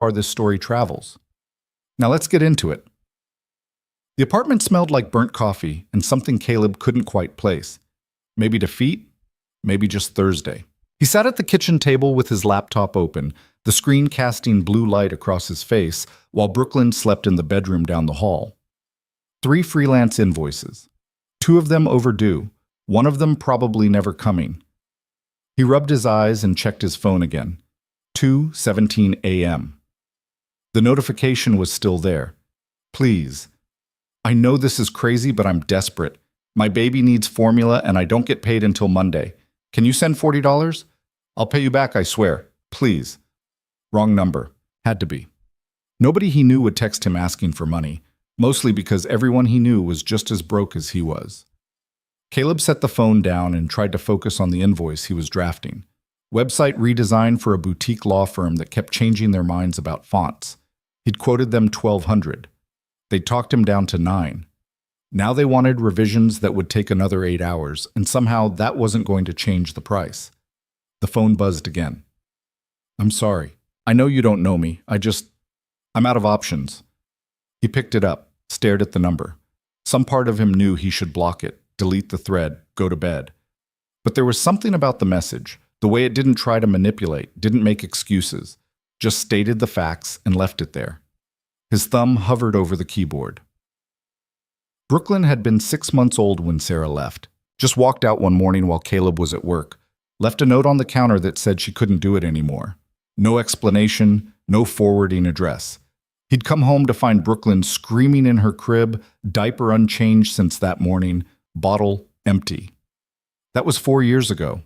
far this story travels. Now let's get into it. The apartment smelled like burnt coffee and something Caleb couldn't quite place. Maybe defeat, maybe just Thursday. He sat at the kitchen table with his laptop open, the screen casting blue light across his face, while Brooklyn slept in the bedroom down the hall. 3 freelance invoices. 2 of them overdue, one of them probably never coming. He rubbed his eyes and checked his phone again. 2:17 a.m. The notification was still there. Please. I know this is crazy, but I'm desperate. My baby needs formula and I don't get paid until Monday. Can you send $40? I'll pay you back, I swear. Please. Wrong number. Had to be. Nobody he knew would text him asking for money, mostly because everyone he knew was just as broke as he was. Caleb set the phone down and tried to focus on the invoice he was drafting. Website redesign for a boutique law firm that kept changing their minds about fonts. He'd quoted them $1,200. They'd talked him down to $9. Now they wanted revisions that would take another 8 hours, and somehow that wasn't going to change the price. The phone buzzed again. I'm sorry. I know you don't know me. I'm out of options. He picked it up, stared at the number. Some part of him knew he should block it, delete the thread, go to bed. But there was something about the message, the way it didn't try to manipulate, didn't make excuses, just stated the facts and left it there. His thumb hovered over the keyboard. Brooklyn had been 6 months old when Sarah left. Just walked out one morning while Caleb was at work. Left a note on the counter that said she couldn't do it anymore. No explanation, no forwarding address. He'd come home to find Brooklyn screaming in her crib, diaper unchanged since that morning, bottle empty. That was 4 years ago.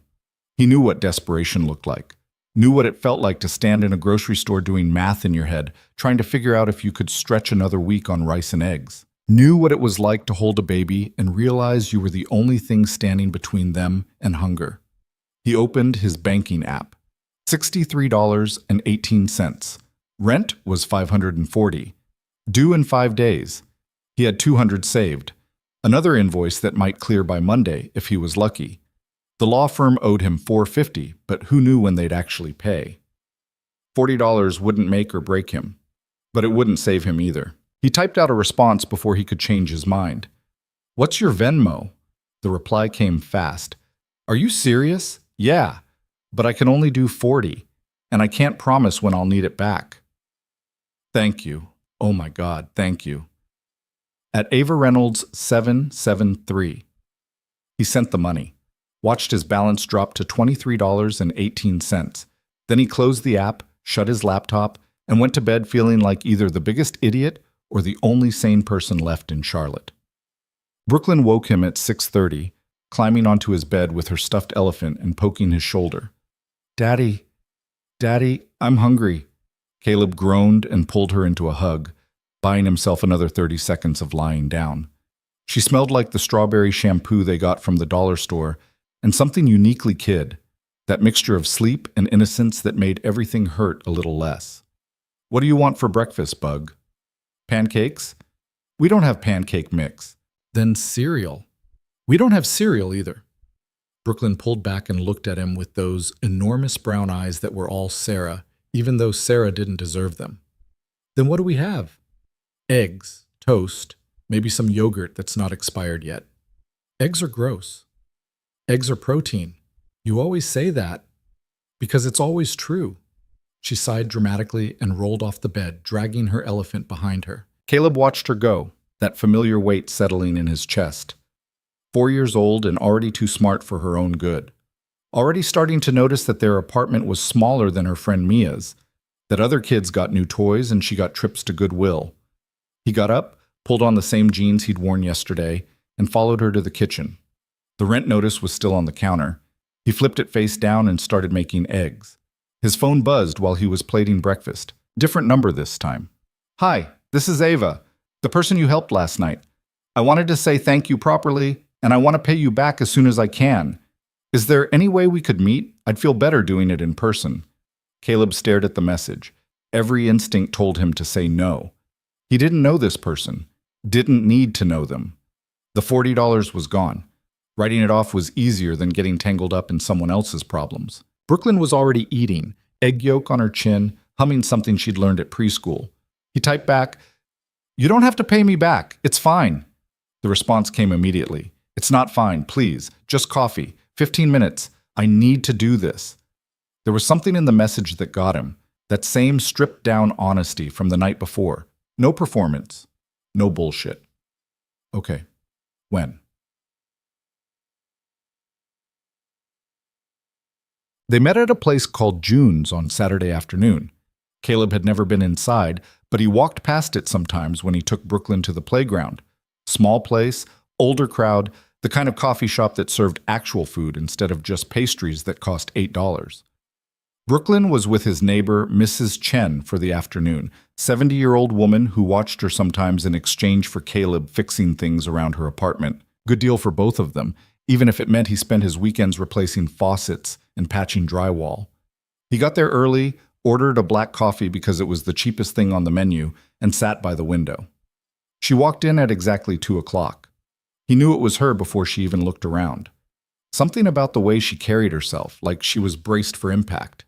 He knew what desperation looked like. Knew what it felt like to stand in a grocery store doing math in your head, trying to figure out if you could stretch another week on rice and eggs. Knew what it was like to hold a baby and realize you were the only thing standing between them and hunger. He opened his banking app. $63.18. Rent was $540. Due in 5 days. He had $200 saved. Another invoice that might clear by Monday if he was lucky. The law firm owed him $450, but who knew when they'd actually pay? $40 wouldn't make or break him, but it wouldn't save him either. He typed out a response before he could change his mind. What's your Venmo? The reply came fast. Are you serious? Yeah, but I can only do 40, and I can't promise when I'll need it back. Thank you. Oh my God, thank you. At Ava Reynolds 773. He sent the money. Watched his balance drop to $23.18. Then he closed the app, shut his laptop, and went to bed feeling like either the biggest idiot or the only sane person left in Charlotte. Brooklyn woke him at 6:30, climbing onto his bed with her stuffed elephant and poking his shoulder. Daddy, I'm hungry. Caleb groaned and pulled her into a hug, buying himself another 30 seconds of lying down. She smelled like the strawberry shampoo they got from the dollar store, and something uniquely kid, that mixture of sleep and innocence that made everything hurt a little less. What do you want for breakfast, Bug? Pancakes? We don't have pancake mix. Then cereal. We don't have cereal either. Brooklyn pulled back and looked at him with those enormous brown eyes that were all Sarah, even though Sarah didn't deserve them. Then what do we have? Eggs, toast, maybe some yogurt that's not expired yet. Eggs are gross. Eggs are protein. You always say that because it's always true. She sighed dramatically and rolled off the bed, dragging her elephant behind her. Caleb watched her go, that familiar weight settling in his chest. 4 years old and already too smart for her own good. Already starting to notice that their apartment was smaller than her friend Mia's, that other kids got new toys and she got trips to Goodwill. He got up, pulled on the same jeans he'd worn yesterday, and followed her to the kitchen. The rent notice was still on the counter. He flipped it face down and started making eggs. His phone buzzed while he was plating breakfast. Different number this time. Hi, this is Ava, the person you helped last night. I wanted to say thank you properly, and I want to pay you back as soon as I can. Is there any way we could meet? I'd feel better doing it in person. Caleb stared at the message. Every instinct told him to say no. He didn't know this person, didn't need to know them. The $40 was gone. Writing it off was easier than getting tangled up in someone else's problems. Brooklyn was already eating, egg yolk on her chin, humming something she'd learned at preschool. He typed back, "You don't have to pay me back. It's fine." The response came immediately. "It's not fine, please. Just coffee. 15 minutes. I need to do this." There was something in the message that got him. That same stripped-down honesty from the night before. No performance. No bullshit. Okay. When? They met at a place called June's on Saturday afternoon. Caleb had never been inside, but he walked past it sometimes when he took Brooklyn to the playground. Small place, older crowd, the kind of coffee shop that served actual food instead of just pastries that cost $8. Brooklyn was with his neighbor, Mrs. Chen, for the afternoon, 70-year-old woman who watched her sometimes in exchange for Caleb fixing things around her apartment. Good deal for both of them, even if it meant he spent his weekends replacing faucets and patching drywall. He got there early, ordered a black coffee because it was the cheapest thing on the menu, and sat by the window. She walked in at exactly 2 o'clock. He knew it was her before she even looked around. Something about the way she carried herself, like she was braced for impact.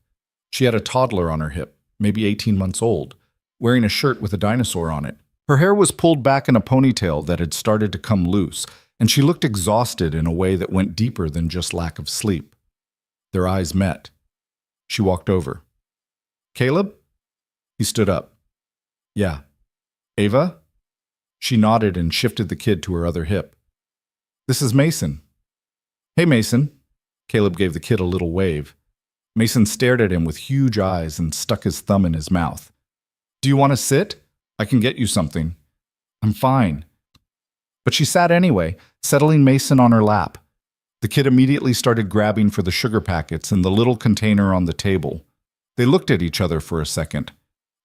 She had a toddler on her hip, maybe 18 months old, wearing a shirt with a dinosaur on it. Her hair was pulled back in a ponytail that had started to come loose, and she looked exhausted in a way that went deeper than just lack of sleep. Their eyes met. She walked over. "Caleb?" He stood up. "Yeah." "Ava?" She nodded and shifted the kid to her other hip. "This is Mason." "Hey, Mason." Caleb gave the kid a little wave. Mason stared at him with huge eyes and stuck his thumb in his mouth. "Do you want to sit? I can get you something." "I'm fine." But she sat anyway, settling Mason on her lap. The kid immediately started grabbing for the sugar packets in the little container on the table. They looked at each other for a second.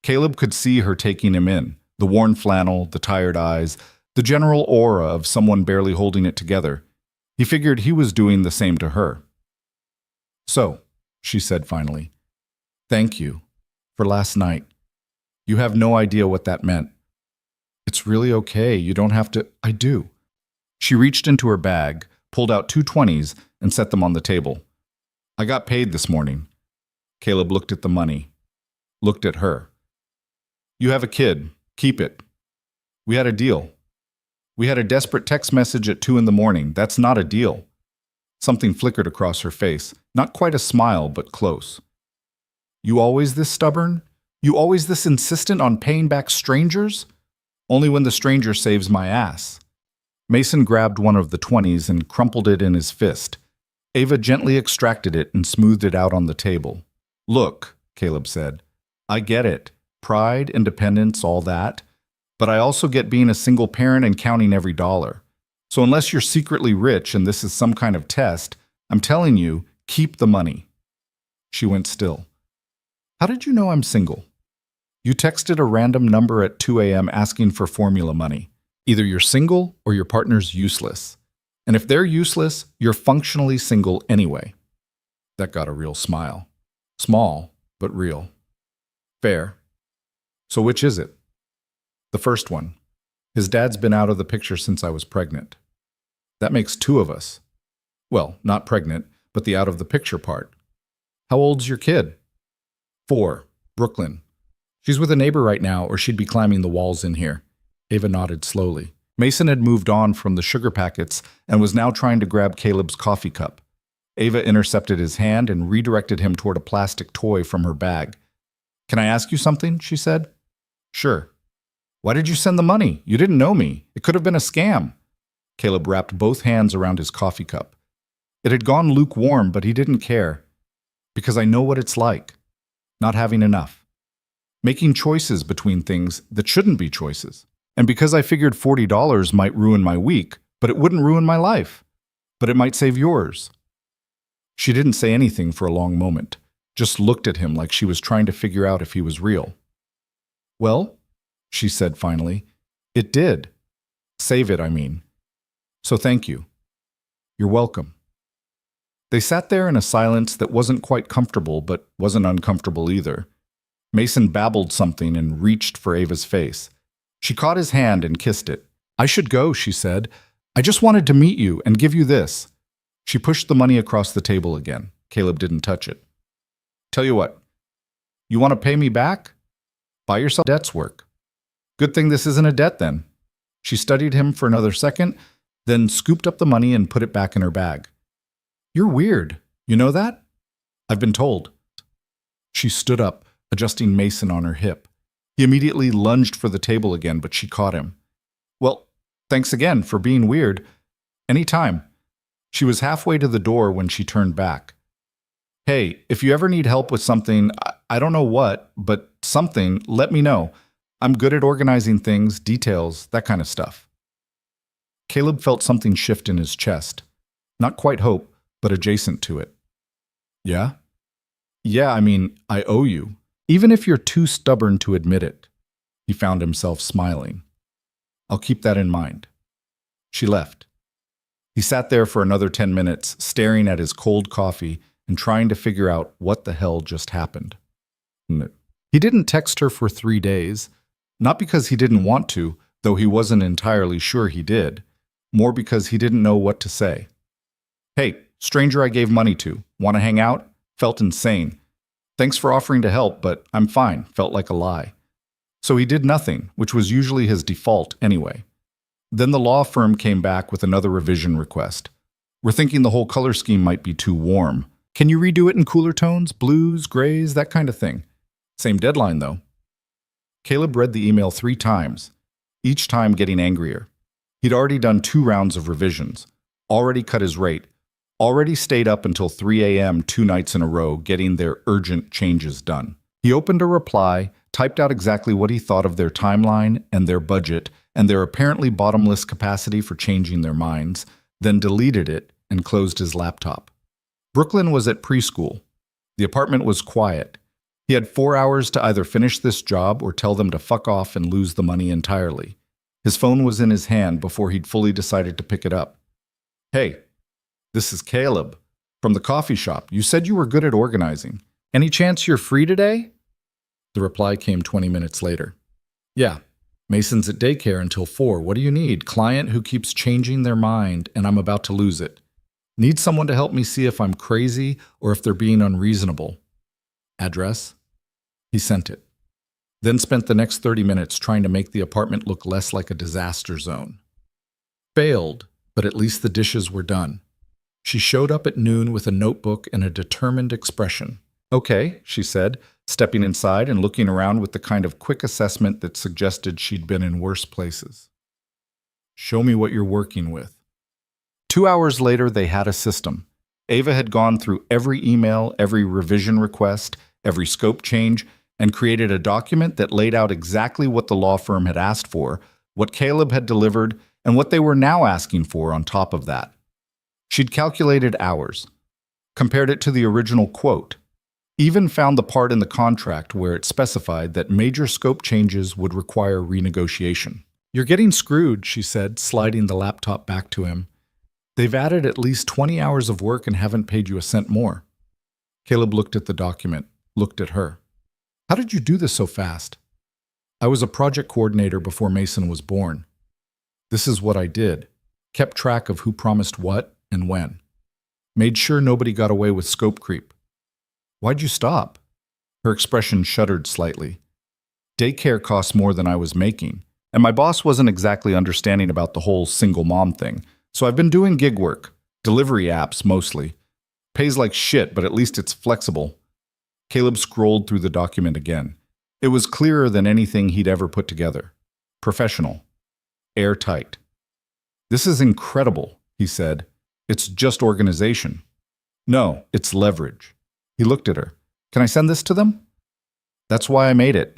Caleb could see her taking him in, the worn flannel, the tired eyes, the general aura of someone barely holding it together. He figured he was doing the same to her. "So," she said finally, "thank you for last night. You have no idea what that meant." "It's really okay. You don't have to." "I do." She reached into her bag, pulled out 2 20s, and set them on the table. "I got paid this morning." Caleb looked at the money, looked at her. "You have a kid. Keep it. We had a deal. We had a desperate text message at 2 in the morning. That's not a deal." Something flickered across her face, not quite a smile, but close. "You always this stubborn? You always this insistent on paying back strangers?" "Only when the stranger saves my ass." Mason grabbed one of the 20s and crumpled it in his fist. Ava gently extracted it and smoothed it out on the table. "Look," Caleb said, "I get it. Pride, independence, all that. But I also get being a single parent and counting every dollar. So unless you're secretly rich and this is some kind of test, I'm telling you, keep the money." She went still. "How did you know I'm single?" "You texted a random number at 2 a.m. asking for formula money. Either you're single or your partner's useless. And if they're useless, you're functionally single anyway." That got a real smile. Small, but real. "Fair. So which is it?" "The first one. His dad's been out of the picture since I was pregnant." "That makes 2 of us." "Well, not pregnant, but the out of the picture part." "How old's your kid?" 4. Brooklyn. "She's with a neighbor right now, or she'd be climbing the walls in here." Ava nodded slowly. Mason had moved on from the sugar packets and was now trying to grab Caleb's coffee cup. Ava intercepted his hand and redirected him toward a plastic toy from her bag. "Can I ask you something?" she said. "Sure." "Why did you send the money? You didn't know me. It could have been a scam." Caleb wrapped both hands around his coffee cup. It had gone lukewarm, but he didn't care. "Because I know what it's like. Not having enough. Making choices between things that shouldn't be choices. And because I figured $40 might ruin my week, but it wouldn't ruin my life. But it might save yours." She didn't say anything for a long moment, just looked at him like she was trying to figure out if he was real. "Well," she said finally, "it did. Save it, I mean. So thank you." "You're welcome." They sat there in a silence that wasn't quite comfortable, but wasn't uncomfortable either. Mason babbled something and reached for Ava's face. She caught his hand and kissed it. "I should go," she said. "I just wanted to meet you and give you this." She pushed the money across the table again. Caleb didn't touch it. "Tell you what. You want to pay me back? Buy yourself debt's work. Good thing this isn't a debt then. She studied him for another second, then scooped up the money and put it back in her bag. You're weird. You know that? I've been told. She stood up, adjusting Mason on her hip. He immediately lunged for the table again, but she caught him. Well, thanks again for being weird. Any time. She was halfway to the door when she turned back. Hey, if you ever need help with something, I don't know what, but something, let me know. I'm good at organizing things, details, that kind of stuff. Caleb felt something shift in his chest. Not quite hope, but adjacent to it. Yeah? Yeah, I owe you. Even if you're too stubborn to admit it. He found himself smiling. I'll keep that in mind. She left. He sat there for another 10 minutes, staring at his cold coffee and trying to figure out what the hell just happened. He didn't text her for 3 days, not because he didn't want to, though he wasn't entirely sure he did, more because he didn't know what to say. Hey, stranger I gave money to, want to hang out? Felt insane. Thanks for offering to help, but I'm fine, felt like a lie. So he did nothing, which was usually his default anyway. Then the law firm came back with another revision request. We're thinking the whole color scheme might be too warm. Can you redo it in cooler tones, blues, grays, that kind of thing? Same deadline, though. Caleb read the email 3 times, each time getting angrier. He'd already done 2 rounds of revisions, already cut his rate, already stayed up until 3 a.m. 2 nights in a row getting their urgent changes done. He opened a reply, typed out exactly what he thought of their timeline and their budget and their apparently bottomless capacity for changing their minds, then deleted it and closed his laptop. Brooklyn was at preschool. The apartment was quiet. He had 4 hours to either finish this job or tell them to fuck off and lose the money entirely. His phone was in his hand before he'd fully decided to pick it up. Hey, this is Caleb from the coffee shop. You said you were good at organizing. Any chance you're free today? The reply came 20 minutes later. Yeah, Mason's at daycare until 4. What do you need? Client who keeps changing their mind and I'm about to lose it. Need someone to help me see if I'm crazy or if they're being unreasonable. Address? He sent it. Then spent the next 30 minutes trying to make the apartment look less like a disaster zone. Failed, but at least the dishes were done. She showed up at noon with a notebook and a determined expression. Okay, she said, stepping inside and looking around with the kind of quick assessment that suggested she'd been in worse places. Show me what you're working with. 2 hours later, they had a system. Ava had gone through every email, every revision request, every scope change, and created a document that laid out exactly what the law firm had asked for, what Caleb had delivered, and what they were now asking for on top of that. She'd calculated hours, compared it to the original quote, even found the part in the contract where it specified that major scope changes would require renegotiation. You're getting screwed, she said, sliding the laptop back to him. They've added at least 20 hours of work and haven't paid you a cent more. Caleb looked at the document, looked at her. How did you do this so fast? I was a project coordinator before Mason was born. This is what I did. Kept track of who promised what and when. Made sure nobody got away with scope creep. Why'd you stop? Her expression shuddered slightly. Daycare costs more than I was making, and my boss wasn't exactly understanding about the whole single mom thing, so I've been doing gig work, delivery apps mostly. Pays like shit, but at least it's flexible. Caleb scrolled through the document again. It was clearer than anything he'd ever put together. Professional. Airtight. This is incredible, he said. It's just organization. No, it's leverage. He looked at her. Can I send this to them? That's why I made it.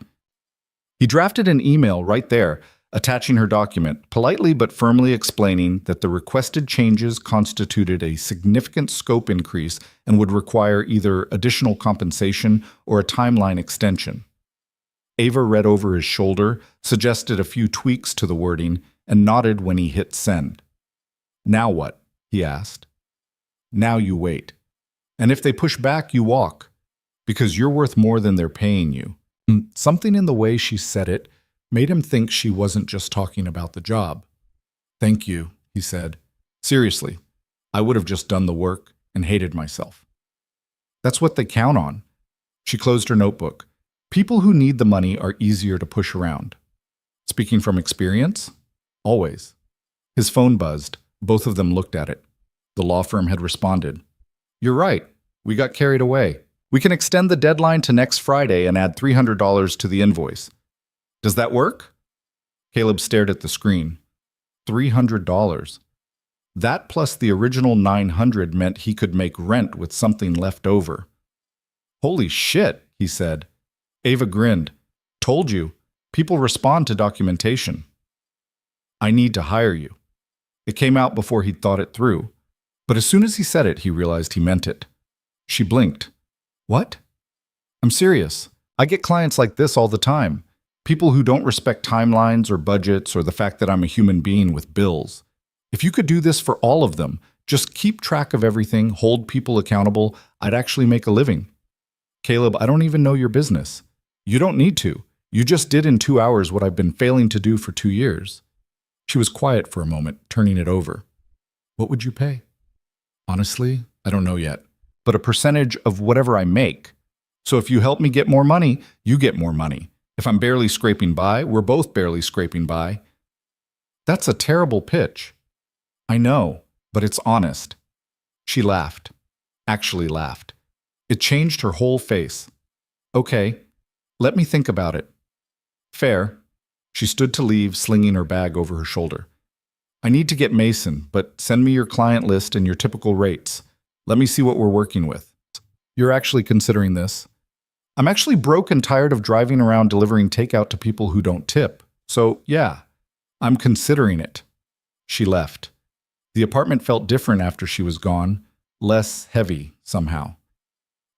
He drafted an email right there, attaching her document, politely but firmly explaining that the requested changes constituted a significant scope increase and would require either additional compensation or a timeline extension. Ava read over his shoulder, suggested a few tweaks to the wording, and nodded when he hit send. Now what? He asked. Now you wait. And if they push back, you walk. Because you're worth more than they're paying you. Something in the way she said it made him think she wasn't just talking about the job. Thank you, he said. Seriously, I would have just done the work and hated myself. That's what they count on. She closed her notebook. People who need the money are easier to push around. Speaking from experience? Always. His phone buzzed. Both of them looked at it. The law firm had responded. You're right. We got carried away. We can extend the deadline to next Friday and add $300 to the invoice. Does that work? Caleb stared at the screen. $300. That plus the original $900 meant he could make rent with something left over. Holy shit, he said. Ava grinned. Told you. People respond to documentation. I need to hire you. It came out before he'd thought it through. But as soon as he said it, he realized he meant it. She blinked. What? I'm serious. I get clients like this all the time. People who don't respect timelines or budgets or the fact that I'm a human being with bills. If you could do this for all of them, just keep track of everything, hold people accountable, I'd actually make a living. Caleb, I don't even know your business. You don't need to. You just did in 2 hours what I've been failing to do for 2 years. She was quiet for a moment, turning it over. What would you pay? Honestly, I don't know yet. But a percentage of whatever I make. So if you help me get more money, you get more money. If I'm barely scraping by, we're both barely scraping by. That's a terrible pitch. I know, but it's honest. She laughed. Actually laughed. It changed her whole face. Okay, let me think about it. Fair. She stood to leave, slinging her bag over her shoulder. I need to get Mason, but send me your client list and your typical rates. Let me see what we're working with. You're actually considering this. I'm actually broke and tired of driving around delivering takeout to people who don't tip. So, yeah, I'm considering it. She left. The apartment felt different after she was gone, less heavy somehow.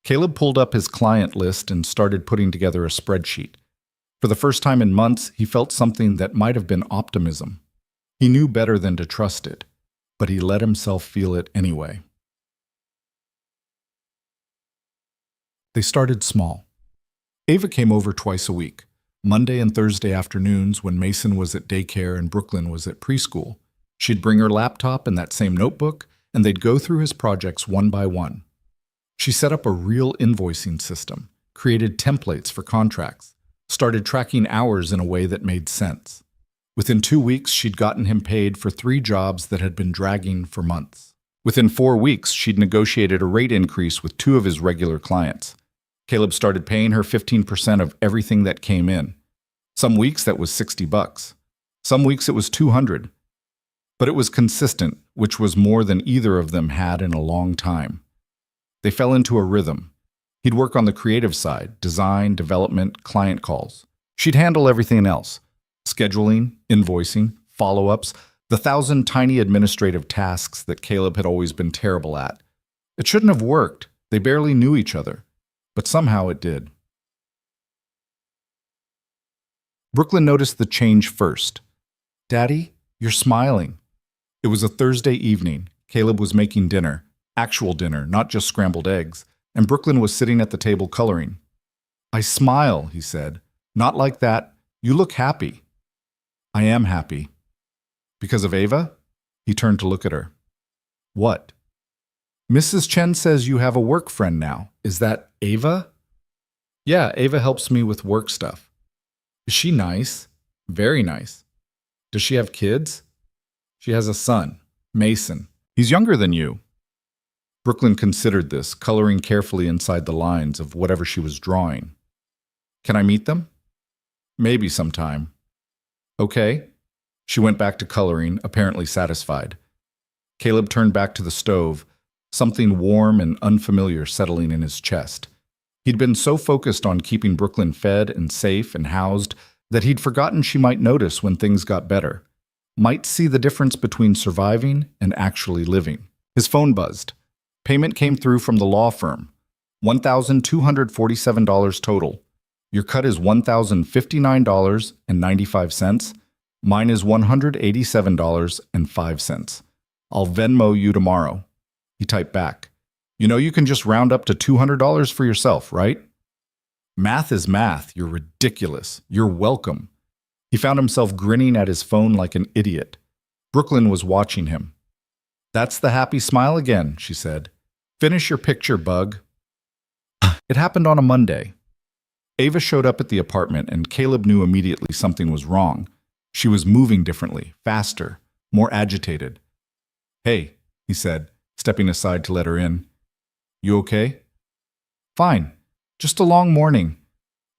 Caleb pulled up his client list and started putting together a spreadsheet. For the first time in months, he felt something that might have been optimism. He knew better than to trust it, but he let himself feel it anyway. They started small. Ava came over twice a week, Monday and Thursday afternoons when Mason was at daycare and Brooklyn was at preschool. She'd bring her laptop and that same notebook, and they'd go through his projects one by one. She set up a real invoicing system, created templates for contracts, started tracking hours in a way that made sense. Within 2 weeks, she'd gotten him paid for 3 jobs that had been dragging for months. Within 4 weeks, she'd negotiated a rate increase with 2 of his regular clients. Caleb started paying her 15% of everything that came in. Some weeks that was $60. Some weeks it was $200. But it was consistent, which was more than either of them had in a long time. They fell into a rhythm. He'd work on the creative side, design, development, client calls. She'd handle everything else. Scheduling, invoicing, follow-ups, the 1,000 tiny administrative tasks that Caleb had always been terrible at. It shouldn't have worked. They barely knew each other. But somehow it did. Brooklyn noticed the change first. Daddy, you're smiling. It was a Thursday evening. Caleb was making dinner, actual dinner, not just scrambled eggs, and Brooklyn was sitting at the table coloring. I smile, he said. Not like that. You look happy. I am happy. Because of Ava? He turned to look at her. What? Mrs. Chen says you have a work friend now. Is that Ava? Yeah, Ava helps me with work stuff. Is she nice? Very nice. Does she have kids? She has a son, Mason. He's younger than you. Brooklyn considered this, coloring carefully inside the lines of whatever she was drawing. Can I meet them? Maybe sometime. Okay. She went back to coloring, apparently satisfied. Caleb turned back to the stove, something warm and unfamiliar settling in his chest. He'd been so focused on keeping Brooklyn fed and safe and housed that he'd forgotten she might notice when things got better, might see the difference between surviving and actually living. His phone buzzed. Payment came through from the law firm. $1,247 total. Your cut is $1,059.95. Mine is $187.05. I'll Venmo you tomorrow. He typed back. You know you can just round up to $200 for yourself, right? Math is math. You're ridiculous. You're welcome. He found himself grinning at his phone like an idiot. Brooklyn was watching him. That's the happy smile again, she said. Finish your picture, bug. It happened on a Monday. Ava showed up at the apartment, and Caleb knew immediately something was wrong. She was moving differently, faster, more agitated. "Hey," he said, stepping aside to let her in. "You okay?" "Fine. Just a long morning."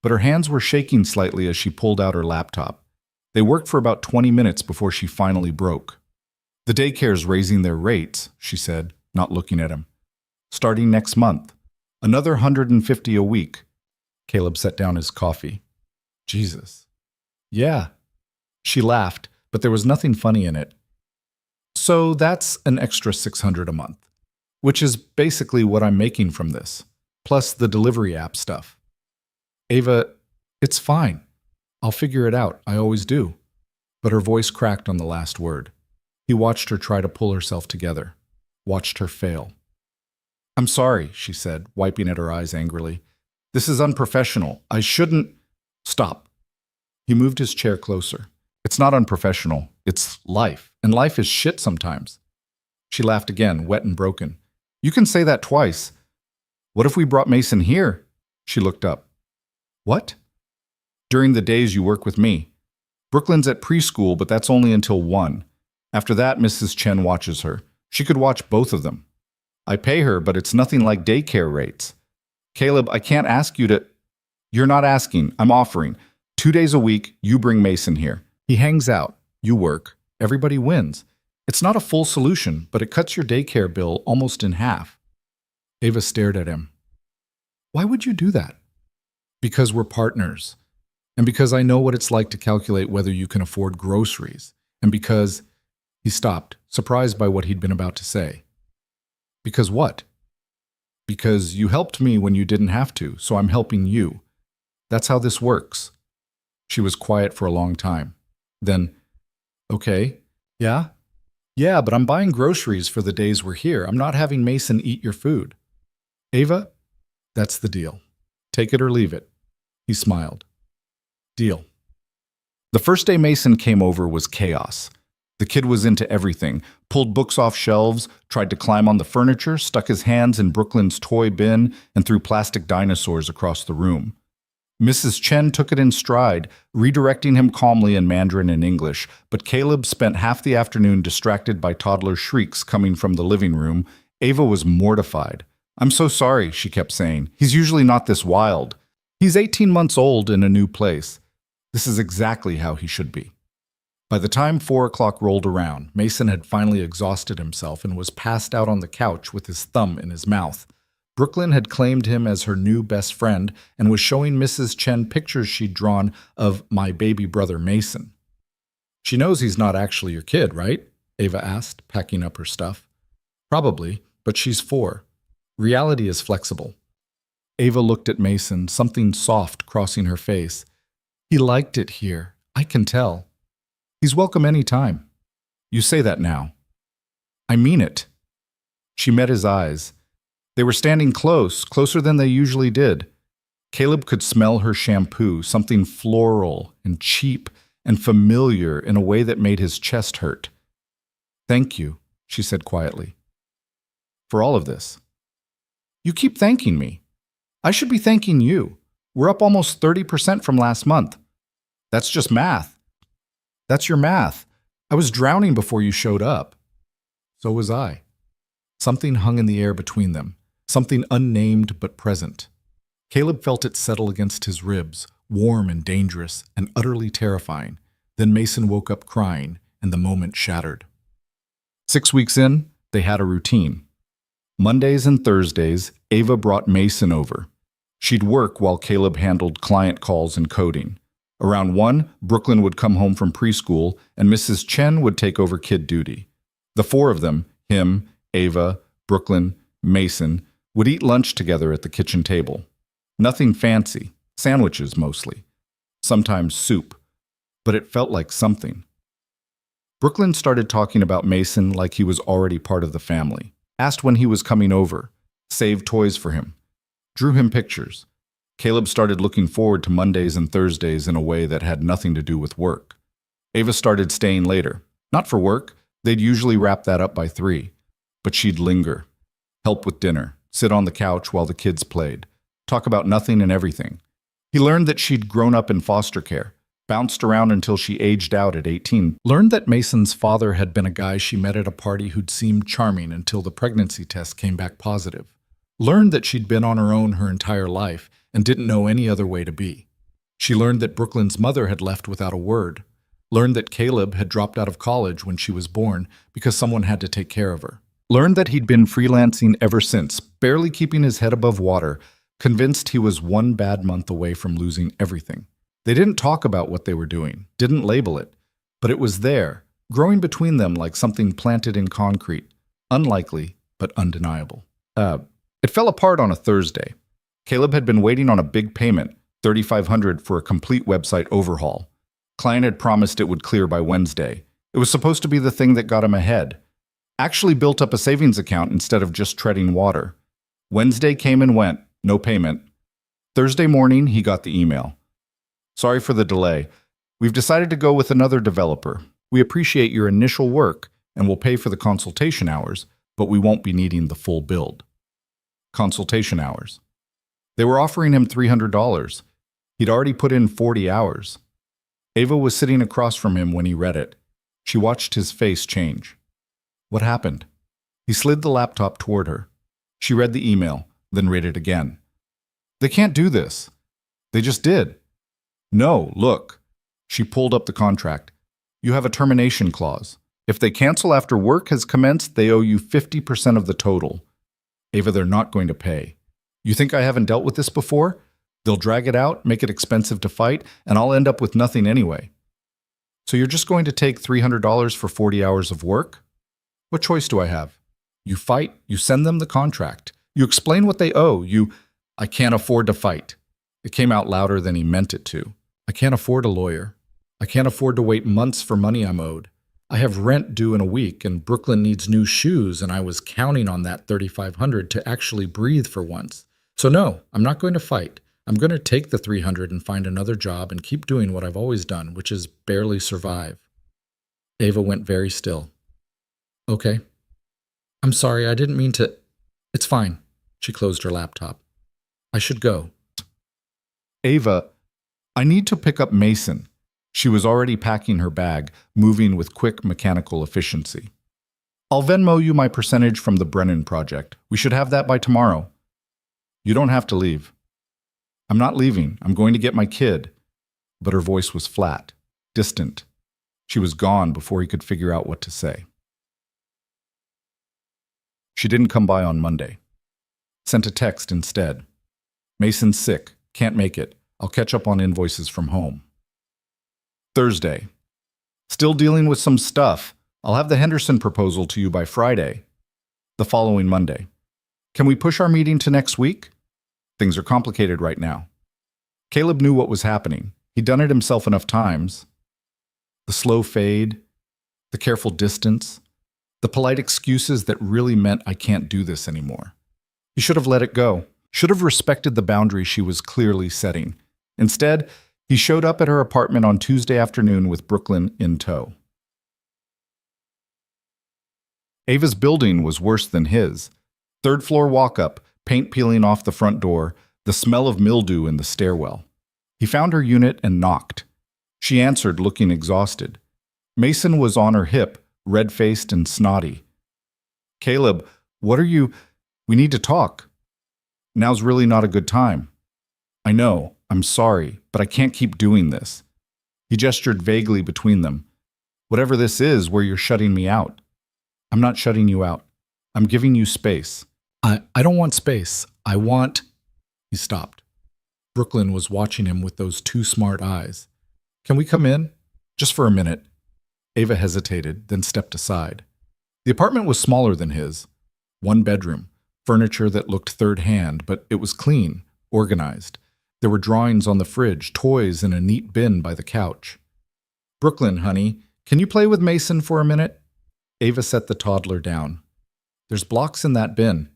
But her hands were shaking slightly as she pulled out her laptop. They worked for about 20 minutes before she finally broke. "The daycare's raising their rates," she said, not looking at him. "Starting next month. Another 150 a week." Caleb set down his coffee. "Jesus." "Yeah." She laughed, but there was nothing funny in it. "So that's an extra 600 a month, which is basically what I'm making from this, plus the delivery app stuff." "Ava, it's fine. I'll figure it out. I always do." But her voice cracked on the last word. He watched her try to pull herself together, watched her fail. "I'm sorry," she said, wiping at her eyes angrily. "This is unprofessional. I shouldn't—" "Stop." He moved his chair closer. "It's not unprofessional. It's life. And life is shit sometimes." She laughed again, wet and broken. "You can say that twice. What if we brought Mason here?" She looked up. "What?" "During the days you work with me. Brooklyn's at preschool, but that's only until 1. After that, Mrs. Chen watches her. She could watch both of them. I pay her, but it's nothing like daycare rates. Caleb, I can't ask you to—" "You're not asking. I'm offering. 2 days a week, you bring Mason here. He hangs out. You work. Everybody wins. It's not a full solution, but it cuts your daycare bill almost in half." Ava stared at him. "Why would you do that?" "Because we're partners. And because I know what it's like to calculate whether you can afford groceries. And because—" He stopped, surprised by what he'd been about to say. "Because what?" "Because you helped me when you didn't have to, so I'm helping you. That's how this works." She was quiet for a long time. Then, "Okay, yeah? Yeah, but I'm buying groceries for the days we're here. I'm not having Mason eat your food." "Ava, that's the deal. Take it or leave it." He smiled. "Deal." The first day Mason came over was chaos. The kid was into everything, pulled books off shelves, tried to climb on the furniture, stuck his hands in Brooklyn's toy bin, and threw plastic dinosaurs across the room. Mrs. Chen took it in stride, redirecting him calmly in Mandarin and English, but Caleb spent half the afternoon distracted by toddler shrieks coming from the living room. Ava was mortified. "I'm so sorry," she kept saying. "He's usually not this wild. He's 18 months old in a new place. This is exactly how he should be." By the time 4 o'clock rolled around, Mason had finally exhausted himself and was passed out on the couch with his thumb in his mouth. Brooklyn had claimed him as her new best friend and was showing Mrs. Chen pictures she'd drawn of my baby brother Mason. "She knows he's not actually your kid, right?" Ava asked, packing up her stuff. "Probably, but she's 4. Reality is flexible." Ava looked at Mason, something soft crossing her face. "He liked it here. I can tell. He's welcome any time." "You say that now." "I mean it." She met his eyes. They were standing close, closer than they usually did. Caleb could smell her shampoo, something floral and cheap and familiar in a way that made his chest hurt. "Thank you," she said quietly. "For all of this." "You keep thanking me. I should be thanking you. We're up almost 30% from last month." "That's just math." "That's your math. I was drowning before you showed up." So was I. Something hung in the air between them, something unnamed but present. Caleb felt it settle against his ribs, warm and dangerous and utterly terrifying. Then Mason woke up crying, and the moment shattered. 6 weeks in, they had a routine. Mondays and Thursdays, Ava brought Mason over. She'd work while Caleb handled client calls and coding. Around 1, Brooklyn would come home from preschool, and Mrs. Chen would take over kid duty. The 4 of them, him, Ava, Brooklyn, Mason, would eat lunch together at the kitchen table. Nothing fancy, sandwiches mostly. Sometimes soup. But it felt like something. Brooklyn started talking about Mason like he was already part of the family. Asked when he was coming over. Saved toys for him. Drew him pictures. Caleb started looking forward to Mondays and Thursdays in a way that had nothing to do with work. Ava started staying later. Not for work. They'd usually wrap that up by 3. But she'd linger. Help with dinner. Sit on the couch while the kids played. Talk about nothing and everything. He learned that she'd grown up in foster care, bounced around until she aged out at 18, learned that Mason's father had been a guy she met at a party who'd seemed charming until the pregnancy test came back positive, learned that she'd been on her own her entire life and didn't know any other way to be. She learned that Brooklyn's mother had left without a word, learned that Caleb had dropped out of college when she was born because someone had to take care of her, learned that he'd been freelancing ever since, barely keeping his head above water, convinced he was one bad month away from losing everything. They didn't talk about what they were doing, didn't label it, but it was there, growing between them like something planted in concrete, unlikely but undeniable. It fell apart on a Thursday. Caleb had been waiting on a big payment, $3,500 for a complete website overhaul. Client had promised it would clear by Wednesday. It was supposed to be the thing that got him ahead. Actually built up a savings account instead of just treading water. Wednesday came and went, no payment. Thursday morning, he got the email. Sorry for the delay. We've decided to go with another developer. We appreciate your initial work and will pay for the consultation hours, but we won't be needing the full build. Consultation hours. They were offering him $300. He'd already put in 40 hours. Ava was sitting across from him when he read it. She watched his face change. What happened? He slid the laptop toward her. She read the email, then read it again. They can't do this. They just did. No, look. She pulled up the contract. You have a termination clause. If they cancel after work has commenced, they owe you 50% of the total. Ava, they're not going to pay. You think I haven't dealt with this before? They'll drag it out, make it expensive to fight, and I'll end up with nothing anyway. So you're just going to take $300 for 40 hours of work? What choice do I have? You fight, you send them the contract. You explain what they owe, I can't afford to fight. It came out louder than he meant it to. I can't afford a lawyer. I can't afford to wait months for money I'm owed. I have rent due in a week, and Brooklyn needs new shoes, and I was counting on that $3,500 to actually breathe for once. So no, I'm not going to fight. I'm going to take the $300 and find another job and keep doing what I've always done, which is barely survive. Ava went very still. Okay. I'm sorry, I didn't mean to. It's fine. She closed her laptop. I should go. Ava, I need to pick up Mason. She was already packing her bag, moving with quick mechanical efficiency. I'll Venmo you my percentage from the Brennan project. We should have that by tomorrow. You don't have to leave. I'm not leaving. I'm going to get my kid. But her voice was flat, distant. She was gone before he could figure out what to say. She didn't come by on Monday. Sent a text instead. Mason's sick. Can't make it. I'll catch up on invoices from home. Thursday. Still dealing with some stuff. I'll have the Henderson proposal to you by Friday. The following Monday. Can we push our meeting to next week? Things are complicated right now. Caleb knew what was happening. He'd done it himself enough times. The slow fade, the careful distance, the polite excuses that really meant I can't do this anymore. He should have let it go, should have respected the boundary she was clearly setting. Instead, he showed up at her apartment on Tuesday afternoon with Brooklyn in tow. Ava's building was worse than his. Third-floor walk-up, paint peeling off the front door, the smell of mildew in the stairwell. He found her unit and knocked. She answered, looking exhausted. Mason was on her hip, red-faced and snotty. Caleb, what are you? We need to talk. Now's really not a good time. I know, I'm sorry, but I can't keep doing this. He gestured vaguely between them. Whatever this is, where you're shutting me out. I'm not shutting you out. I'm giving you space. I don't want space. I want... He stopped. Brooklyn was watching him with those two smart eyes. Can we come in? Just for a minute. Ava hesitated, then stepped aside. The apartment was smaller than his. One bedroom, furniture that looked third-hand, but it was clean, organized. There were drawings on the fridge, toys in a neat bin by the couch. Brooklyn, honey, can you play with Mason for a minute? Ava set the toddler down. There's blocks in that bin.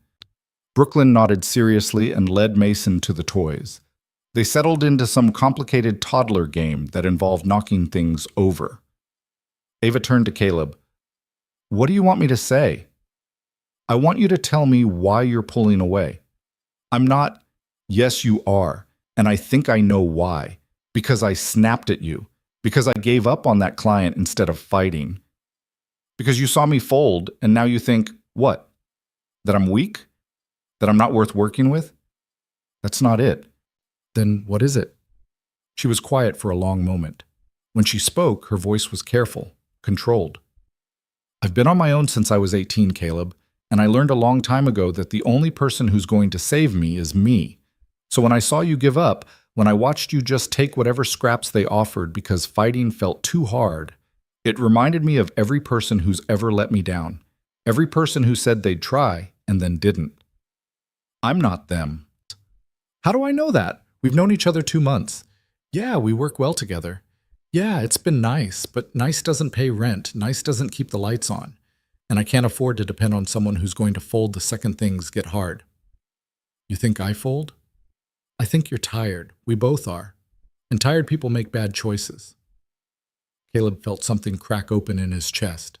Brooklyn nodded seriously and led Mason to the toys. They settled into some complicated toddler game that involved knocking things over. Ava turned to Caleb. What do you want me to say? I want you to tell me why you're pulling away. I'm not. Yes, you are. And I think I know why. Because I snapped at you. Because I gave up on that client instead of fighting. Because you saw me fold and now you think, what? That I'm weak? That I'm not worth working with? That's not it. Then what is it? She was quiet for a long moment. When she spoke, her voice was careful, controlled. I've been on my own since I was 18, Caleb, and I learned a long time ago that the only person who's going to save me is me. So when I saw you give up, when I watched you just take whatever scraps they offered because fighting felt too hard, it reminded me of every person who's ever let me down, every person who said they'd try and then didn't. I'm not them. How do I know that? We've known each other 2 months. Yeah, we work well together. Yeah, it's been nice, but nice doesn't pay rent. Nice doesn't keep the lights on. And I can't afford to depend on someone who's going to fold the second things get hard. You think I fold? I think you're tired. We both are. And tired people make bad choices. Caleb felt something crack open in his chest.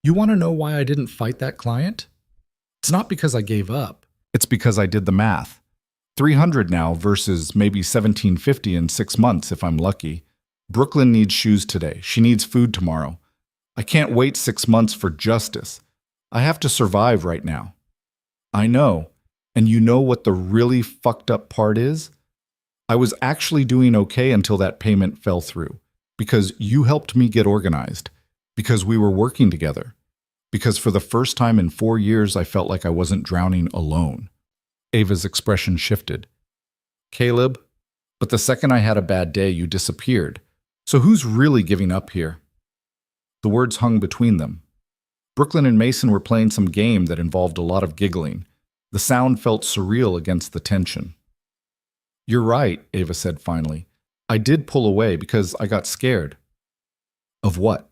You want to know why I didn't fight that client? It's not because I gave up. It's because I did the math. 300 now versus maybe 1750 in 6 months if I'm lucky. Brooklyn needs shoes today. She needs food tomorrow. I can't wait 6 months for justice. I have to survive right now. I know. And you know what the really fucked up part is? I was actually doing okay until that payment fell through. Because you helped me get organized. Because we were working together. Because for the first time in 4 years, I felt like I wasn't drowning alone. Ava's expression shifted. Caleb, but the second I had a bad day, you disappeared. So who's really giving up here? The words hung between them. Brooklyn and Mason were playing some game that involved a lot of giggling. The sound felt surreal against the tension. You're right, Ava said finally. I did pull away because I got scared. Of what?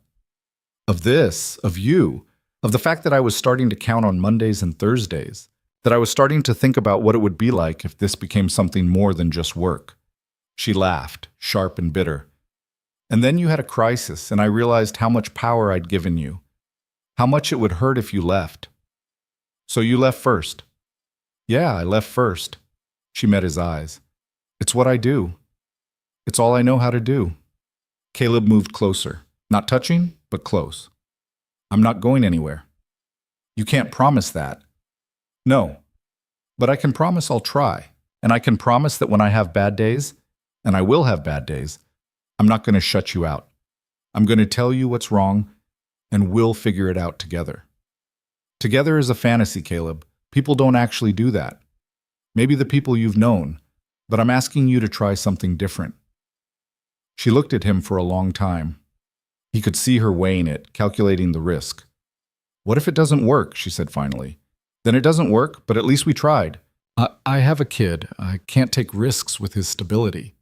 Of this, of you, of the fact that I was starting to count on Mondays and Thursdays, that I was starting to think about what it would be like if this became something more than just work. She laughed, sharp and bitter. And then you had a crisis, and I realized how much power I'd given you, how much it would hurt if you left. So you left first. Yeah, I left first. She met his eyes. It's what I do. It's all I know how to do. Caleb moved closer, not touching, but close. I'm not going anywhere. You can't promise that. No, but I can promise I'll try, and I can promise that when I have bad days, and I will have bad days, I'm not going to shut you out. I'm going to tell you what's wrong, and we'll figure it out together. Together is a fantasy, Caleb. People don't actually do that. Maybe the people you've known, but I'm asking you to try something different. She looked at him for a long time. He could see her weighing it, calculating the risk. What if it doesn't work, she said finally. Then it doesn't work, but at least we tried. I have a kid. I can't take risks with his stability.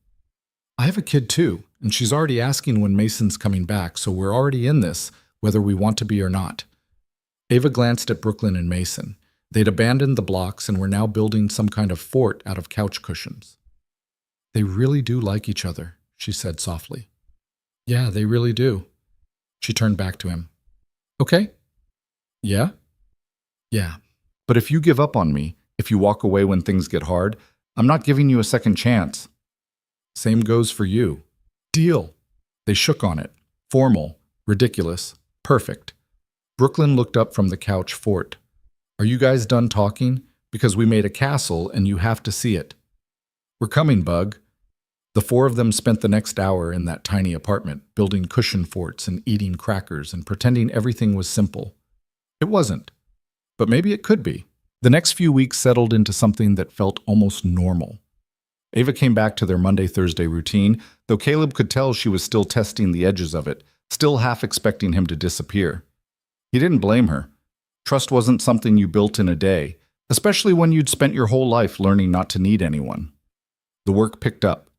I have a kid too, and she's already asking when Mason's coming back, so we're already in this, whether we want to be or not. Ava glanced at Brooklyn and Mason. They'd abandoned the blocks and were now building some kind of fort out of couch cushions. They really do like each other, she said softly. Yeah, they really do. She turned back to him. Okay? Yeah? Yeah. But if you give up on me, if you walk away when things get hard, I'm not giving you a second chance. Same goes for you. Deal. They shook on it. Formal, ridiculous, perfect. Brooklyn looked up from the couch fort. Are you guys done talking? Because we made a castle and you have to see it. We're coming, Bug. The four of them spent the next hour in that tiny apartment, building cushion forts and eating crackers and pretending everything was simple. It wasn't. But maybe it could be. The next few weeks settled into something that felt almost normal. Ava came back to their Monday-Thursday routine, though Caleb could tell she was still testing the edges of it, still half expecting him to disappear. He didn't blame her. Trust wasn't something you built in a day, especially when you'd spent your whole life learning not to need anyone. The work picked up.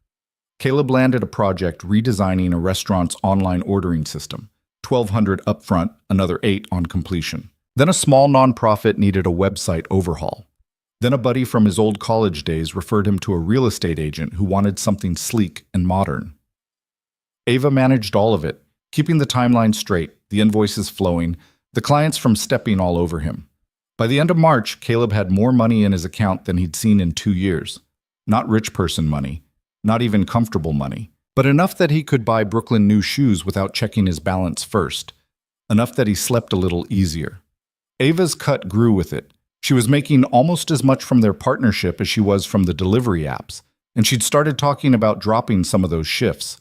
Caleb landed a project redesigning a restaurant's online ordering system, $1,200 upfront, another $8 on completion. Then a small nonprofit needed a website overhaul. Then a buddy from his old college days referred him to a real estate agent who wanted something sleek and modern. Ava managed all of it, keeping the timeline straight, the invoices flowing, the clients from stepping all over him. By the end of March, Caleb had more money in his account than he'd seen in 2 years. Not rich person money, not even comfortable money, but enough that he could buy Brooklyn new shoes without checking his balance first. Enough that he slept a little easier. Ava's cut grew with it. She was making almost as much from their partnership as she was from the delivery apps, and she'd started talking about dropping some of those shifts.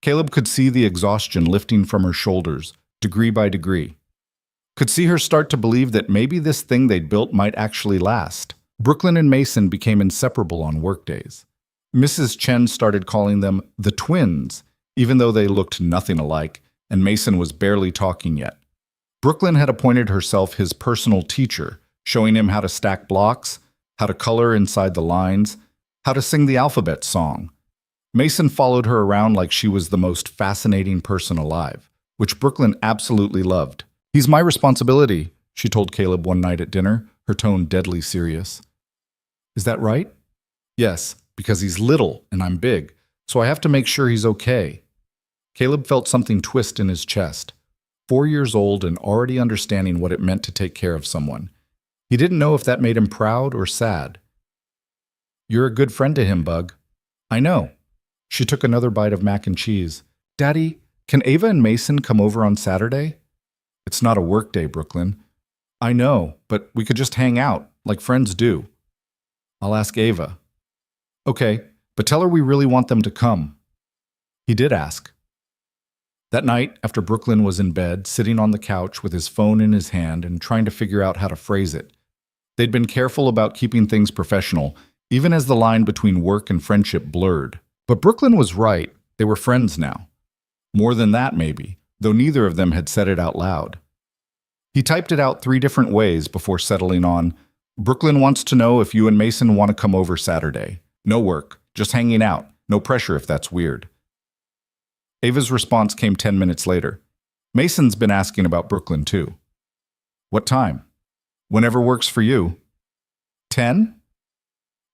Caleb could see the exhaustion lifting from her shoulders, degree by degree. Could see her start to believe that maybe this thing they'd built might actually last. Brooklyn and Mason became inseparable on workdays. Mrs. Chen started calling them the twins, even though they looked nothing alike, and Mason was barely talking yet. Brooklyn had appointed herself his personal teacher, showing him how to stack blocks, how to color inside the lines, how to sing the alphabet song. Mason followed her around like she was the most fascinating person alive, which Brooklyn absolutely loved. "He's my responsibility," she told Caleb one night at dinner, her tone deadly serious. "Is that right?" "Yes, because he's little and I'm big, so I have to make sure he's okay." Caleb felt something twist in his chest. 4 years old and already understanding what it meant to take care of someone. He didn't know if that made him proud or sad. "You're a good friend to him, Bug." "I know." She took another bite of mac and cheese. "Daddy, can Ava and Mason come over on Saturday?" "It's not a work day, Brooklyn." "I know, but we could just hang out, like friends do." "I'll ask Ava." "Okay, but tell her we really want them to come." He did ask. That night, after Brooklyn was in bed, sitting on the couch with his phone in his hand and trying to figure out how to phrase it, they'd been careful about keeping things professional, even as the line between work and friendship blurred. But Brooklyn was right. They were friends now. More than that, maybe, though neither of them had said it out loud. He typed it out 3 different ways before settling on, "Brooklyn wants to know if you and Mason want to come over Saturday. No work, just hanging out. No pressure if that's weird." Ava's response came 10 minutes later. "Mason's been asking about Brooklyn too." "What time?" "Whenever works for you." 10?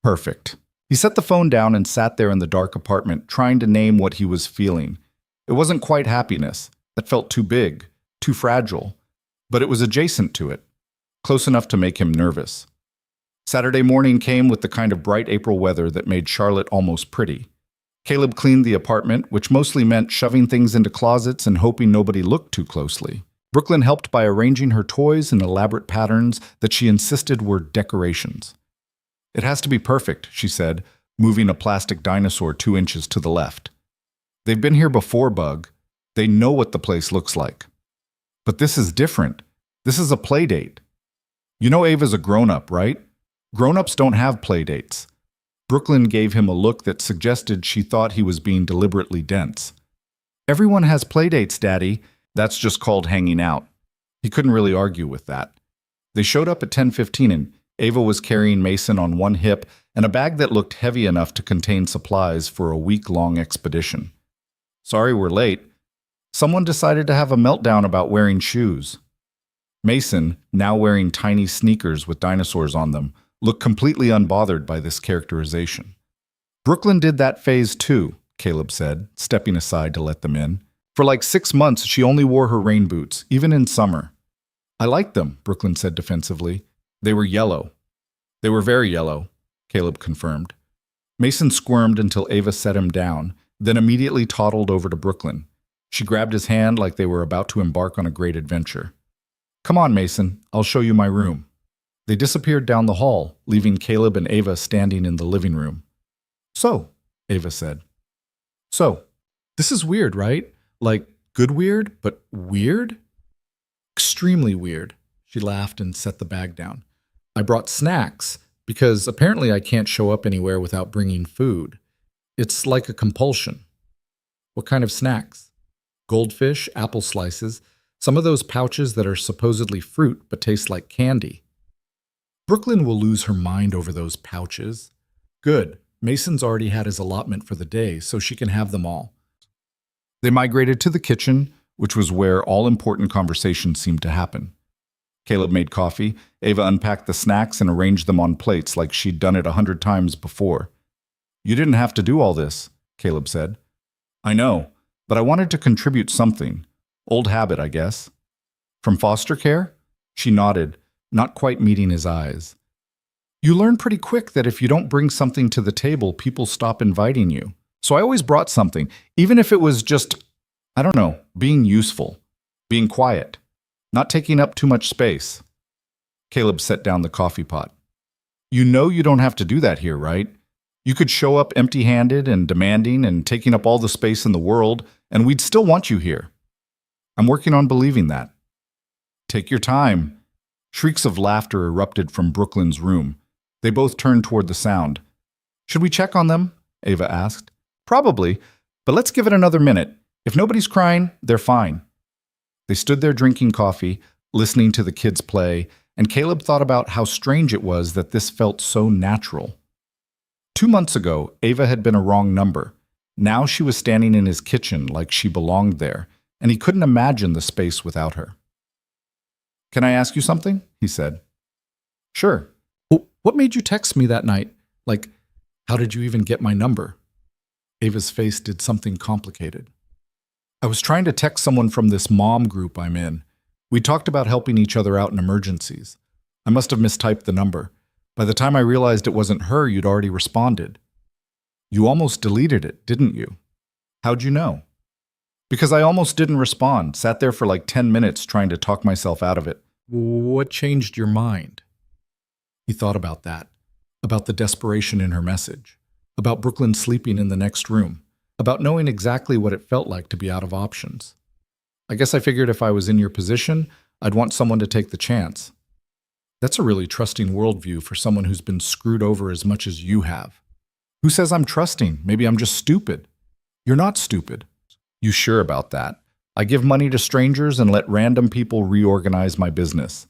Perfect. He set the phone down and sat there in the dark apartment, trying to name what he was feeling. It wasn't quite happiness. That felt too big, too fragile. But it was adjacent to it, close enough to make him nervous. Saturday morning came with the kind of bright April weather that made Charlotte almost pretty. Caleb cleaned the apartment, which mostly meant shoving things into closets and hoping nobody looked too closely. Brooklyn helped by arranging her toys in elaborate patterns that she insisted were decorations. "It has to be perfect," she said, moving a plastic dinosaur 2 inches to the left. "They've been here before, Bug. They know what the place looks like." "But this is different. This is a play date." "You know Ava's a grown-up, right? Grown-ups don't have play dates." Brooklyn gave him a look that suggested she thought he was being deliberately dense. "Everyone has play dates, Daddy. That's just called hanging out." He couldn't really argue with that. They showed up at 10:15 and Ava was carrying Mason on one hip and a bag that looked heavy enough to contain supplies for a week-long expedition. "Sorry we're late. Someone decided to have a meltdown about wearing shoes." Mason, now wearing tiny sneakers with dinosaurs on them, looked completely unbothered by this characterization. "Brooklyn did that phase too," Caleb said, stepping aside to let them in. "For like 6 months, she only wore her rain boots, even in summer." "I liked them," Brooklyn said defensively. "They were yellow." "They were very yellow," Caleb confirmed. Mason squirmed until Ava set him down, then immediately toddled over to Brooklyn. She grabbed his hand like they were about to embark on a great adventure. "Come on, Mason, I'll show you my room." They disappeared down the hall, leaving Caleb and Ava standing in the living room. "So," Ava said. "So, this is weird, right? Like, good weird, but weird?" "Extremely weird." She laughed and set the bag down. "I brought snacks, because apparently I can't show up anywhere without bringing food. It's like a compulsion." "What kind of snacks?" "Goldfish, apple slices, some of those pouches that are supposedly fruit but taste like candy." "Brooklyn will lose her mind over those pouches." "Good. Mason's already had his allotment for the day, so she can have them all." They migrated to the kitchen, which was where all important conversations seemed to happen. Caleb made coffee. Ava unpacked the snacks and arranged them on plates like she'd done it 100 times before. "You didn't have to do all this," Caleb said. "I know, but I wanted to contribute something. Old habit, I guess." "From foster care?" She nodded, not quite meeting his eyes. You learn pretty quick that if you don't bring something to the table, people stop inviting you. So I always brought something, even if it was just, I don't know, being useful, being quiet, not taking up too much space. Caleb set down the coffee pot. You know you don't have to do that here, right? You could show up empty-handed and demanding and taking up all the space in the world, and we'd still want you here. I'm working on believing that. Take your time. Shrieks of laughter erupted from Brooklyn's room. They both turned toward the sound. Should we check on them? Ava asked. Probably, but let's give it another minute. If nobody's crying, they're fine. They stood there drinking coffee, listening to the kids play, and Caleb thought about how strange it was that this felt so natural. 2 months ago, Ava had been a wrong number. Now she was standing in his kitchen like she belonged there, and he couldn't imagine the space without her. Can I ask you something? He said. Sure. What made you text me that night? Like, how did you even get my number? Ava's face did something complicated. I was trying to text someone from this mom group I'm in. We talked about helping each other out in emergencies. I must have mistyped the number. By the time I realized it wasn't her, you'd already responded. You almost deleted it, didn't you? How'd you know? Because I almost didn't respond, sat there for like 10 minutes trying to talk myself out of it. What changed your mind? He thought about that, about the desperation in her message, about Brooklyn sleeping in the next room, about knowing exactly what it felt like to be out of options. I guess I figured if I was in your position, I'd want someone to take the chance. That's a really trusting worldview for someone who's been screwed over as much as you have. Who says I'm trusting? Maybe I'm just stupid. You're not stupid. You sure about that? I give money to strangers and let random people reorganize my business.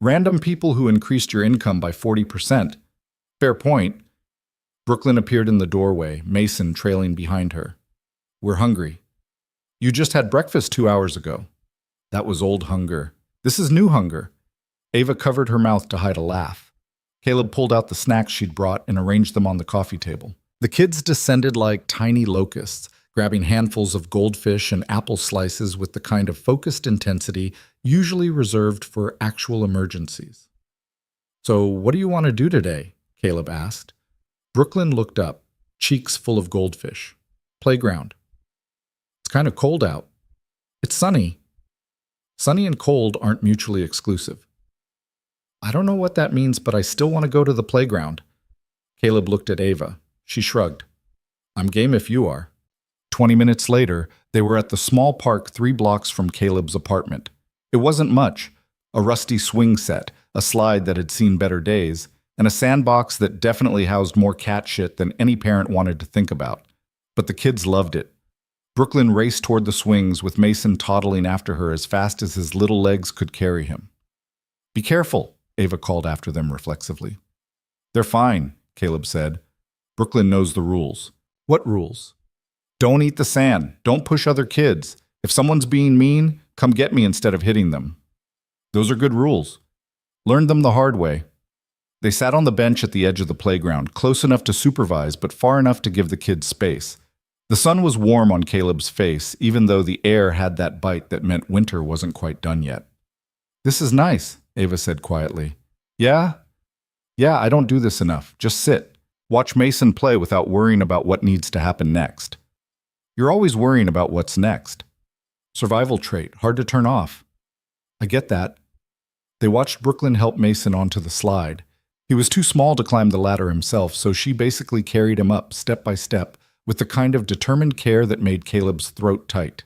Random people who increased your income by 40%. Fair point. Brooklyn appeared in the doorway, Mason trailing behind her. We're hungry. You just had breakfast 2 hours ago. That was old hunger. This is new hunger. Ava covered her mouth to hide a laugh. Caleb pulled out the snacks she'd brought and arranged them on the coffee table. The kids descended like tiny locusts, grabbing handfuls of goldfish and apple slices with the kind of focused intensity usually reserved for actual emergencies. So, what do you want to do today? Caleb asked. Brooklyn looked up, cheeks full of goldfish. Playground. It's kind of cold out. It's sunny. Sunny and cold aren't mutually exclusive. I don't know what that means, but I still want to go to the playground. Caleb looked at Ava. She shrugged. I'm game if you are. 20 minutes later, they were at the small park 3 blocks from Caleb's apartment. It wasn't much. A rusty swing set, a slide that had seen better days, and a sandbox that definitely housed more cat shit than any parent wanted to think about. But the kids loved it. Brooklyn raced toward the swings with Mason toddling after her as fast as his little legs could carry him. Be careful, Ava called after them reflexively. They're fine, Caleb said. Brooklyn knows the rules. What rules? Don't eat the sand. Don't push other kids. If someone's being mean, come get me instead of hitting them. Those are good rules. Learned them the hard way. They sat on the bench at the edge of the playground, close enough to supervise but far enough to give the kids space. The sun was warm on Caleb's face, even though the air had that bite that meant winter wasn't quite done yet. This is nice, Ava said quietly. Yeah? Yeah, I don't do this enough. Just sit. Watch Mason play without worrying about what needs to happen next. You're always worrying about what's next. Survival trait, hard to turn off. I get that. They watched Brooklyn help Mason onto the slide. He was too small to climb the ladder himself, so she basically carried him up step by step with the kind of determined care that made Caleb's throat tight.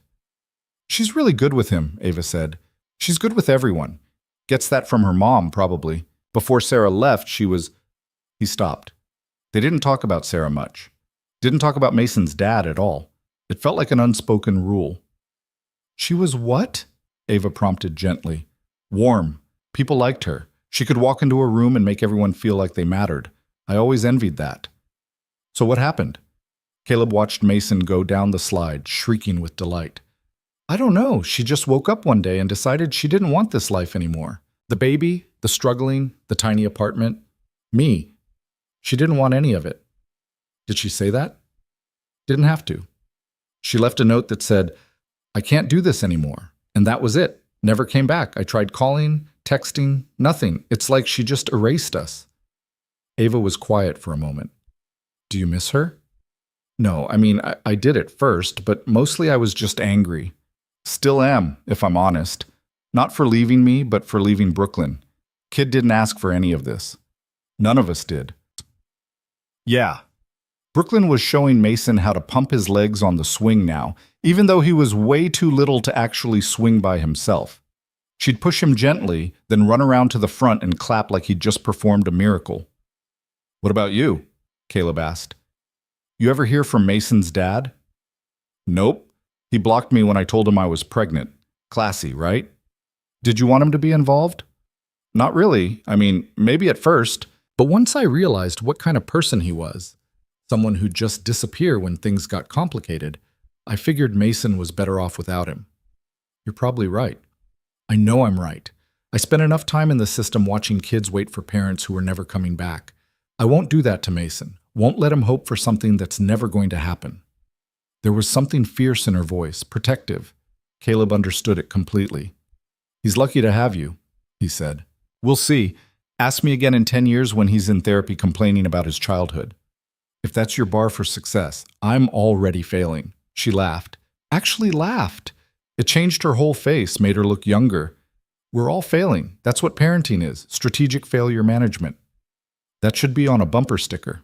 She's really good with him, Ava said. She's good with everyone. Gets that from her mom, probably. Before Sarah left, she was... He stopped. They didn't talk about Sarah much. Didn't talk about Mason's dad at all. It felt like an unspoken rule. She was what? Ava prompted gently. Warm. People liked her. She could walk into a room and make everyone feel like they mattered. I always envied that. So what happened? Caleb watched Mason go down the slide, shrieking with delight. I don't know. She just woke up one day and decided she didn't want this life anymore. The baby, the struggling, the tiny apartment. Me. She didn't want any of it. Did she say that? Didn't have to. She left a note that said, I can't do this anymore. And that was it. Never came back. I tried calling, texting, nothing. It's like she just erased us. Ava was quiet for a moment. Do you miss her? No, I did at first, but mostly I was just angry. Still am, if I'm honest. Not for leaving me, but for leaving Brooklyn. Kid didn't ask for any of this. None of us did. Yeah. Brooklyn was showing Mason how to pump his legs on the swing now, even though he was way too little to actually swing by himself. She'd push him gently, then run around to the front and clap like he'd just performed a miracle. What about you? Caleb asked. You ever hear from Mason's dad? Nope. He blocked me when I told him I was pregnant. Classy, right? Did you want him to be involved? Not really. Maybe at first. But once I realized what kind of person he was, someone who'd just disappear when things got complicated, I figured Mason was better off without him. You're probably right. I know I'm right. I spent enough time in the system watching kids wait for parents who were never coming back. I won't do that to Mason. Won't let him hope for something that's never going to happen. There was something fierce in her voice, protective. Caleb understood it completely. He's lucky to have you, he said. We'll see. Ask me again in 10 years when he's in therapy complaining about his childhood. If that's your bar for success, I'm already failing. She laughed. Actually laughed. It changed her whole face, made her look younger. We're all failing. That's what parenting is, strategic failure management. That should be on a bumper sticker.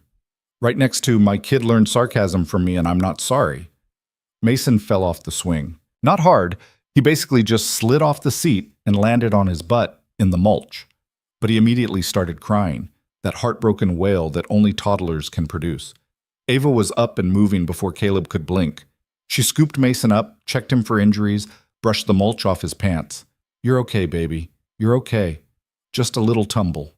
Right next to, my kid learned sarcasm from me and I'm not sorry. Mason fell off the swing. Not hard. He basically just slid off the seat and landed on his butt in the mulch. But he immediately started crying, that heartbroken wail that only toddlers can produce. Ava was up and moving before Caleb could blink. She scooped Mason up, checked him for injuries, brushed the mulch off his pants. You're okay, baby. You're okay. Just a little tumble.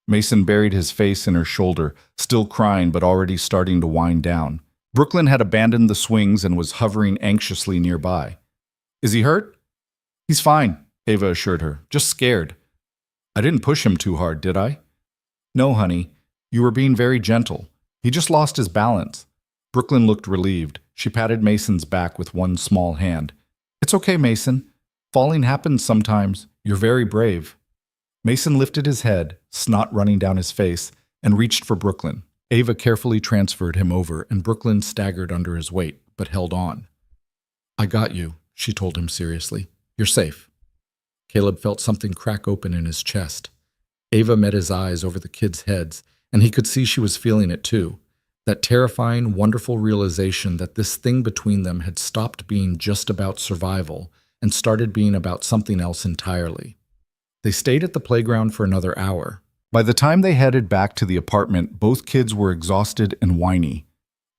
Mason buried his face in her shoulder, still crying but already starting to wind down. Brooklyn had abandoned the swings and was hovering anxiously nearby. Is he hurt? He's fine, Ava assured her. Just scared. I didn't push him too hard, did I? No, honey. You were being very gentle. He just lost his balance. Brooklyn looked relieved. She patted Mason's back with one small hand. It's okay, Mason. Falling happens sometimes. You're very brave. Mason lifted his head, snot running down his face, and reached for Brooklyn. Ava carefully transferred him over, and Brooklyn staggered under his weight, but held on. I got you, she told him seriously. You're safe. Caleb felt something crack open in his chest. Ava met his eyes over the kids' heads, and he could see she was feeling it too. That terrifying, wonderful realization that this thing between them had stopped being just about survival and started being about something else entirely. They stayed at the playground for another hour. By the time they headed back to the apartment, both kids were exhausted and whiny.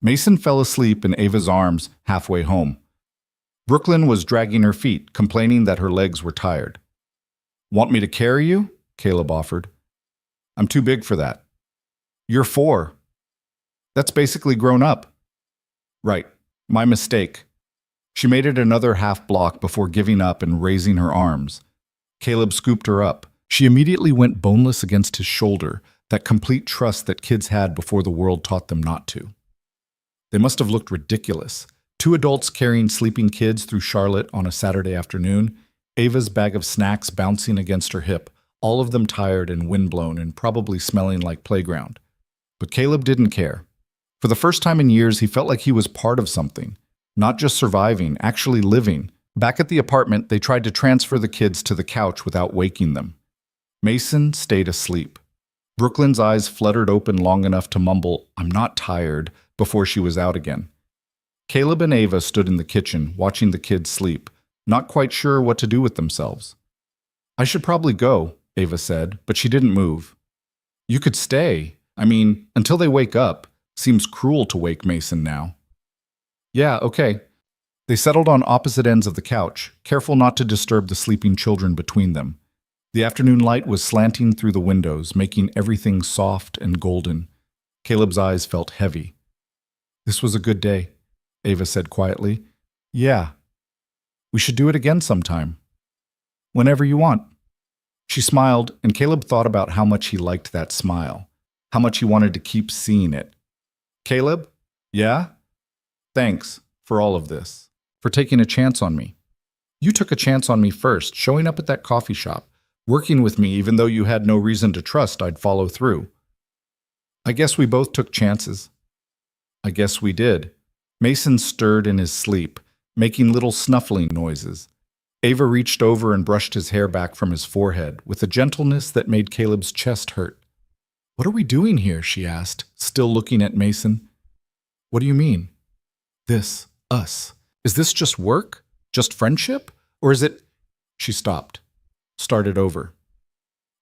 Mason fell asleep in Ava's arms halfway home. Brooklyn was dragging her feet, complaining that her legs were tired. Want me to carry you? Caleb offered. I'm too big for that. You're 4. That's basically grown up. Right. My mistake. She made it another half block before giving up and raising her arms. Caleb scooped her up. She immediately went boneless against his shoulder, that complete trust that kids had before the world taught them not to. They must have looked ridiculous. 2 adults carrying sleeping kids through Charlotte on a Saturday afternoon, Ava's bag of snacks bouncing against her hip, all of them tired and windblown and probably smelling like playground. But Caleb didn't care. For the first time in years, he felt like he was part of something, not just surviving, actually living. Back at the apartment, they tried to transfer the kids to the couch without waking them. Mason stayed asleep. Brooklyn's eyes fluttered open long enough to mumble, "I'm not tired," before she was out again. Caleb and Ava stood in the kitchen, watching the kids sleep, not quite sure what to do with themselves. I should probably go, Ava said, but she didn't move. You could stay. Until they wake up. Seems cruel to wake Mason now. Yeah, okay. They settled on opposite ends of the couch, careful not to disturb the sleeping children between them. The afternoon light was slanting through the windows, making everything soft and golden. Caleb's eyes felt heavy. This was a good day, Ava said quietly. Yeah. We should do it again sometime. Whenever you want. She smiled, and Caleb thought about how much he liked that smile, how much he wanted to keep seeing it. Caleb? Yeah? Thanks for all of this, for taking a chance on me. You took a chance on me first, showing up at that coffee shop, working with me even though you had no reason to trust I'd follow through. I guess we both took chances. I guess we did. Mason stirred in his sleep, making little snuffling noises. Ava reached over and brushed his hair back from his forehead with a gentleness that made Caleb's chest hurt. "What are we doing here?" she asked, still looking at Mason. "What do you mean?" "This, us. Is this just work? Just friendship? Or is it—" She stopped, started over.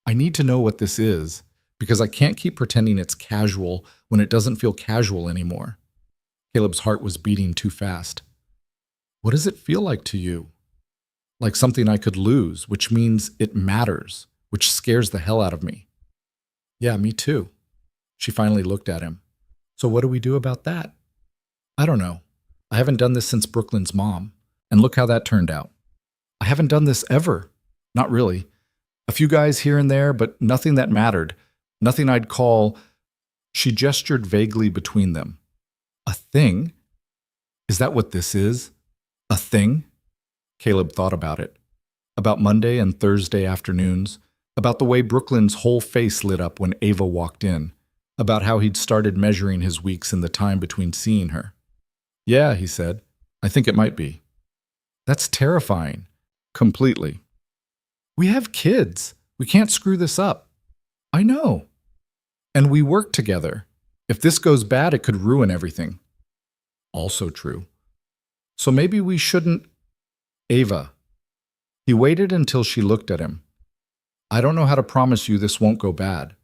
"I need to know what this is, because I can't keep pretending it's casual when it doesn't feel casual anymore." Caleb's heart was beating too fast. "What does it feel like to you?" "Like something I could lose, which means it matters, which scares the hell out of me." "Yeah, me too." She finally looked at him. "So what do we do about that?" "I don't know. I haven't done this since Brooklyn's mom. And look how that turned out." "I haven't done this ever." "Not really. A few guys here and there, but nothing that mattered. Nothing I'd call—" She gestured vaguely between them. "A thing? Is that what this is? A thing?" Caleb thought about it. About Monday and Thursday afternoons. About the way Brooklyn's whole face lit up when Ava walked in. About how he'd started measuring his weeks in the time between seeing her. "Yeah," he said. "I think it might be." "That's terrifying." "Completely." "We have kids. We can't screw this up." "I know. And we work together. If this goes bad, it could ruin everything." "Also true." "So maybe we shouldn't—" "Ava." He waited until she looked at him. "I don't know how to promise you this won't go bad.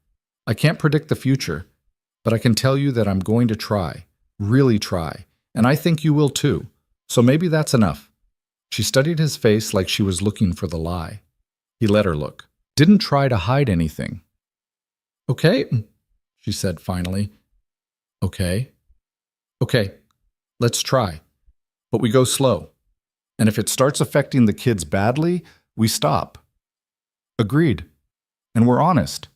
I can't predict the future, but I can tell you that I'm going to try, really try, and I think you will too. So maybe that's enough." She studied his face like she was looking for the lie. He let her look. Didn't try to hide anything. "Okay," she said finally. "Okay. Okay, let's try. But we go slow. And if it starts affecting the kids badly, we stop." "Agreed. And we're honest.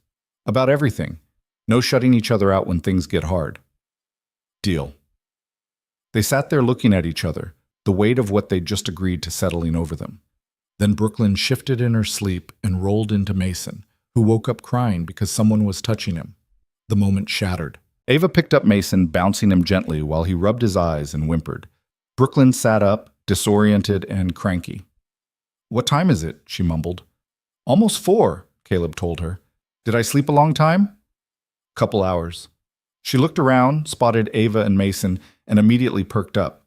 About everything. No shutting each other out when things get hard." "Deal." They sat there looking at each other, the weight of what they'd just agreed to settling over them. Then Brooklyn shifted in her sleep and rolled into Mason, who woke up crying because someone was touching him. The moment shattered. Ava picked up Mason, bouncing him gently while he rubbed his eyes and whimpered. Brooklyn sat up, disoriented and cranky. "What time is it?" she mumbled. "Almost 4, Caleb told her. "Did I sleep a long time?" "Couple hours." She looked around, spotted Ava and Mason, and immediately perked up.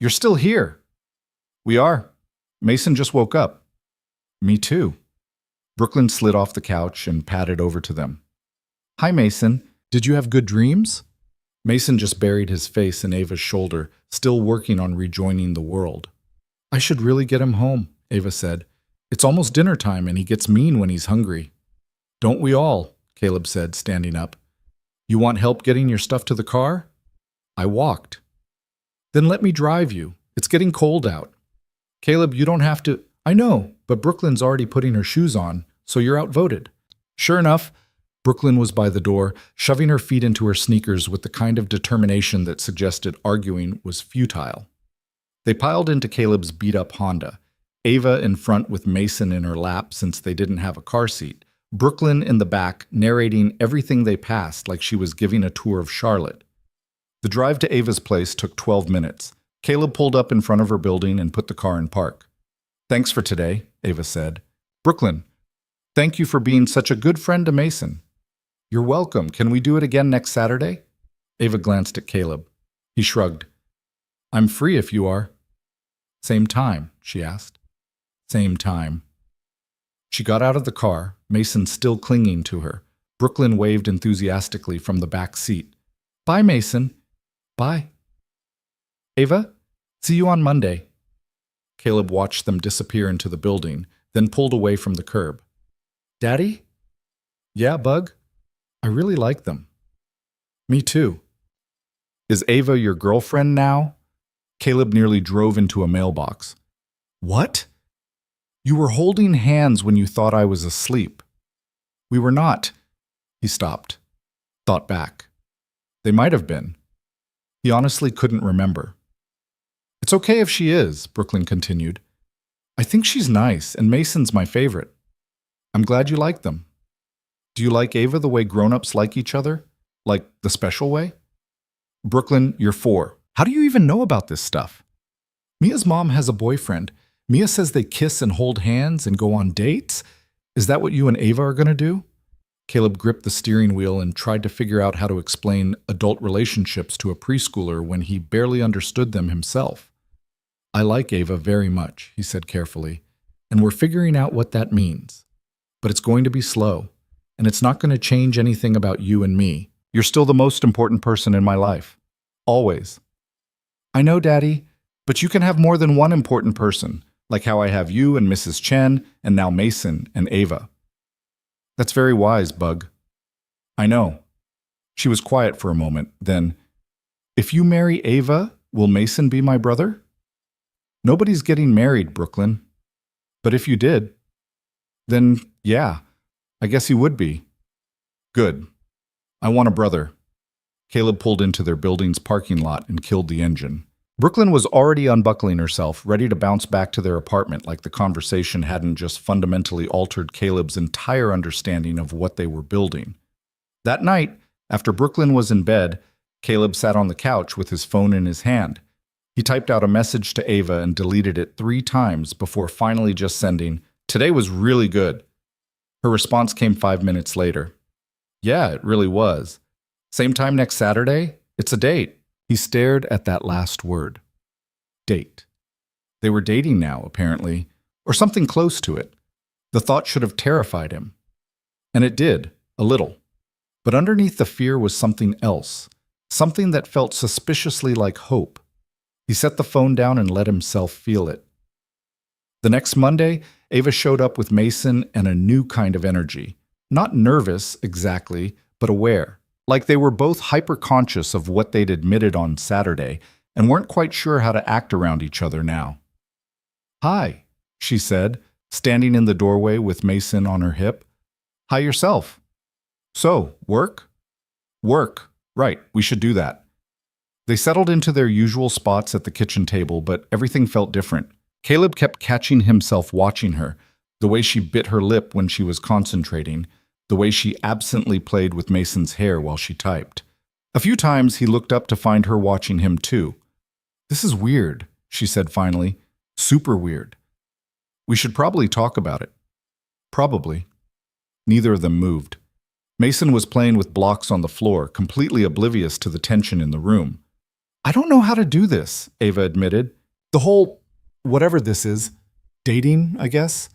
"You're still here." "We are. Mason just woke up." "Me too." Brooklyn slid off the couch and padded over to them. "Hi, Mason. Did you have good dreams?" Mason just buried his face in Ava's shoulder, still working on rejoining the world. "I should really get him home," Ava said. "It's almost dinner time and he gets mean when he's hungry." "Don't we all?" Caleb said, standing up. "You want help getting your stuff to the car?" "I walked." "Then let me drive you. It's getting cold out." "Caleb, you don't have to—" "I know, but Brooklyn's already putting her shoes on, so you're outvoted." Sure enough, Brooklyn was by the door, shoving her feet into her sneakers with the kind of determination that suggested arguing was futile. They piled into Caleb's beat-up Honda, Ava in front with Mason in her lap since they didn't have a car seat, Brooklyn in the back narrating everything they passed like she was giving a tour of Charlotte. The drive to Ava's place took 12 minutes. Caleb pulled up in front of her building and put the car in park. "Thanks for today," Ava said. "Brooklyn, thank you for being such a good friend to Mason." "You're welcome. Can we do it again next Saturday?" Ava glanced at Caleb. He shrugged. "I'm free if you are." "Same time?" she asked. "Same time." She got out of the car, Mason still clinging to her. Brooklyn waved enthusiastically from the back seat. "Bye, Mason." "Bye." "Ava, see you on Monday." Caleb watched them disappear into the building, then pulled away from the curb. "Daddy?" "Yeah, Bug? I really like them." "Me too." "Is Ava your girlfriend now?" Caleb nearly drove into a mailbox. "What?" "You were holding hands when you thought I was asleep." "We were not." He stopped, thought back. They might have been. He honestly couldn't remember. "It's okay if she is," Brooklyn continued. "I think she's nice, and Mason's my favorite. I'm glad you like them. Do you like Ava the way grown-ups like each other?" Like the special way? Brooklyn, you're 4. How do you even know about this stuff? Mia's mom has a boyfriend. Mia says they kiss and hold hands and go on dates. Is that what you and Ava are going to do? Caleb gripped the steering wheel and tried to figure out how to explain adult relationships to a preschooler when he barely understood them himself. I like Ava very much, he said carefully, and we're figuring out what that means. But it's going to be slow, and it's not going to change anything about you and me. You're still the most important person in my life. Always. I know, Daddy, but you can have more than one important person, like how I have you and Mrs. Chen, and now Mason and Ava. That's very wise, Bug. I know. She was quiet for a moment, then, if you marry Ava, will Mason be my brother? Nobody's getting married, Brooklyn. But if you did, then yeah, I guess he would be. Good. I want a brother. Caleb pulled into their building's parking lot and killed the engine. Brooklyn was already unbuckling herself, ready to bounce back to their apartment like the conversation hadn't just fundamentally altered Caleb's entire understanding of what they were building. That night, after Brooklyn was in bed, Caleb sat on the couch with his phone in his hand. He typed out a message to Ava and deleted it 3 times before finally just sending, "Today was really good." Her response came 5 minutes later. "Yeah, it really was. Same time next Saturday? It's a date." He stared at that last word. Date. They were dating now, apparently, or something close to it. The thought should have terrified him. And it did, a little. But underneath the fear was something else, something that felt suspiciously like hope. He set the phone down and let himself feel it. The next Monday, Ava showed up with Mason and a new kind of energy. Not nervous, exactly, but aware. Like they were both hyper-conscious of what they'd admitted on Saturday and weren't quite sure how to act around each other now. "Hi," she said, standing in the doorway with Mason on her hip. "Hi yourself." "So, work?" "Work. Right, we should do that." They settled into their usual spots at the kitchen table, but everything felt different. Caleb kept catching himself watching her, the way she bit her lip when she was concentrating, the way she absently played with Mason's hair while she typed. A few times he looked up to find her watching him too. "This is weird," she said finally. "Super weird. We should probably talk about it." "Probably." Neither of them moved. Mason was playing with blocks on the floor, completely oblivious to the tension in the room. "I don't know how to do this," Ava admitted. "The whole, whatever this is, dating, I guess,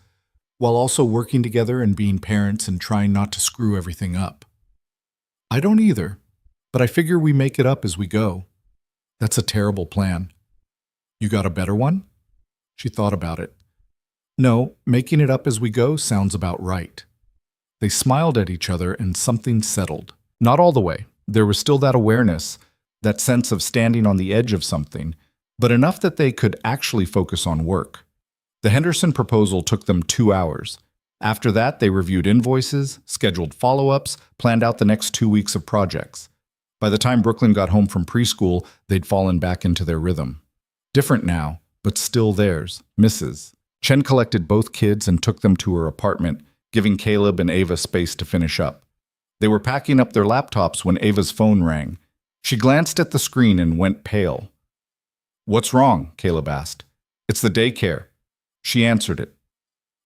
while also working together and being parents and trying not to screw everything up." "I don't either, but I figure we make it up as we go." "That's a terrible plan." "You got a better one?" She thought about it. "No, making it up as we go sounds about right." They smiled at each other and something settled. Not all the way. There was still that awareness, that sense of standing on the edge of something, but enough that they could actually focus on work. The Henderson proposal took them 2 hours. After that, they reviewed invoices, scheduled follow-ups, planned out the next 2 weeks of projects. By the time Brooklyn got home from preschool, they'd fallen back into their rhythm. Different now, but still theirs, Mrs. Chen collected both kids and took them to her apartment, giving Caleb and Ava space to finish up. They were packing up their laptops when Ava's phone rang. She glanced at the screen and went pale. "What's wrong?" Caleb asked. "It's the daycare." She answered it.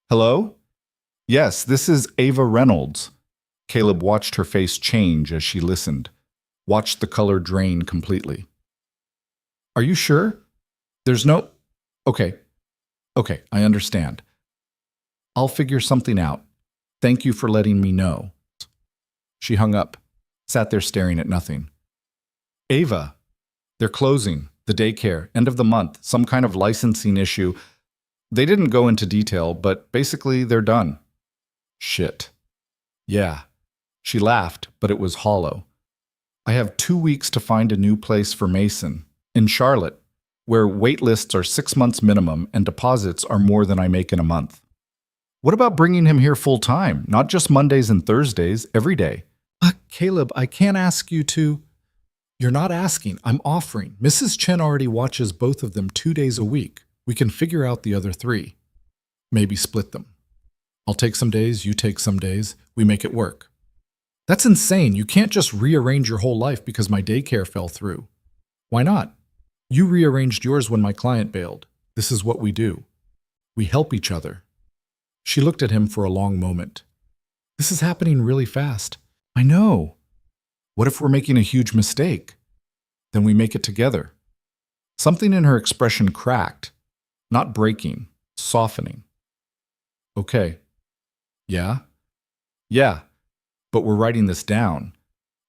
"Hello?" "Yes, this is Ava Reynolds." Caleb watched her face change as she listened, watched the color drain completely. "Are you sure? There's no—" Okay, I understand. I'll figure something out. Thank you for letting me know." She hung up, sat there staring at nothing. "Ava, they're closing, the daycare, end of the month, some kind of licensing issue. They didn't go into detail, but basically they're done." "Shit." "Yeah." She laughed, but it was hollow. "I have 2 weeks to find a new place for Mason, in Charlotte, where wait lists are 6 months minimum and deposits are more than I make in a month." "What about bringing him here full time, not just Mondays and Thursdays, every day?" Caleb, I can't ask you to." "You're not asking, I'm offering. Mrs. Chen already watches both of them 2 days a week. We can figure out the other 3. Maybe split them. I'll take some days, you take some days. We make it work." That's insane. You can't just rearrange your whole life because my daycare fell through. Why not? You rearranged yours when my client bailed. This is what we do. We help each other. She looked at him for a long moment. This is happening really fast. I know. What if we're making a huge mistake? Then we make it together. Something in her expression cracked, not breaking, softening. Okay. Yeah? Yeah. But we're writing this down.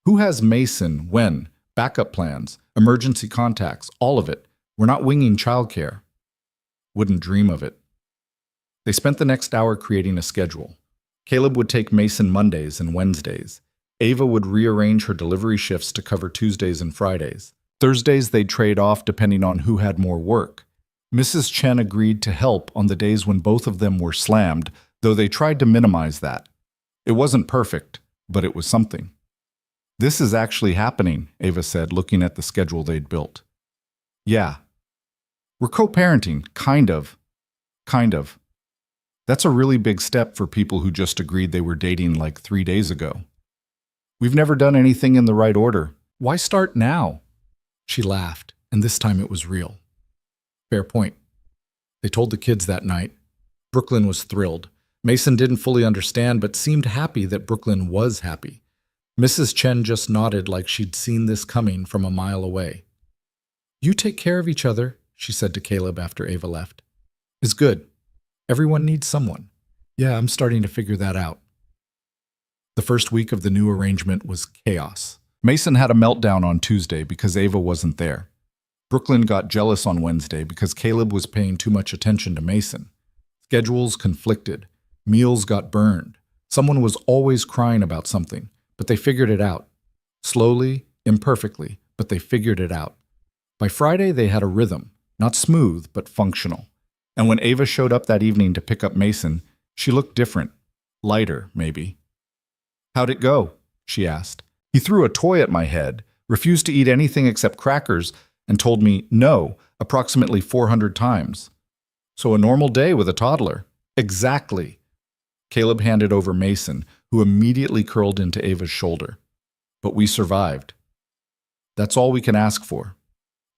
Who has Mason, when, backup plans, emergency contacts, all of it? We're not winging childcare. Wouldn't dream of it. They spent the next hour creating a schedule. Caleb would take Mason Mondays and Wednesdays. Ava would rearrange her delivery shifts to cover Tuesdays and Fridays. Thursdays they'd trade off depending on who had more work. Mrs. Chen agreed to help on the days when both of them were slammed, though they tried to minimize that. It wasn't perfect, but it was something. This is actually happening, Ava said, looking at the schedule they'd built. Yeah. We're co-parenting, kind of. Kind of. That's a really big step for people who just agreed they were dating like 3 days ago. We've never done anything in the right order. Why start now? She laughed, and this time it was real. Fair point. They told the kids that night. Brooklyn was thrilled. Mason didn't fully understand, but seemed happy that Brooklyn was happy. Mrs. Chen just nodded like she'd seen this coming from a mile away. You take care of each other, she said to Caleb after Ava left. Is good. Everyone needs someone. Yeah, I'm starting to figure that out. The first week of the new arrangement was chaos. Mason had a meltdown on Tuesday because Ava wasn't there. Brooklyn got jealous on Wednesday because Caleb was paying too much attention to Mason. Schedules conflicted. Meals got burned. Someone was always crying about something, but they figured it out. Slowly, imperfectly, but they figured it out. By Friday, they had a rhythm, not smooth, but functional. And when Ava showed up that evening to pick up Mason, she looked different. Lighter, maybe. How'd it go? She asked. He threw a toy at my head, refused to eat anything except crackers, and told me no approximately 400 times. So a normal day with a toddler. Exactly. Caleb handed over Mason, who immediately curled into Ava's shoulder. But we survived. That's all we can ask for.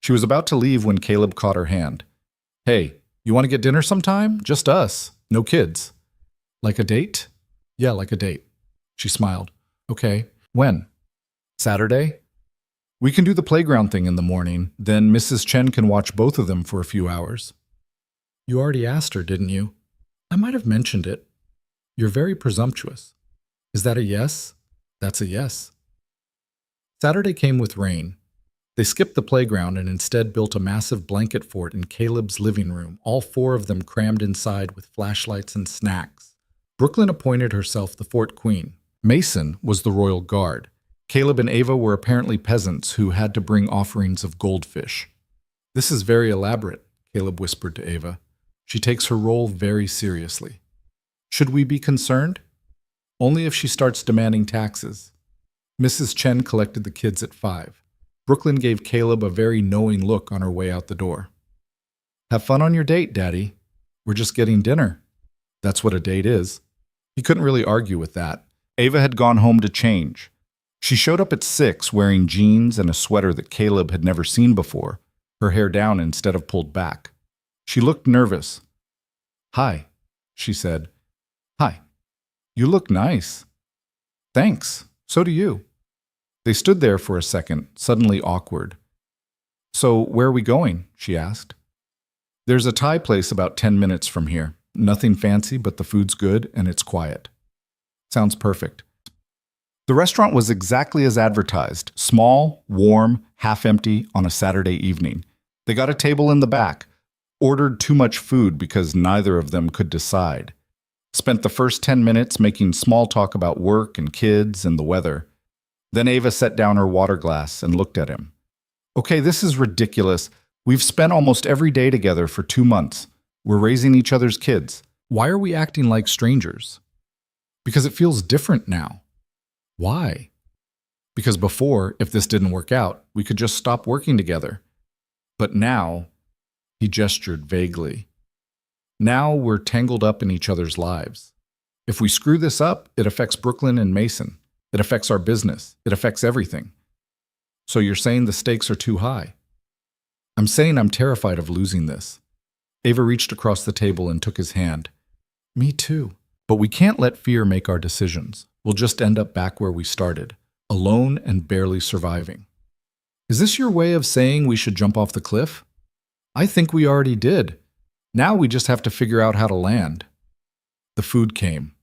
She was about to leave when Caleb caught her hand. Hey, you want to get dinner sometime? Just us. No kids. Like a date? Yeah, like a date. She smiled. Okay. When? Saturday? We can do the playground thing in the morning, then Mrs. Chen can watch both of them for a few hours. You already asked her, didn't you? I might have mentioned it. You're very presumptuous. Is that a yes? That's a yes. Saturday came with rain. They skipped the playground and instead built a massive blanket fort in Caleb's living room, all 4 of them crammed inside with flashlights and snacks. Brooklyn appointed herself the fort queen. Mason was the royal guard. Caleb and Ava were apparently peasants who had to bring offerings of goldfish. This is very elaborate, Caleb whispered to Ava. She takes her role very seriously. Should we be concerned? Only if she starts demanding taxes. Mrs. Chen collected the kids at 5. Brooklyn gave Caleb a very knowing look on her way out the door. Have fun on your date, Daddy. We're just getting dinner. That's what a date is. He couldn't really argue with that. Ava had gone home to change. She showed up at 6 wearing jeans and a sweater that Caleb had never seen before, her hair down instead of pulled back. She looked nervous. Hi, she said. Hi. You look nice. Thanks. So do you. They stood there for a second, suddenly awkward. So where are we going? She asked. There's a Thai place about 10 minutes from here. Nothing fancy, but the food's good and it's quiet. Sounds perfect. The restaurant was exactly as advertised, small, warm, half-empty on a Saturday evening. They got a table in the back, ordered too much food because neither of them could decide. Spent the first 10 minutes making small talk about work and kids and the weather. Then Ava set down her water glass and looked at him. Okay, this is ridiculous. We've spent almost every day together for 2 months. We're raising each other's kids. Why are we acting like strangers? Because it feels different now. Why? Because before, if this didn't work out, we could just stop working together. But now, he gestured vaguely. Now we're tangled up in each other's lives. If we screw this up, it affects Brooklyn and Mason. It affects our business. It affects everything. So you're saying the stakes are too high? I'm saying I'm terrified of losing this. Ava reached across the table and took his hand. Me too. But we can't let fear make our decisions. We'll just end up back where we started, alone and barely surviving. Is this your way of saying we should jump off the cliff? I think we already did. Now we just have to figure out how to land. The food came.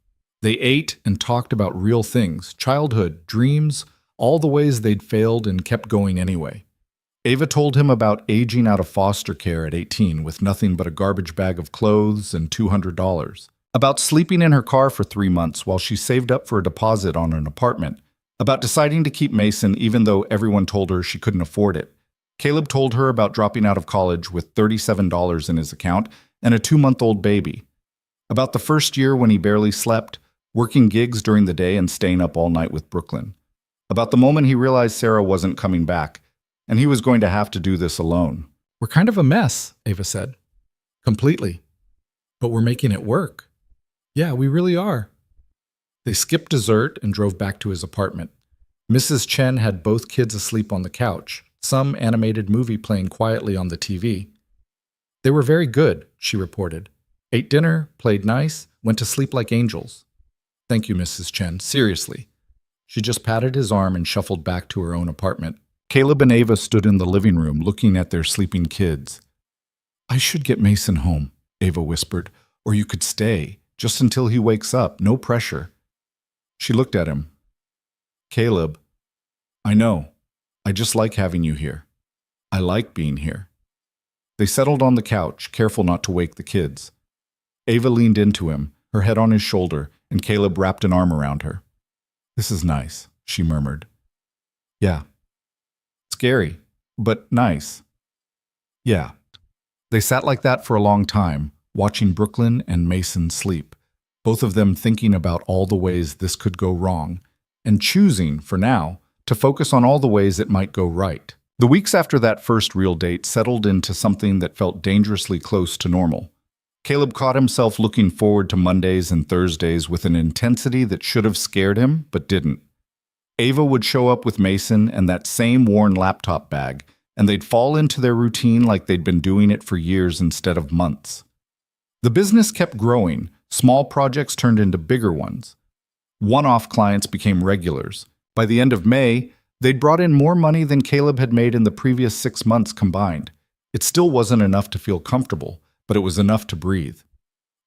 They ate and talked about real things, childhood, dreams, all the ways they'd failed and kept going anyway. Ava told him about aging out of foster care at 18 with nothing but a garbage bag of clothes and $200. About sleeping in her car for 3 months while she saved up for a deposit on an apartment. About deciding to keep Mason even though everyone told her she couldn't afford it. Caleb told her about dropping out of college with $37 in his account and a 2-month-old baby. About the first year when he barely slept, working gigs during the day and staying up all night with Brooklyn. About the moment he realized Sarah wasn't coming back, and he was going to have to do this alone. We're kind of a mess, Ava said. Completely. But we're making it work. Yeah, we really are. They skipped dessert and drove back to his apartment. Mrs. Chen had both kids asleep on the couch, some animated movie playing quietly on the TV. They were very good, she reported. Ate dinner, played nice, went to sleep like angels. Thank you, Mrs. Chen, seriously. She just patted his arm and shuffled back to her own apartment. Caleb and Ava stood in the living room looking at their sleeping kids. I should get Mason home, Ava whispered, or you could stay, just until he wakes up, no pressure. She looked at him. Caleb, I know. I just like having you here. I like being here. They settled on the couch, careful not to wake the kids. Ava leaned into him, her head on his shoulder, and Caleb wrapped an arm around her. This is nice, she murmured. Yeah. Scary, but nice. Yeah. They sat like that for a long time, watching Brooklyn and Mason sleep, both of them thinking about all the ways this could go wrong, and choosing, for now, to focus on all the ways it might go right. The weeks after that first real date settled into something that felt dangerously close to normal. Caleb caught himself looking forward to Mondays and Thursdays with an intensity that should have scared him, but didn't. Ava would show up with Mason and that same worn laptop bag, and they'd fall into their routine like they'd been doing it for years instead of months. The business kept growing. Small projects turned into bigger ones. One-off clients became regulars. By the end of May, they'd brought in more money than Caleb had made in the previous 6 months combined. It still wasn't enough to feel comfortable, but it was enough to breathe.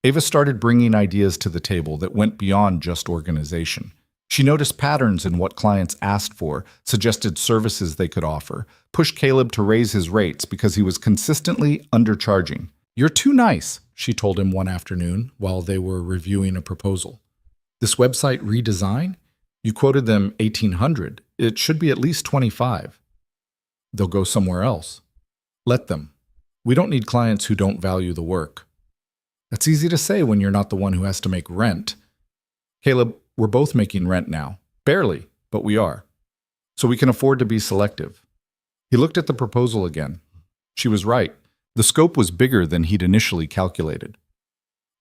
Ava started bringing ideas to the table that went beyond just organization. She noticed patterns in what clients asked for, suggested services they could offer, pushed Caleb to raise his rates because he was consistently undercharging. You're too nice, she told him one afternoon while they were reviewing a proposal. This website redesign? You quoted them $1,800. It should be at least $25. They'll go somewhere else. Let them. We don't need clients who don't value the work. That's easy to say when you're not the one who has to make rent. Caleb, we're both making rent now. Barely, but we are. So we can afford to be selective. He looked at the proposal again. She was right. The scope was bigger than he'd initially calculated.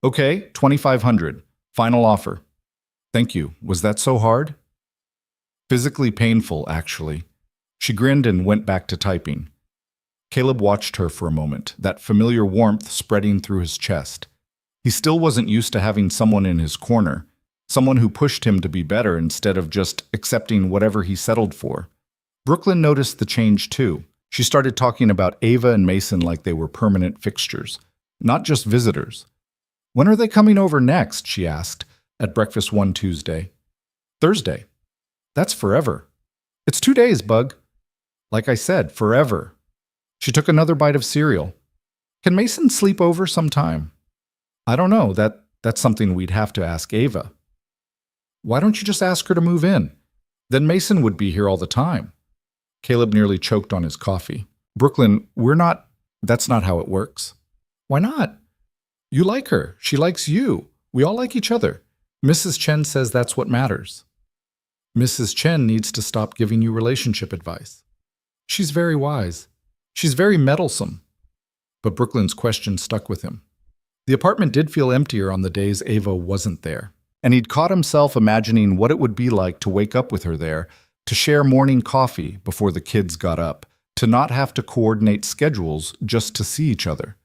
Okay, $2,500. Final offer. Thank you. Was that so hard? Physically painful, actually. She grinned and went back to typing. Caleb watched her for a moment, that familiar warmth spreading through his chest. He still wasn't used to having someone in his corner, someone who pushed him to be better instead of just accepting whatever he settled for. Brooklyn noticed the change too. She started talking about Ava and Mason like they were permanent fixtures, not just visitors. When are they coming over next? She asked, at breakfast one Tuesday. Thursday. That's forever. It's 2 days, Bug. Like I said, forever. She took another bite of cereal. Can Mason sleep over sometime? I don't know. That's something we'd have to ask Ava. Why don't you just ask her to move in? Then Mason would be here all the time. Caleb nearly choked on his coffee. Brooklyn, that's not how it works. Why not? You like her. She likes you. We all like each other. Mrs. Chen says that's what matters. Mrs. Chen needs to stop giving you relationship advice. She's very wise. She's very meddlesome. But Brooklyn's question stuck with him. The apartment did feel emptier on the days Ava wasn't there. and he'd caught himself imagining what it would be like to wake up with her there, to share morning coffee before the kids got up, to not have to coordinate schedules just to see each other.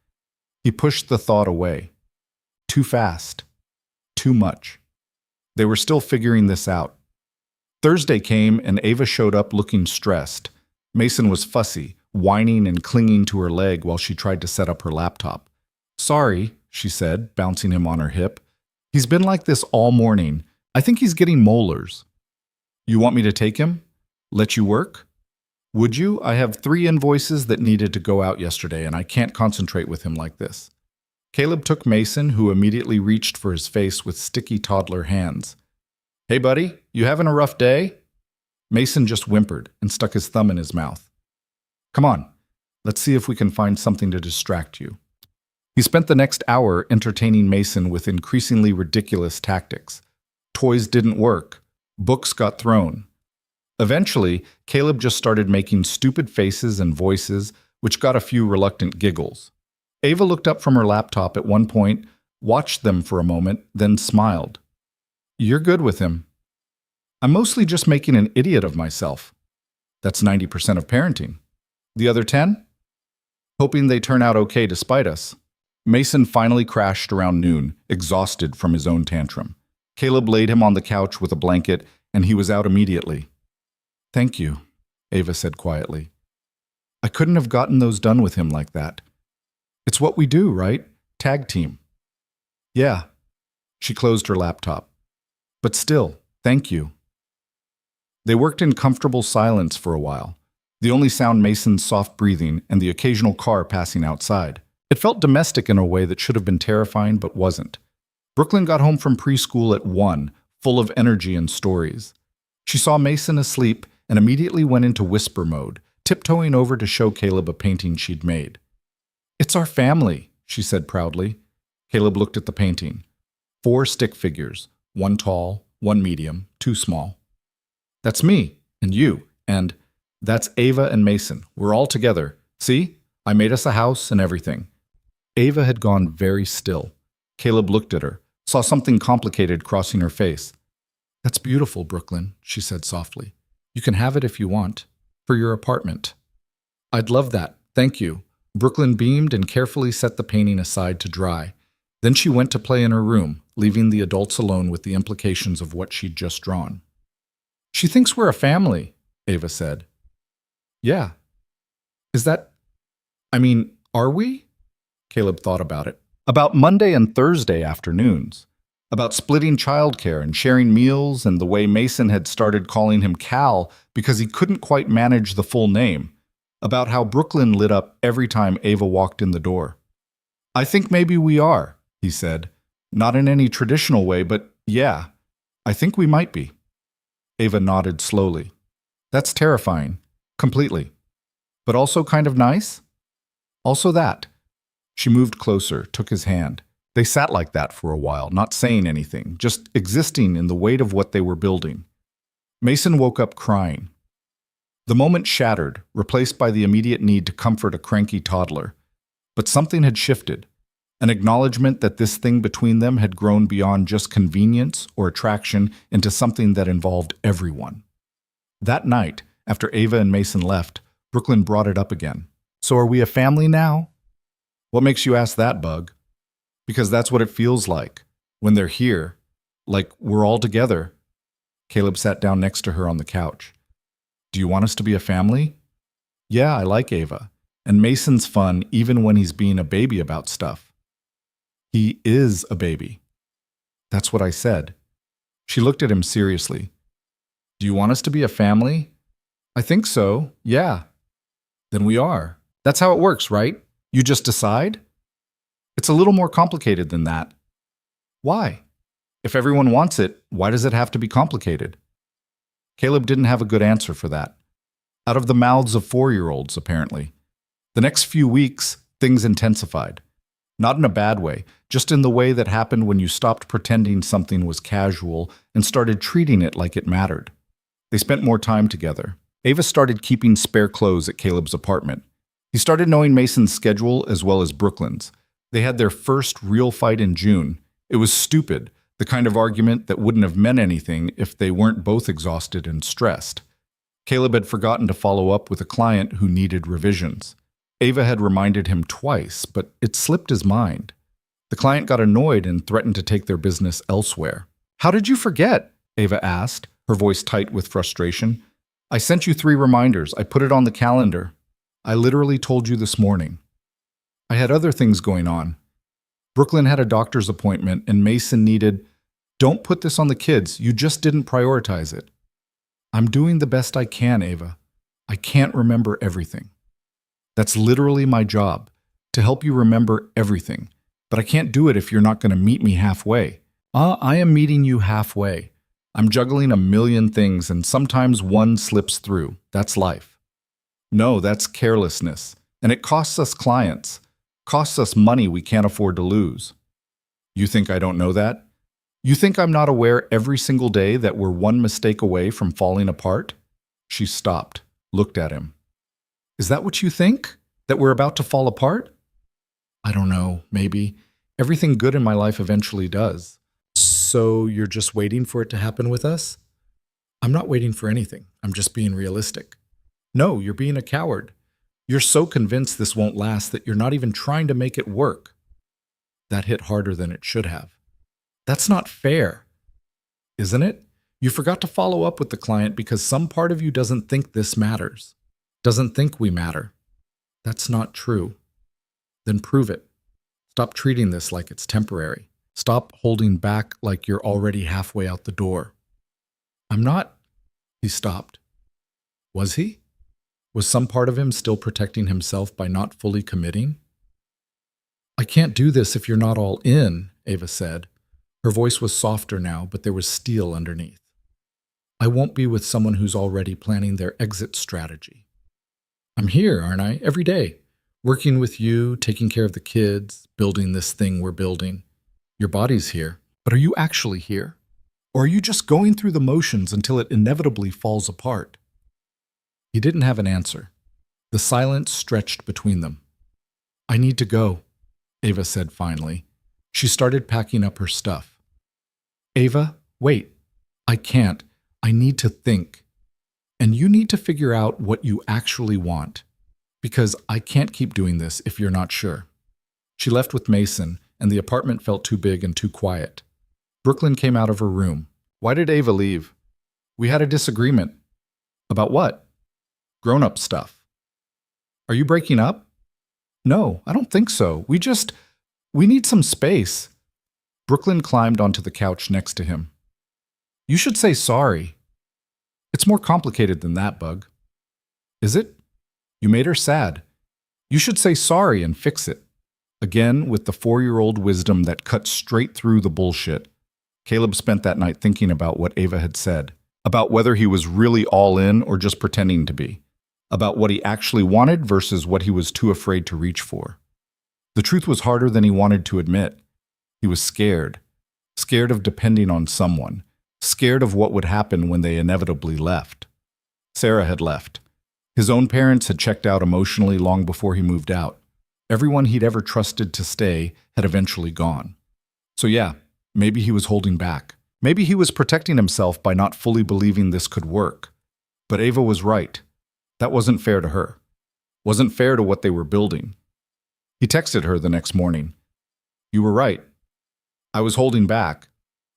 He pushed the thought away. Too fast. Too much. They were still figuring this out. Thursday came and Ava showed up looking stressed. Mason was fussy, whining and clinging to her leg while she tried to set up her laptop. "Sorry," she said, bouncing him on her hip. "He's been like this all morning. I think he's getting molars." "You want me to take him? Let you work?" "Would you? I have 3 invoices that needed to go out yesterday, and I can't concentrate with him like this." Caleb took Mason, who immediately reached for his face with sticky toddler hands. "Hey, buddy, you having a rough day?" Mason just whimpered and stuck his thumb in his mouth. "Come on, let's see if we can find something to distract you." He spent the next hour entertaining Mason with increasingly ridiculous tactics. Toys didn't work. Books got thrown. Eventually, Caleb just started making stupid faces and voices, which got a few reluctant giggles. Ava looked up from her laptop at one point, watched them for a moment, then smiled. "You're good with him." "I'm mostly just making an idiot of myself." "That's 90% of parenting." "The other 10? "Hoping they turn out okay despite us." Mason finally crashed around noon, exhausted from his own tantrum. Caleb laid him on the couch with a blanket, and he was out immediately. "Thank you," Ava said quietly. "I couldn't have gotten those done with him like that. It's what we do, right? Tag team." "Yeah." She closed her laptop. "But still, thank you." They worked in comfortable silence for a while, the only sound Mason's soft breathing and the occasional car passing outside. It felt domestic in a way that should have been terrifying but wasn't. Brooklyn got home from preschool at 1, full of energy and stories. She saw Mason asleep and immediately went into whisper mode, tiptoeing over to show Caleb a painting she'd made. "It's our family," she said proudly. Caleb looked at the painting. 4 stick figures, 1 tall, 1 medium, 2 small. "That's me, and you, and that's Ava and Mason. We're all together. See? I made us a house and everything." Ava had gone very still. Caleb looked at her, saw something complicated crossing her face. "That's beautiful, Brooklyn," she said softly. "You can have it if you want. For your apartment." "I'd love that. Thank you." Brooklyn beamed and carefully set the painting aside to dry. Then she went to play in her room, leaving the adults alone with the implications of what she'd just drawn. "She thinks we're a family," Ava said. "Yeah. Is that... are we?" Caleb thought about it. About Monday and Thursday afternoons. About splitting childcare and sharing meals and the way Mason had started calling him Cal because he couldn't quite manage the full name. About how Brooklyn lit up every time Ava walked in the door. "I think maybe we are," he said. "Not in any traditional way, but yeah, I think we might be." Ava nodded slowly. "That's terrifying. Completely. But also kind of nice?" "Also that." She moved closer, took his hand. They sat like that for a while, not saying anything, just existing in the weight of what they were building. Mason woke up crying. The moment shattered, replaced by the immediate need to comfort a cranky toddler. But something had shifted. An acknowledgement that this thing between them had grown beyond just convenience or attraction into something that involved everyone. That night, after Ava and Mason left, Brooklyn brought it up again. "So are we a family now?" "What makes you ask that, Bug?" "Because that's what it feels like, when they're here, like we're all together." Caleb sat down next to her on the couch. "Do you want us to be a family?" "Yeah, I like Ava. And Mason's fun even when he's being a baby about stuff." "He is a baby." "That's what I said." She looked at him seriously. "Do you want us to be a family?" "I think so, yeah." "Then we are. That's how it works, right? You just decide?" "It's a little more complicated than that." "Why? If everyone wants it, why does it have to be complicated?" Caleb didn't have a good answer for that. Out of the mouths of 4-year-olds, apparently. The next few weeks, things intensified. Not in a bad way, just in the way that happened when you stopped pretending something was casual and started treating it like it mattered. They spent more time together. Ava started keeping spare clothes at Caleb's apartment. He started knowing Mason's schedule as well as Brooklyn's. They had their first real fight in June. It was stupid. The kind of argument that wouldn't have meant anything if they weren't both exhausted and stressed. Caleb had forgotten to follow up with a client who needed revisions. Ava had reminded him twice, but it slipped his mind. The client got annoyed and threatened to take their business elsewhere. "How did you forget?" Ava asked, her voice tight with frustration. "I sent you 3 reminders. I put it on the calendar. I literally told you this morning. I had other things going on. Brooklyn had a doctor's appointment and Mason needed—" "Don't put this on the kids. You just didn't prioritize it." "I'm doing the best I can, Ava. I can't remember everything. That's literally my job, to help you remember everything. But I can't do it if you're not going to meet me halfway." I am meeting you halfway. I'm juggling a million things and sometimes one slips through. That's life." "No, that's carelessness. And it costs us clients. Costs us money we can't afford to lose." "You think I don't know that? You think I'm not aware every single day that we're one mistake away from falling apart?" She stopped, looked at him. "Is that what you think? That we're about to fall apart?" "I don't know, maybe. Everything good in my life eventually does." "So you're just waiting for it to happen with us?" "I'm not waiting for anything. I'm just being realistic." "No, you're being a coward. You're so convinced this won't last that you're not even trying to make it work." That hit harder than it should have. "That's not fair." "Isn't it? You forgot to follow up with the client because some part of you doesn't think this matters. Doesn't think we matter." "That's not true." "Then prove it. Stop treating this like it's temporary. Stop holding back like you're already halfway out the door." "I'm not—" He stopped. Was he? Was some part of him still protecting himself by not fully committing? "I can't do this if you're not all in," Ava said. Her voice was softer now, but there was steel underneath. "I won't be with someone who's already planning their exit strategy." "I'm here, aren't I? Every day. Working with you, taking care of the kids, building this thing we're building. Your body's here. But are you actually here? Or are you just going through the motions until it inevitably falls apart?" He didn't have an answer. The silence stretched between them. "I need to go," Ava said finally. She started packing up her stuff. "Ava, wait. I can't. I need to think. And you need to figure out what you actually want. Because I can't keep doing this if you're not sure." She left with Mason, and the apartment felt too big and too quiet. Brooklyn came out of her room. "Why did Ava leave?" "We had a disagreement." "About what?" "Grown-up stuff." "Are you breaking up?" "No, I don't think so. We need some space." Brooklyn climbed onto the couch next to him. "You should say sorry." "It's more complicated than that, Bug." "Is it? You made her sad. You should say sorry and fix it." Again, with the 4-year-old wisdom that cut straight through the bullshit, Caleb spent that night thinking about what Ava had said, about whether he was really all in or just pretending to be, about what he actually wanted versus what he was too afraid to reach for. The truth was harder than he wanted to admit. He was scared. Scared of depending on someone. Scared of what would happen when they inevitably left. Sarah had left. His own parents had checked out emotionally long before he moved out. Everyone he'd ever trusted to stay had eventually gone. So yeah, maybe he was holding back. Maybe he was protecting himself by not fully believing this could work. But Ava was right. That wasn't fair to her. Wasn't fair to what they were building. He texted her the next morning. "You were right. I was holding back.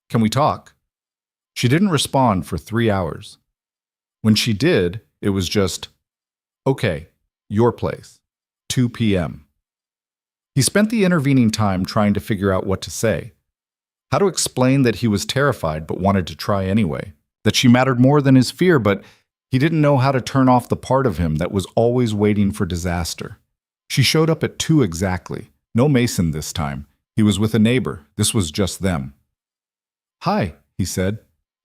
Can we talk?" She didn't respond for 3 hours. When she did, it was just, "Okay, your place, 2 p.m. He spent the intervening time trying to figure out what to say. How to explain that he was terrified but wanted to try anyway. That she mattered more than his fear, but he didn't know how to turn off the part of him that was always waiting for disaster. She showed up at 2 exactly. No Mason this time. He was with a neighbor. This was just them. "Hi," he said.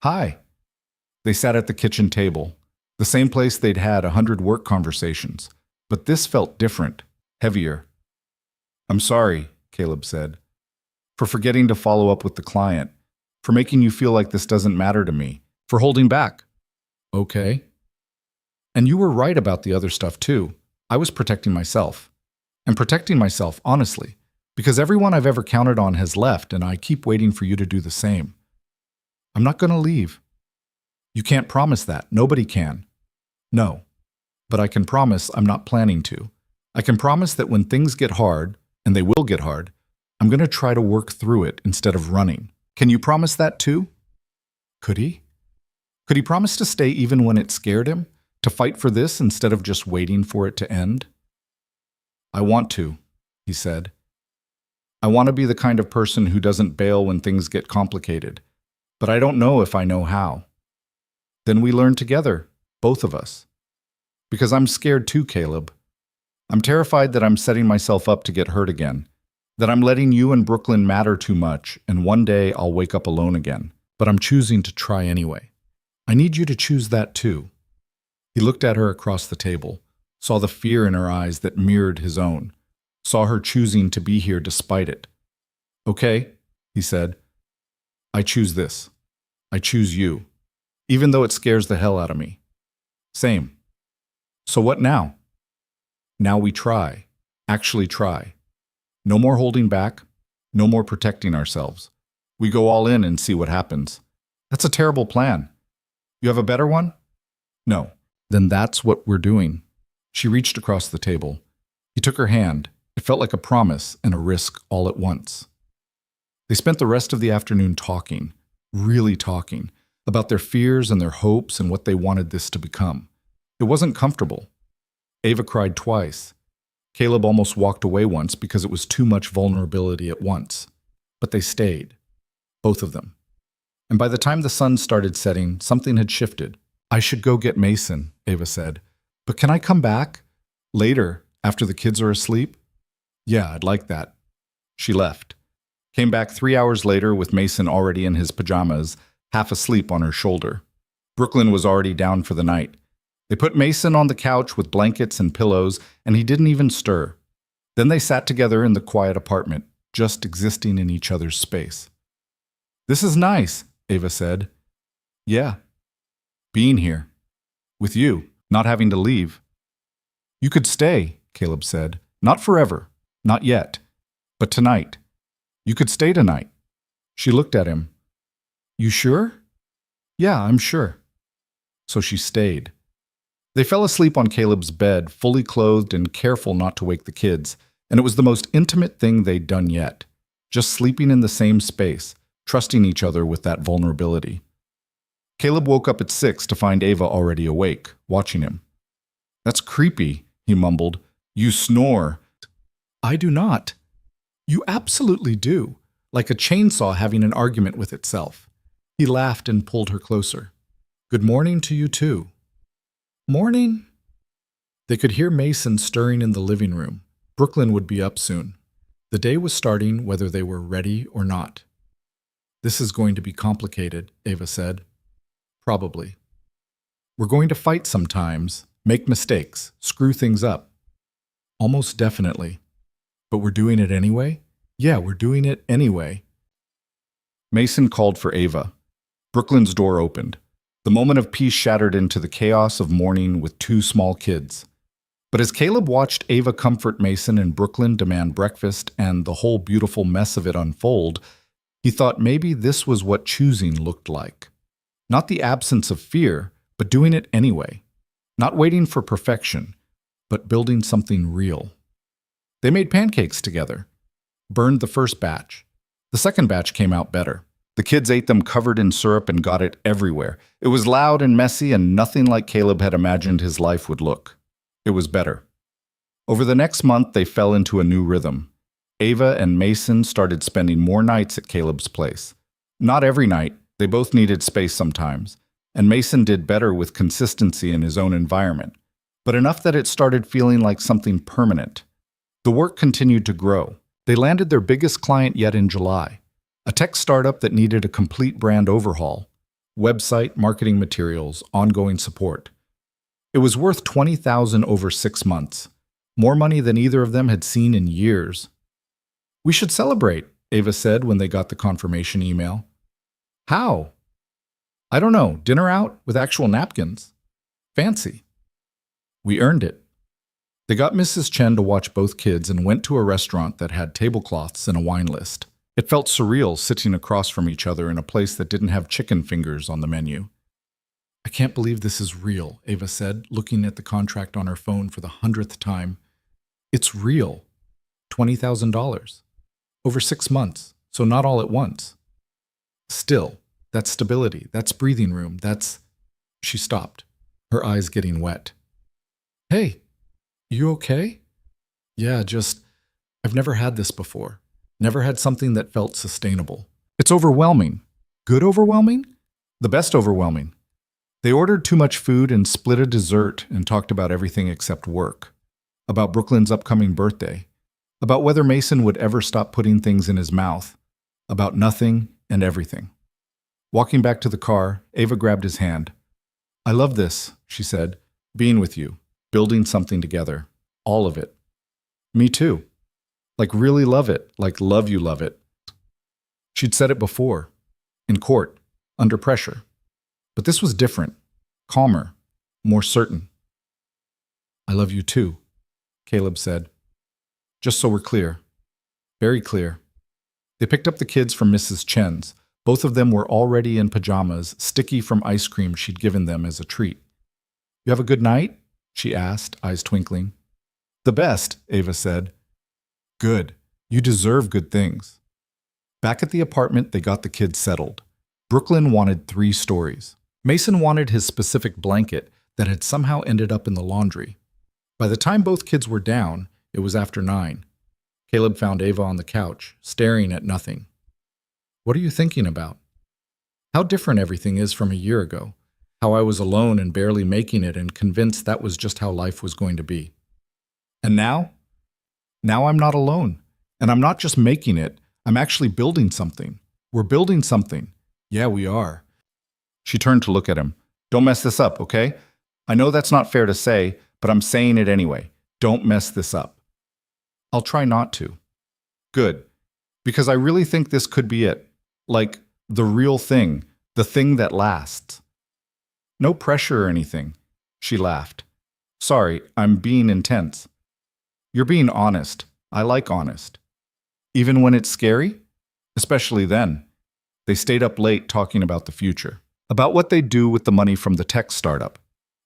"Hi." They sat at the kitchen table, the same place they'd had 100 work conversations. But this felt different, heavier. "I'm sorry," Caleb said, "for forgetting to follow up with the client, for making you feel like this doesn't matter to me, for holding back." "Okay." "And you were right about the other stuff too. I was protecting myself. And protecting myself, honestly, Because everyone I've ever counted on has left, and I keep waiting for you to do the same. I'm not going to leave. You can't promise that. Nobody can. No. But I can promise I'm not planning to. I can promise that when things get hard, and they will get hard, I'm going to try to work through it instead of running. Can you promise that too? Could he? Could he promise to stay even when it scared him? To fight for this instead of just waiting for it to end? I want to, he said. I want to be the kind of person who doesn't bail when things get complicated, but I don't know if I know how. Then we learn together, both of us. Because I'm scared too, Caleb. I'm terrified that I'm setting myself up to get hurt again, that I'm letting you and Brooklyn matter too much, and one day I'll wake up alone again. But I'm choosing to try anyway. I need you to choose that too. He looked at her across the table, saw the fear in her eyes that mirrored his own, saw her choosing to be here despite it. Okay, he said. I choose this. I choose you, even though it scares the hell out of me. Same. So what now? Now we try. Actually try. No more holding back. No more protecting ourselves. We go all in and see what happens. That's a terrible plan. You have a better one? No. Then that's what we're doing. She reached across the table. He took her hand. It felt like a promise and a risk all at once. They spent the rest of the afternoon talking, really talking, about their fears and their hopes and what they wanted this to become. It wasn't comfortable. Ava cried twice. Caleb almost walked away once because it was too much vulnerability at once. But they stayed. Both of them. And by the time the sun started setting, something had shifted. I should go get Mason, Ava said. But can I come back? Later, after the kids are asleep? Yeah, I'd like that. She left. Came back 3 hours later with Mason already in his pajamas, half asleep on her shoulder. Brooklyn was already down for the night. They put Mason on the couch with blankets and pillows, and he didn't even stir. Then they sat together in the quiet apartment, just existing in each other's space. This is nice, Ava said. Yeah. Being here. With you, not having to leave. You could stay, Caleb said. Not forever. Not yet. But tonight. You could stay tonight. She looked at him. You sure? Yeah, I'm sure. So she stayed. They fell asleep on Caleb's bed, fully clothed and careful not to wake the kids, and it was the most intimate thing they'd done yet. Just sleeping in the same space, trusting each other with that vulnerability. Caleb woke up at 6 to find Ava already awake, watching him. That's creepy, he mumbled. You snore. I do not. You absolutely do, like a chainsaw having an argument with itself. He laughed and pulled her closer. Good morning to you too. Morning. They could hear Mason stirring in the living room. Brooklyn would be up soon. The day was starting whether they were ready or not. This is going to be complicated, Ava said. Probably. We're going to fight sometimes, make mistakes, screw things up. Almost definitely. But we're doing it anyway? Yeah, we're doing it anyway. Mason called for Ava. Brooklyn's door opened. The moment of peace shattered into the chaos of morning with 2 small kids. But as Caleb watched Ava comfort Mason and Brooklyn demand breakfast and the whole beautiful mess of it unfold, he thought maybe this was what choosing looked like. Not the absence of fear, but doing it anyway. Not waiting for perfection, but building something real. They made pancakes together. Burned the first batch. The second batch came out better. The kids ate them covered in syrup and got it everywhere. It was loud and messy and nothing like Caleb had imagined his life would look. It was better. Over the next month, they fell into a new rhythm. Ava and Mason started spending more nights at Caleb's place. Not every night, they both needed space sometimes, and Mason did better with consistency in his own environment, but enough that it started feeling like something permanent. The work continued to grow. They landed their biggest client yet in July, a tech startup that needed a complete brand overhaul, website, marketing materials, ongoing support. It was worth $20,000 over 6 months, more money than either of them had seen in years. We should celebrate, Ava said when they got the confirmation email. How? I don't know, dinner out with actual napkins. Fancy. We earned it. They got Mrs. Chen to watch both kids and went to a restaurant that had tablecloths and a wine list. It felt surreal sitting across from each other in a place that didn't have chicken fingers on the menu. I can't believe this is real, Ava said, looking at the contract on her phone for the 100th time. It's real. $20,000. Over 6 months, so not all at once. Still, that's stability, that's breathing room, that's... She stopped, her eyes getting wet. Hey, you okay? Yeah, I've never had this before. Never had something that felt sustainable. It's overwhelming. Good overwhelming? The best overwhelming. They ordered too much food and split a dessert and talked about everything except work. About Brooklyn's upcoming birthday. About whether Mason would ever stop putting things in his mouth. About nothing and everything. Walking back to the car, Ava grabbed his hand. I love this, she said. Being with you. Building something together. All of it. Me too. Like really love it. Like love you love it. She'd said it before. In court. Under pressure. But this was different. Calmer. More certain. I love you too, Caleb said. Just so we're clear. Very clear. They picked up the kids from Mrs. Chen's. Both of them were already in pajamas, sticky from ice cream she'd given them as a treat. You have a good night? She asked, eyes twinkling. The best, Ava said. Good. You deserve good things. Back at the apartment, they got the kids settled. Brooklyn wanted 3 stories. Mason wanted his specific blanket that had somehow ended up in the laundry. By the time both kids were down, it was after 9. Caleb found Ava on the couch, staring at nothing. What are you thinking about? How different everything is from a year ago. How I was alone and barely making it and convinced that was just how life was going to be. And now? Now I'm not alone. And I'm not just making it, I'm actually building something. We're building something. Yeah, we are. She turned to look at him. Don't mess this up, okay? I know that's not fair to say, but I'm saying it anyway. Don't mess this up. I'll try not to. Good. Because I really think this could be it. Like, the real thing. The thing that lasts. No pressure or anything. She laughed. Sorry, I'm being intense. You're being honest. I like honest. Even when it's scary? Especially then. They stayed up late talking about the future. About what they'd do with the money from the tech startup.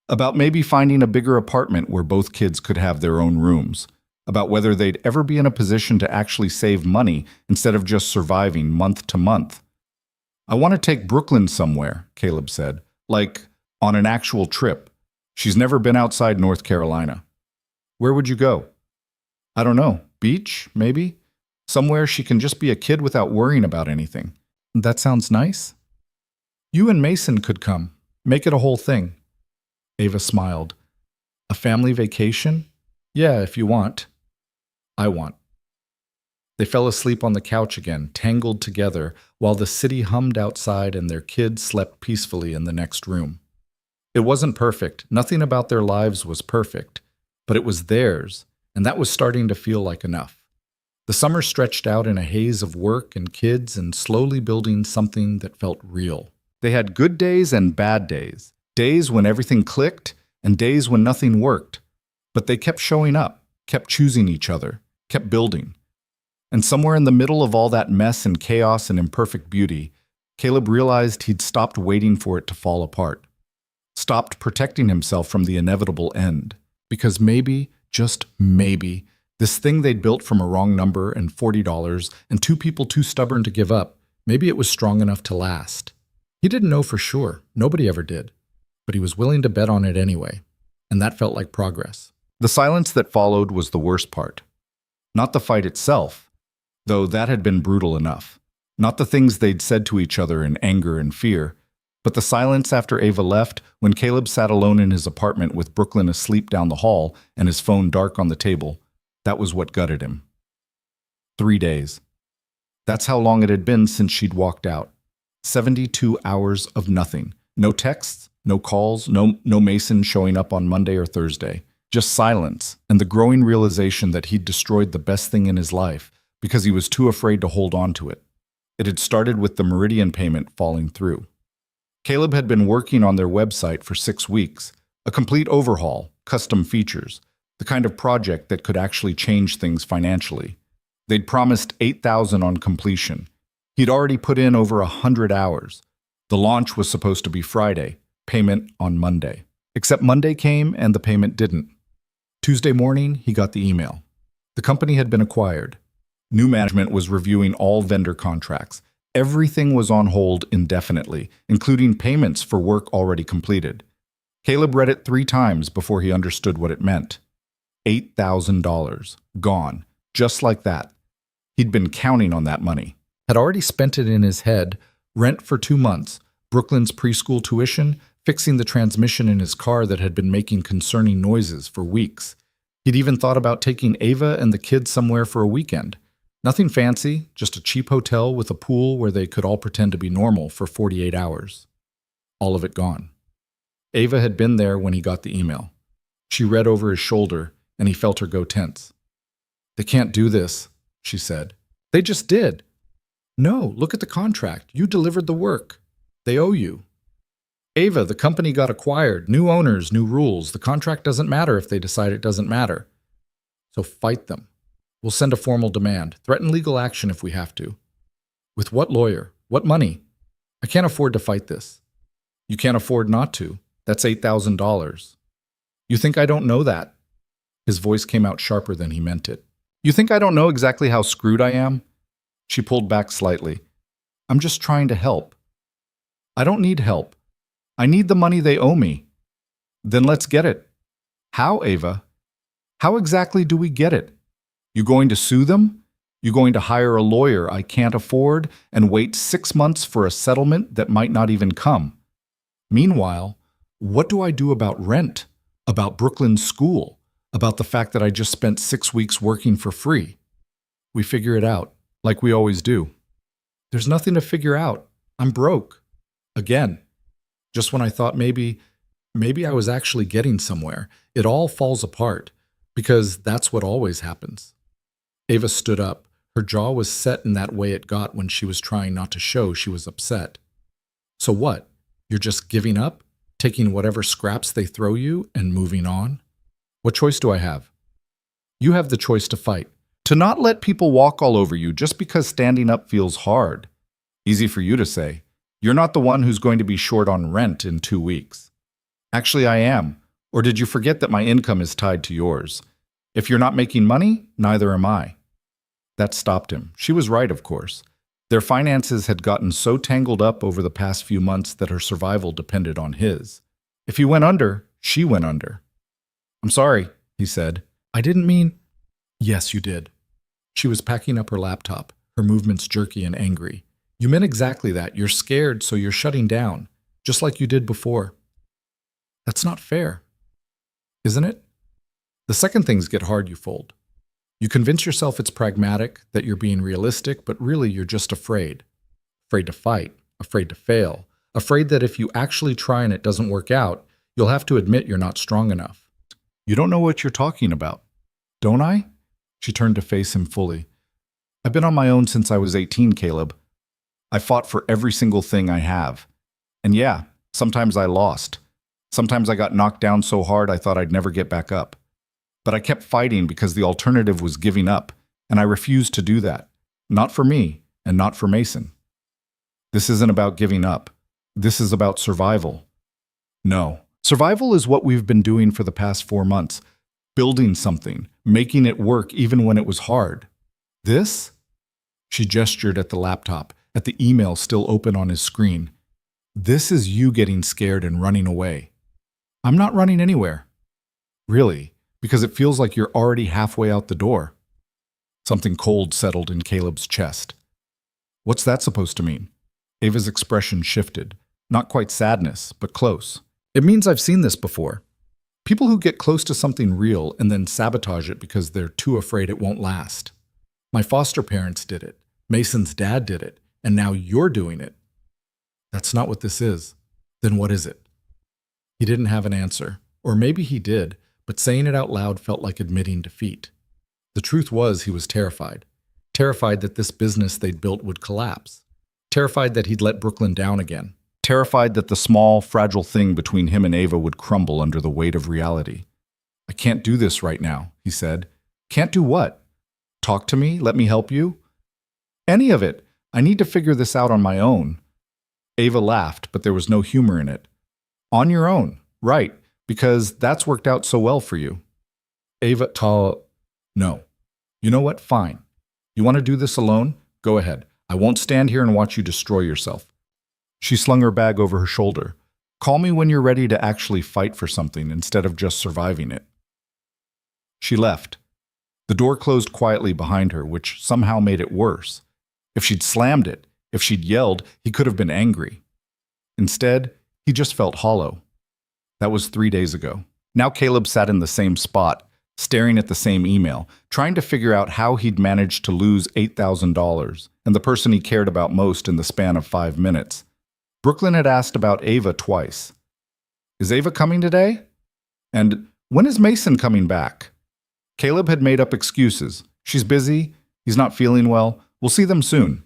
About maybe finding a bigger apartment where both kids could have their own rooms. About whether they'd ever be in a position to actually save money instead of just surviving month to month. I want to take Brooklyn somewhere, Caleb said. Like, on an actual trip. She's never been outside North Carolina. Where would you go? I don't know. Beach, maybe? Somewhere she can just be a kid without worrying about anything. That sounds nice. You and Mason could come. Make it a whole thing. Ava smiled. A family vacation? Yeah, if you want. I want. They fell asleep on the couch again, tangled together, while the city hummed outside and their kids slept peacefully in the next room. It wasn't perfect. Nothing about their lives was perfect. But it was theirs, and that was starting to feel like enough. The summer stretched out in a haze of work and kids and slowly building something that felt real. They had good days and bad days. Days when everything clicked and days when nothing worked. But they kept showing up, kept choosing each other, kept building. And somewhere in the middle of all that mess and chaos and imperfect beauty, Caleb realized he'd stopped waiting for it to fall apart. Stopped protecting himself from the inevitable end. Because maybe, just maybe, this thing they'd built from a wrong number and $40 and 2 people too stubborn to give up, maybe it was strong enough to last. He didn't know for sure. Nobody ever did. But he was willing to bet on it anyway. And that felt like progress. The silence that followed was the worst part. Not the fight itself, though that had been brutal enough. Not the things they'd said to each other in anger and fear, but the silence after Ava left when Caleb sat alone in his apartment with Brooklyn asleep down the hall and his phone dark on the table. That was what gutted him. 3 days. That's how long it had been since she'd walked out. 72 hours of nothing. No texts, no calls, no Mason showing up on Monday or Thursday. Just silence and the growing realization that he'd destroyed the best thing in his life because he was too afraid to hold on to it. It had started with the Meridian payment falling through. Caleb had been working on their website for 6 weeks, a complete overhaul, custom features, the kind of project that could actually change things financially. They'd promised 8,000 on completion. He'd already put in over 100 hours. The launch was supposed to be Friday, payment on Monday. Except Monday came and the payment didn't. Tuesday morning, he got the email. The company had been acquired. New management was reviewing all vendor contracts. Everything was on hold indefinitely, including payments for work already completed. Caleb read it 3 times before he understood what it meant. $8,000. Gone. Just like that. He'd been counting on that money. Had already spent it in his head, rent for 2 months, Brooklyn's preschool tuition, fixing the transmission in his car that had been making concerning noises for weeks. He'd even thought about taking Ava and the kids somewhere for a weekend. Nothing fancy, just a cheap hotel with a pool where they could all pretend to be normal for 48 hours. All of it gone. Ava had been there when he got the email. She read over his shoulder, and he felt her go tense. "They can't do this," she said. "They just did." "No, look at the contract. You delivered the work. They owe you." "Ava, the company got acquired. New owners, new rules. The contract doesn't matter if they decide it doesn't matter. So fight them. We'll send a formal demand. Threaten legal action if we have to." "With what lawyer? What money?" "I can't afford to fight this." "You can't afford not to. That's $8,000. "You think I don't know that?" His voice came out sharper than he meant it. "You think I don't know exactly how screwed I am?" She pulled back slightly. "I'm just trying to help." "I don't need help. I need the money they owe me." "Then let's get it." "How, Ava? How exactly do we get it? You going to sue them? You going to hire a lawyer I can't afford and wait 6 months for a settlement that might not even come? Meanwhile, what do I do about rent? About Brooklyn's school? About the fact that I just spent 6 weeks working for free?" "We figure it out, like we always do." "There's nothing to figure out. I'm broke. Again. Just when I thought maybe I was actually getting somewhere, it all falls apart, because that's what always happens." Ava stood up. Her jaw was set in that way it got when she was trying not to show she was upset. "So what? You're just giving up? Taking whatever scraps they throw you and moving on? What choice do I have?" "You have the choice to fight. To not let people walk all over you just because standing up feels hard. Easy for you to say. You're not the one who's going to be short on rent in 2 weeks. Actually, I am. Or did you forget that my income is tied to yours? If you're not making money, neither am I." That stopped him. She was right, of course. Their finances had gotten so tangled up over the past few months that her survival depended on his. If he went under, she went under. "I'm sorry," he said. "I didn't mean—" "Yes, you did." She was packing up her laptop, her movements jerky and angry. "You meant exactly that. You're scared, so you're shutting down, just like you did before." "That's not fair." "Isn't it? The second things get hard, you fold. You convince yourself it's pragmatic, that you're being realistic, but really you're just afraid. Afraid to fight, afraid to fail, afraid that if you actually try and it doesn't work out, you'll have to admit you're not strong enough." "You don't know what you're talking about." "Don't I?" She turned to face him fully. "I've been on my own since I was 18, Caleb. I fought for every single thing I have. And yeah, sometimes I lost. Sometimes I got knocked down so hard I thought I'd never get back up. But I kept fighting because the alternative was giving up, and I refused to do that. Not for me, and not for Mason. This isn't about giving up. This is about survival." "No. Survival is what we've been doing for the past 4 months. Building something, making it work even when it was hard. This?" She gestured at the laptop, at the email still open on his screen. "This is you getting scared and running away." "I'm not running anywhere." "Really? Because it feels like you're already halfway out the door." Something cold settled in Caleb's chest. "What's that supposed to mean?" Ava's expression shifted. Not quite sadness, but close. "It means I've seen this before. People who get close to something real and then sabotage it because they're too afraid it won't last. My foster parents did it. Mason's dad did it. And now you're doing it." "That's not what this is." "Then what is it?" He didn't have an answer. Or maybe he did, but saying it out loud felt like admitting defeat. The truth was he was terrified. Terrified that this business they'd built would collapse. Terrified that he'd let Brooklyn down again. Terrified that the small, fragile thing between him and Ava would crumble under the weight of reality. "I I can't do this right now, he said. Can't do what? Talk to me? Let me help you? Any of it. I need to figure this out on my own. Ava laughed, but there was no humor in it. On your own, right, because that's worked out so well for you. Ava, no. You know what? Fine. You want to do this alone? Go ahead. I won't stand here and watch you destroy yourself. She slung her bag over her shoulder. Call me when you're ready to actually fight for something instead of just surviving it. She left. The door closed quietly behind her, which somehow made it worse. If she'd slammed it, if she'd yelled, he could have been angry. Instead, he just felt hollow. That was 3 days ago. Now Caleb sat in the same spot, staring at the same email, trying to figure out how he'd managed to lose $8,000 and the person he cared about most in the span of 5 minutes. Brooklyn had asked about Ava twice. Is Ava coming today? And when is Mason coming back? Caleb had made up excuses. She's busy. He's not feeling well. We'll see them soon.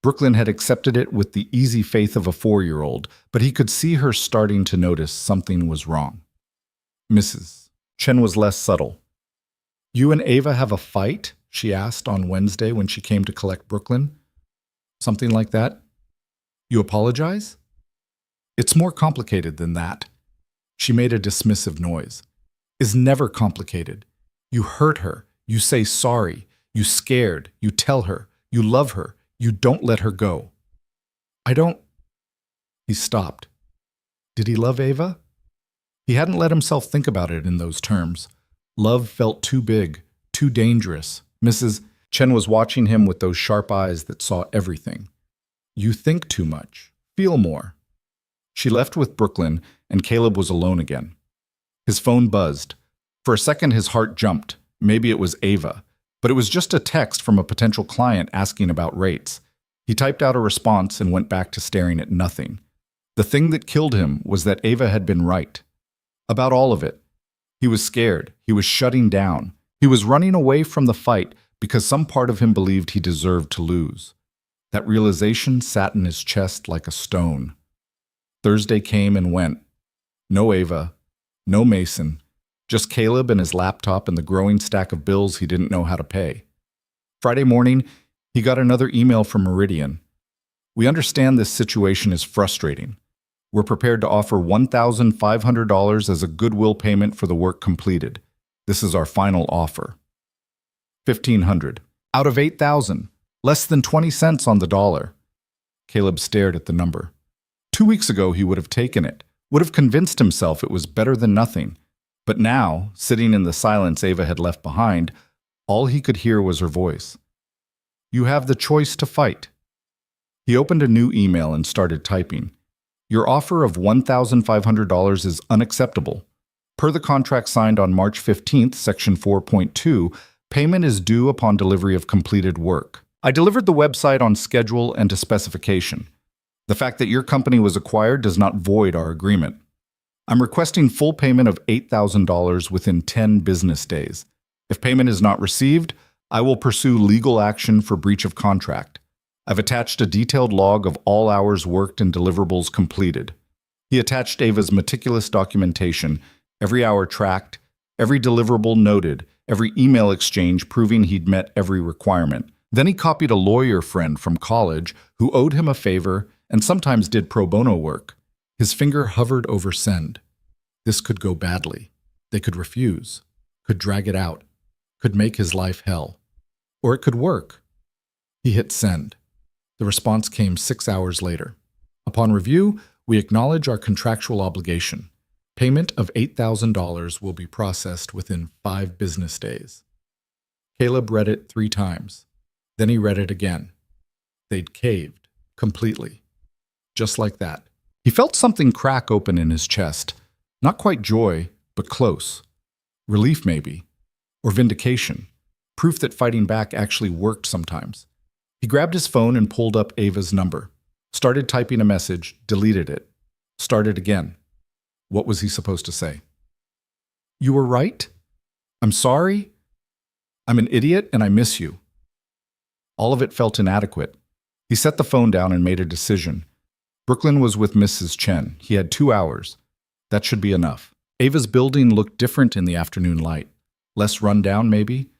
Brooklyn had accepted it with the easy faith of a 4-year-old, but he could see her starting to notice something was wrong. Mrs. Chen was less subtle. You and Ava have a fight? She asked on Wednesday when she came to collect Brooklyn. Something like that? You apologize? It's more complicated than that. She made a dismissive noise. It's never complicated. You hurt her. You say sorry. You scared. You tell her. You love her. You don't let her go. I don't... He stopped. Did he love Ava? He hadn't let himself think about it in those terms. Love felt too big, too dangerous. Mrs. Chen was watching him with those sharp eyes that saw everything. You think too much. Feel more. She left with Brooklyn, and Caleb was alone again. His phone buzzed. For a second, his heart jumped. Maybe it was Ava. But it was just a text from a potential client asking about rates. He typed out a response and went back to staring at nothing. The thing that killed him was that Ava had been right. About all of it. He was scared. He was shutting down. He was running away from the fight because some part of him believed he deserved to lose. That realization sat in his chest like a stone. Thursday came and went. No Ava. No Mason. Just Caleb and his laptop and the growing stack of bills he didn't know how to pay. Friday morning, he got another email from Meridian. We understand this situation is frustrating. We're prepared to offer $1,500 as a goodwill payment for the work completed. This is our final offer. $1,500. Out of $8,000. Less than 20 cents on the dollar. Caleb stared at the number. 2 weeks ago, he would have taken it, would have convinced himself it was better than nothing. But now, sitting in the silence Ava had left behind, all he could hear was her voice. You have the choice to fight. He opened a new email and started typing. Your offer of $1,500 is unacceptable. Per the contract signed on March 15th, Section 4.2, payment is due upon delivery of completed work. I delivered the website on schedule and to specification. The fact that your company was acquired does not void our agreement. I'm requesting full payment of $8,000 within 10 business days. If payment is not received, I will pursue legal action for breach of contract. I've attached a detailed log of all hours worked and deliverables completed. He attached Ava's meticulous documentation, every hour tracked, every deliverable noted, every email exchange proving he'd met every requirement. Then he copied a lawyer friend from college who owed him a favor and sometimes did pro bono work. His finger hovered over send. This could go badly. They could refuse, could drag it out, could make his life hell. Or it could work. He hit send. The response came 6 hours later. Upon review, we acknowledge our contractual obligation. Payment of $8,000 will be processed within 5 business days. Caleb read it 3 times. Then he read it again. They'd caved, completely. Just like that. He felt something crack open in his chest. Not quite joy, but close. Relief, maybe. Or vindication. Proof that fighting back actually worked sometimes. He grabbed his phone and pulled up Ava's number. Started typing a message, deleted it. Started again. What was he supposed to say? You were right? I'm sorry? I'm an idiot and I miss you. All of it felt inadequate. He set the phone down and made a decision. Brooklyn was with Mrs. Chen. He had 2 hours. That should be enough. Ava's building looked different in the afternoon light. Less run down, maybe?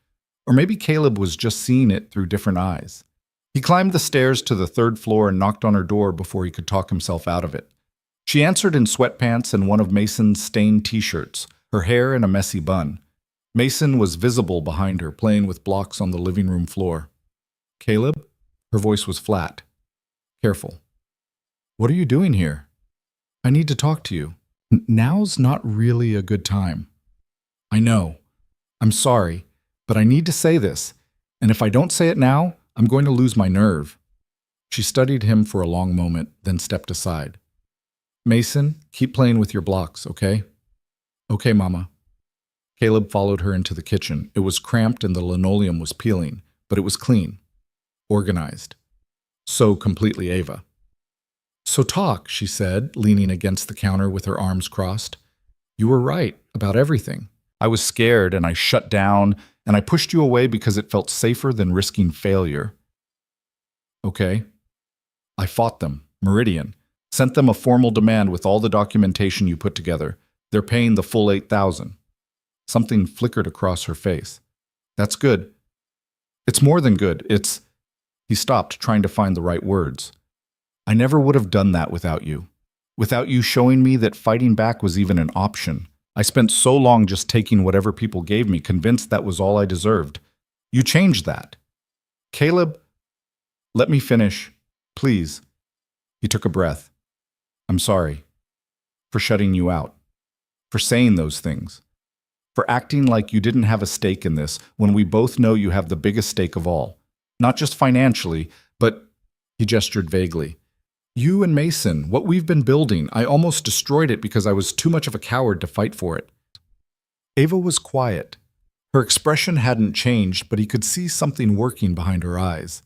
Or maybe Caleb was just seeing it through different eyes. He climbed the stairs to the third floor and knocked on her door before he could talk himself out of it. She answered in sweatpants and one of Mason's stained t-shirts, her hair in a messy bun. Mason was visible behind her, playing with blocks on the living room floor. "Caleb?" Her voice was flat. "Careful. What are you doing here? I need to talk to you. Now's not really a good time." "I know. I'm sorry, but I need to say this, and if I don't say it now, I'm going to lose my nerve." She studied him for a long moment, then stepped aside. "Mason, keep playing with your blocks, okay?" "Okay, Mama." Caleb followed her into the kitchen. It was cramped and the linoleum was peeling, but it was clean, organized. So completely Ava. "So talk," she said, leaning against the counter with her arms crossed. "You were right about everything. I was scared and I shut down and I pushed you away because it felt safer than risking failure." "Okay." "I fought them, Meridian. Sent them a formal demand with all the documentation you put together. They're paying the full $8,000. Something flickered across her face. "That's good." "It's more than good. It's—" He stopped, trying to find the right words. "I never would have done that without you. Without you showing me that fighting back was even an option. I spent so long just taking whatever people gave me, convinced that was all I deserved. You changed that." "Caleb, let me finish, please." He took a breath. "I'm sorry. For shutting you out. For saying those things. For acting like you didn't have a stake in this when we both know you have the biggest stake of all. Not just financially, but—" He gestured vaguely. "You and Mason, what we've been building, I almost destroyed it because I was too much of a coward to fight for it." Ava was quiet. Her expression hadn't changed, but he could see something working behind her eyes.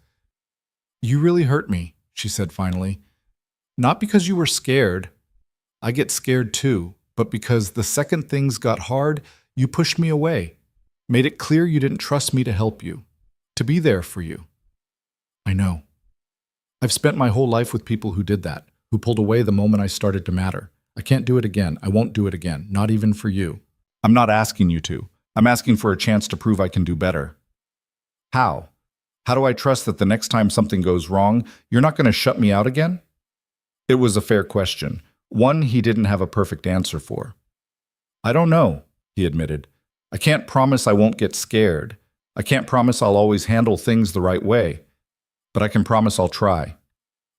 "You really hurt me," she said finally. "Not because you were scared. I get scared too, but because the second things got hard, you pushed me away, made it clear you didn't trust me to help you, to be there for you." "I know. I've spent my whole life with people who did that, who pulled away the moment I started to matter. I can't do it again. I won't do it again, not even for you." "I'm not asking you to. I'm asking for a chance to prove I can do better." "How? How do I trust that the next time something goes wrong, you're not going to shut me out again?" It was a fair question, one he didn't have a perfect answer for. "I don't know," he admitted. "I can't promise I won't get scared. I can't promise I'll always handle things the right way. But I can promise I'll try.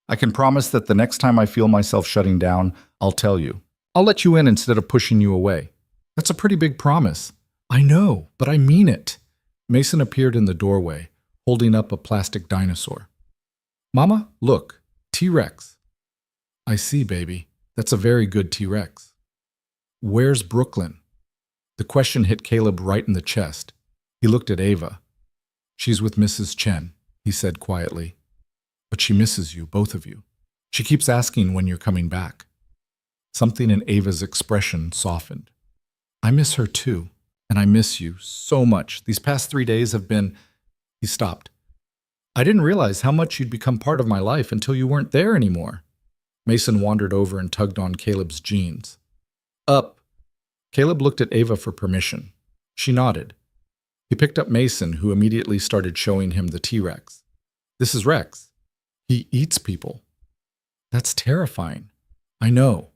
I can promise that the next time I feel myself shutting down, I'll tell you. I'll let you in instead of pushing you away." "That's a pretty big promise." "I know, but I mean it." Mason appeared in the doorway, holding up a plastic dinosaur. "Mama, look, T-Rex." "I see, baby. That's a very good T-Rex." "Where's Brooklyn?" The question hit Caleb right in the chest. He looked at Ava. "She's with Mrs. Chen," he said quietly. "But she misses you, both of you. She keeps asking when you're coming back." Something in Ava's expression softened. "I miss her too, and I miss you so much. These past 3 days have been—" He stopped. "I didn't realize how much you'd become part of my life until you weren't there anymore." Mason wandered over and tugged on Caleb's jeans. "Up." Caleb looked at Ava for permission. She nodded. He picked up Mason, who immediately started showing him the T-Rex. "This is Rex. He eats people." "That's terrifying." "I know."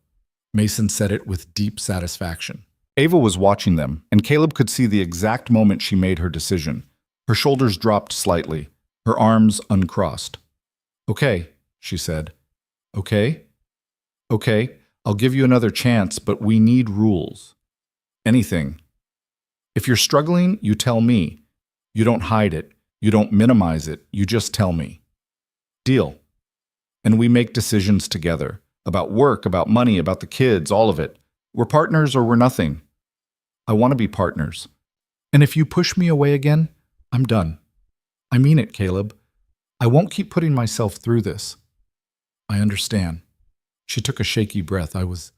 Mason said it with deep satisfaction. Ava was watching them, and Caleb could see the exact moment she made her decision. Her shoulders dropped slightly, her arms uncrossed. "Okay," she said. "Okay? Okay, I'll give you another chance, but we need rules. Anything. If you're struggling, you tell me. You don't hide it. You don't minimize it. You just tell me. Deal. And we make decisions together. About work, about money, about the kids, all of it. We're partners or we're nothing. I want to be partners. And if you push me away again, I'm done. I mean it, Caleb. I won't keep putting myself through this." "I understand." She took a shaky breath. I was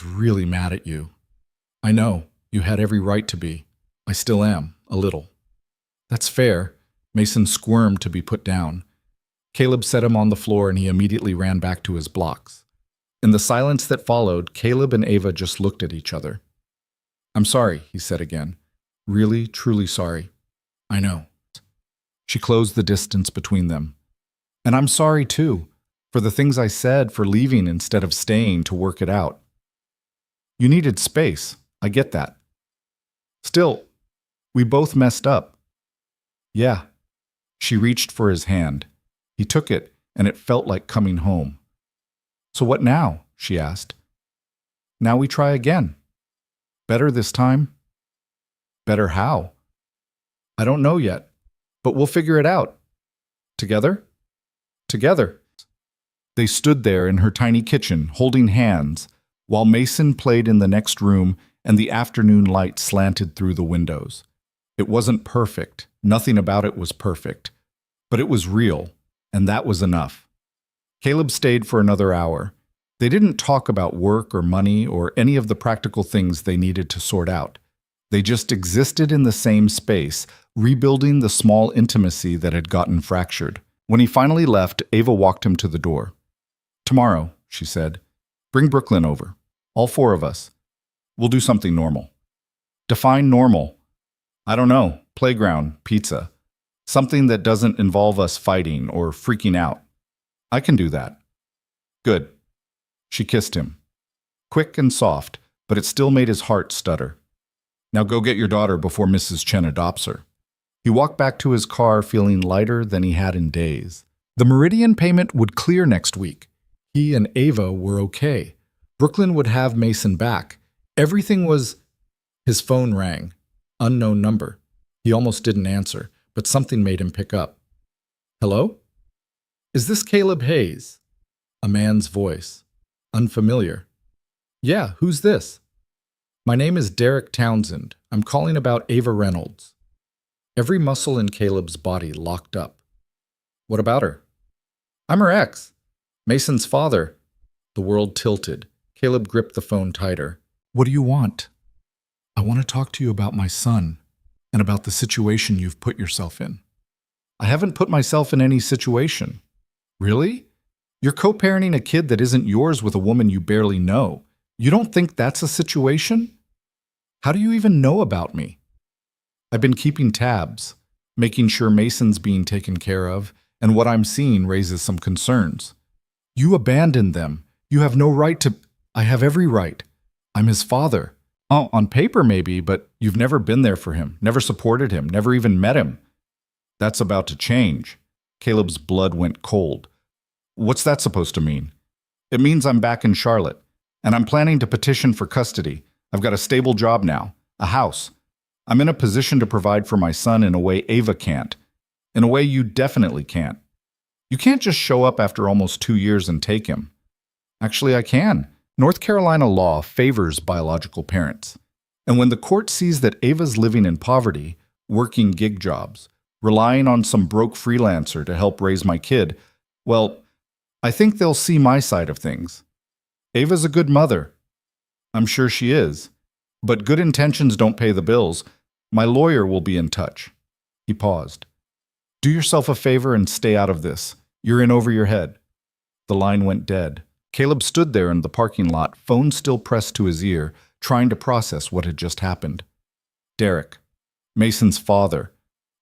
really mad at you." "I know. You had every right to be. I still am, a little." "That's fair." Mason squirmed to be put down. Caleb set him on the floor and he immediately ran back to his blocks. In the silence that followed, Caleb and Ava just looked at each other. I'm sorry, he said again. Really, truly sorry. I know. She closed the distance between them. And I'm sorry, too, for the things I said, for leaving instead of staying to work it out. You needed space. I get that. Still, we both messed up. Yeah. She reached for his hand. He took it, and it felt like coming home. So what now? She asked. Now we try again. Better this time? Better how? I don't know yet, but we'll figure it out. Together? Together. They stood there in her tiny kitchen, holding hands, while Mason played in the next room and the afternoon light slanted through the windows. It wasn't perfect. Nothing about it was perfect. But it was real, and that was enough. Caleb stayed for another hour. They didn't talk about work or money or any of the practical things they needed to sort out. They just existed in the same space, rebuilding the small intimacy that had gotten fractured. When he finally left, Ava walked him to the door. Tomorrow, she said, bring Brooklyn over. All four of us. We'll do something normal. Define normal. I don't know. Playground, pizza. Something that doesn't involve us fighting or freaking out. I can do that. Good. She kissed him. Quick and soft, but it still made his heart stutter. Now go get your daughter before Mrs. Chen adopts her. He walked back to his car feeling lighter than he had in days. The Meridian payment would clear next week. He and Ava were okay. Brooklyn would have Mason back. Everything was... His phone rang. Unknown number. He almost didn't answer, but something made him pick up. Hello? Is this Caleb Hayes? A man's voice. Unfamiliar. Yeah, who's this? My name is Derek Townsend. I'm calling about Ava Reynolds. Every muscle in Caleb's body locked up. What about her? I'm her ex. Mason's father. The world tilted. Caleb gripped the phone tighter. What do you want? I want to talk to you about my son and about the situation you've put yourself in. I haven't put myself in any situation. Really? You're co-parenting a kid that isn't yours with a woman you barely know. You don't think that's a situation? How do you even know about me? I've been keeping tabs, making sure Mason's being taken care of, and what I'm seeing raises some concerns. You abandoned them. You have no right to... I have every right. I'm his father. Oh, on paper maybe, but you've never been there for him, never supported him, never even met him. That's about to change. Caleb's blood went cold. What's that supposed to mean? It means I'm back in Charlotte, and I'm planning to petition for custody. I've got a stable job now, a house. I'm in a position to provide for my son in a way Ava can't, in a way you definitely can't. You can't just show up after almost 2 years and take him. Actually, I can. North Carolina law favors biological parents. And when the court sees that Ava's living in poverty, working gig jobs, relying on some broke freelancer to help raise my kid, well, I think they'll see my side of things. Ava's a good mother. I'm sure she is. But good intentions don't pay the bills. My lawyer will be in touch. He paused. Do yourself a favor and stay out of this. You're in over your head. The line went dead. Caleb stood there in the parking lot, phone still pressed to his ear, trying to process what had just happened. Derek, Mason's father,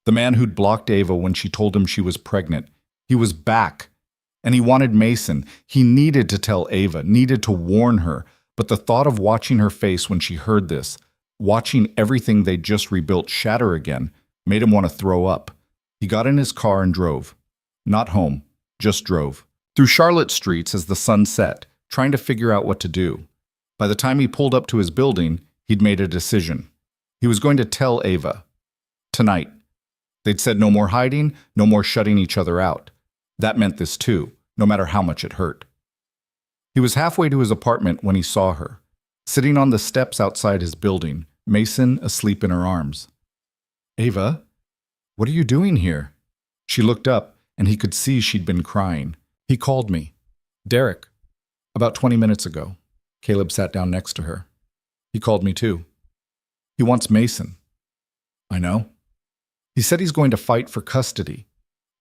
the man who'd blocked Ava when she told him she was pregnant. He was back, and he wanted Mason. He needed to tell Ava, needed to warn her, but the thought of watching her face when she heard this, watching everything they'd just rebuilt shatter again, made him want to throw up. He got in his car and drove. Not home, just drove. Through Charlotte streets as the sun set, trying to figure out what to do. By the time he pulled up to his building, he'd made a decision. He was going to tell Ava. Tonight. They'd said no more hiding, no more shutting each other out. That meant this too, no matter how much it hurt. He was halfway to his apartment when he saw her. Sitting on the steps outside his building, Mason asleep in her arms. Ava, what are you doing here? She looked up, and he could see she'd been crying. He called me. Derek. About 20 minutes ago. Caleb sat down next to her. He called me too. He wants Mason. I know. He said he's going to fight for custody.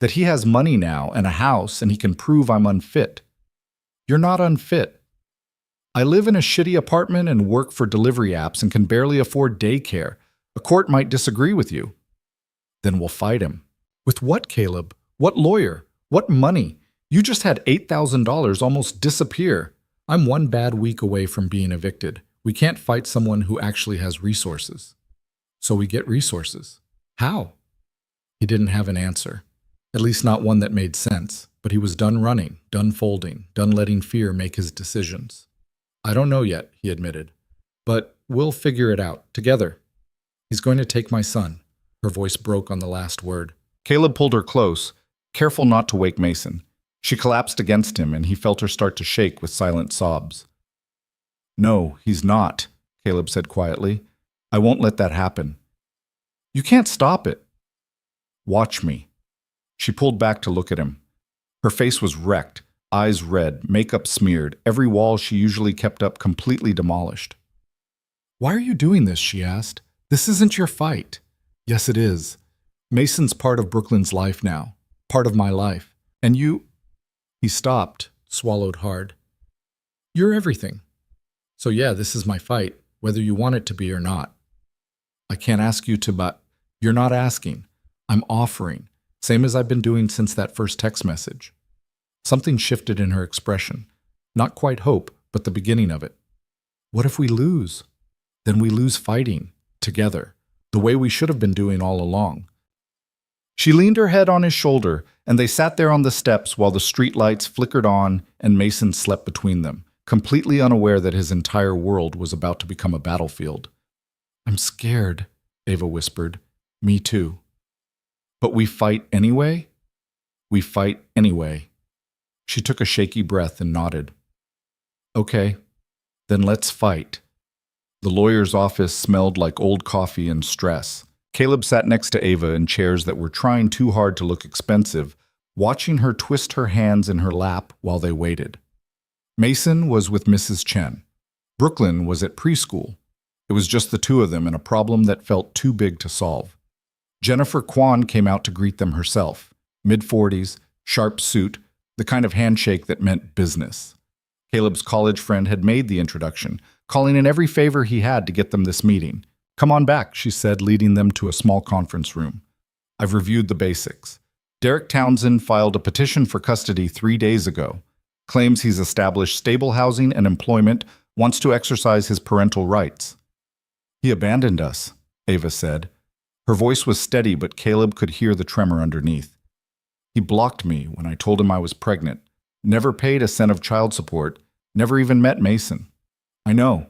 That he has money now and a house and he can prove I'm unfit. You're not unfit. I live in a shitty apartment and work for delivery apps and can barely afford daycare. A court might disagree with you. Then we'll fight him. With what, Caleb? What lawyer? What money? You just had $8,000 almost disappear. I'm one bad week away from being evicted. We can't fight someone who actually has resources. So we get resources. How? He didn't have an answer. At least not one that made sense. But he was done running, done folding, done letting fear make his decisions. I don't know yet, he admitted. But we'll figure it out, together. He's going to take my son. Her voice broke on the last word. Caleb pulled her close, careful not to wake Mason. She collapsed against him, and he felt her start to shake with silent sobs. No, he's not, Caleb said quietly. I won't let that happen. You can't stop it. Watch me. She pulled back to look at him. Her face was wrecked, eyes red, makeup smeared, every wall she usually kept up completely demolished. Why are you doing this? She asked. This isn't your fight. Yes, it is. Mason's part of Brooklyn's life now, part of my life. And you... He stopped, swallowed hard. You're everything. So yeah, this is my fight, whether you want it to be or not. I can't ask you to, but you're not asking. I'm offering, same as I've been doing since that first text message. Something shifted in her expression. Not quite hope, but the beginning of it. What if we lose? Then we lose fighting, together, the way we should have been doing all along. She leaned her head on his shoulder, and they sat there on the steps while the street lights flickered on and Mason slept between them, completely unaware that his entire world was about to become a battlefield. I'm scared, Ava whispered. Me too. But we fight anyway? We fight anyway. She took a shaky breath and nodded. Okay, then let's fight. The lawyer's office smelled like old coffee and stress. Caleb sat next to Ava in chairs that were trying too hard to look expensive, watching her twist her hands in her lap while they waited. Mason was with Mrs. Chen. Brooklyn was at preschool. It was just the two of them and a problem that felt too big to solve. Jennifer Kwan came out to greet them herself, mid-40s, sharp suit, the kind of handshake that meant business. Caleb's college friend had made the introduction, calling in every favor he had to get them this meeting. Come on back, she said, leading them to a small conference room. I've reviewed the basics. Derek Townsend filed a petition for custody 3 days ago. Claims he's established stable housing and employment, wants to exercise his parental rights. He abandoned us, Ava said. Her voice was steady, but Caleb could hear the tremor underneath. He blocked me when I told him I was pregnant, never paid a cent of child support, never even met Mason. I know,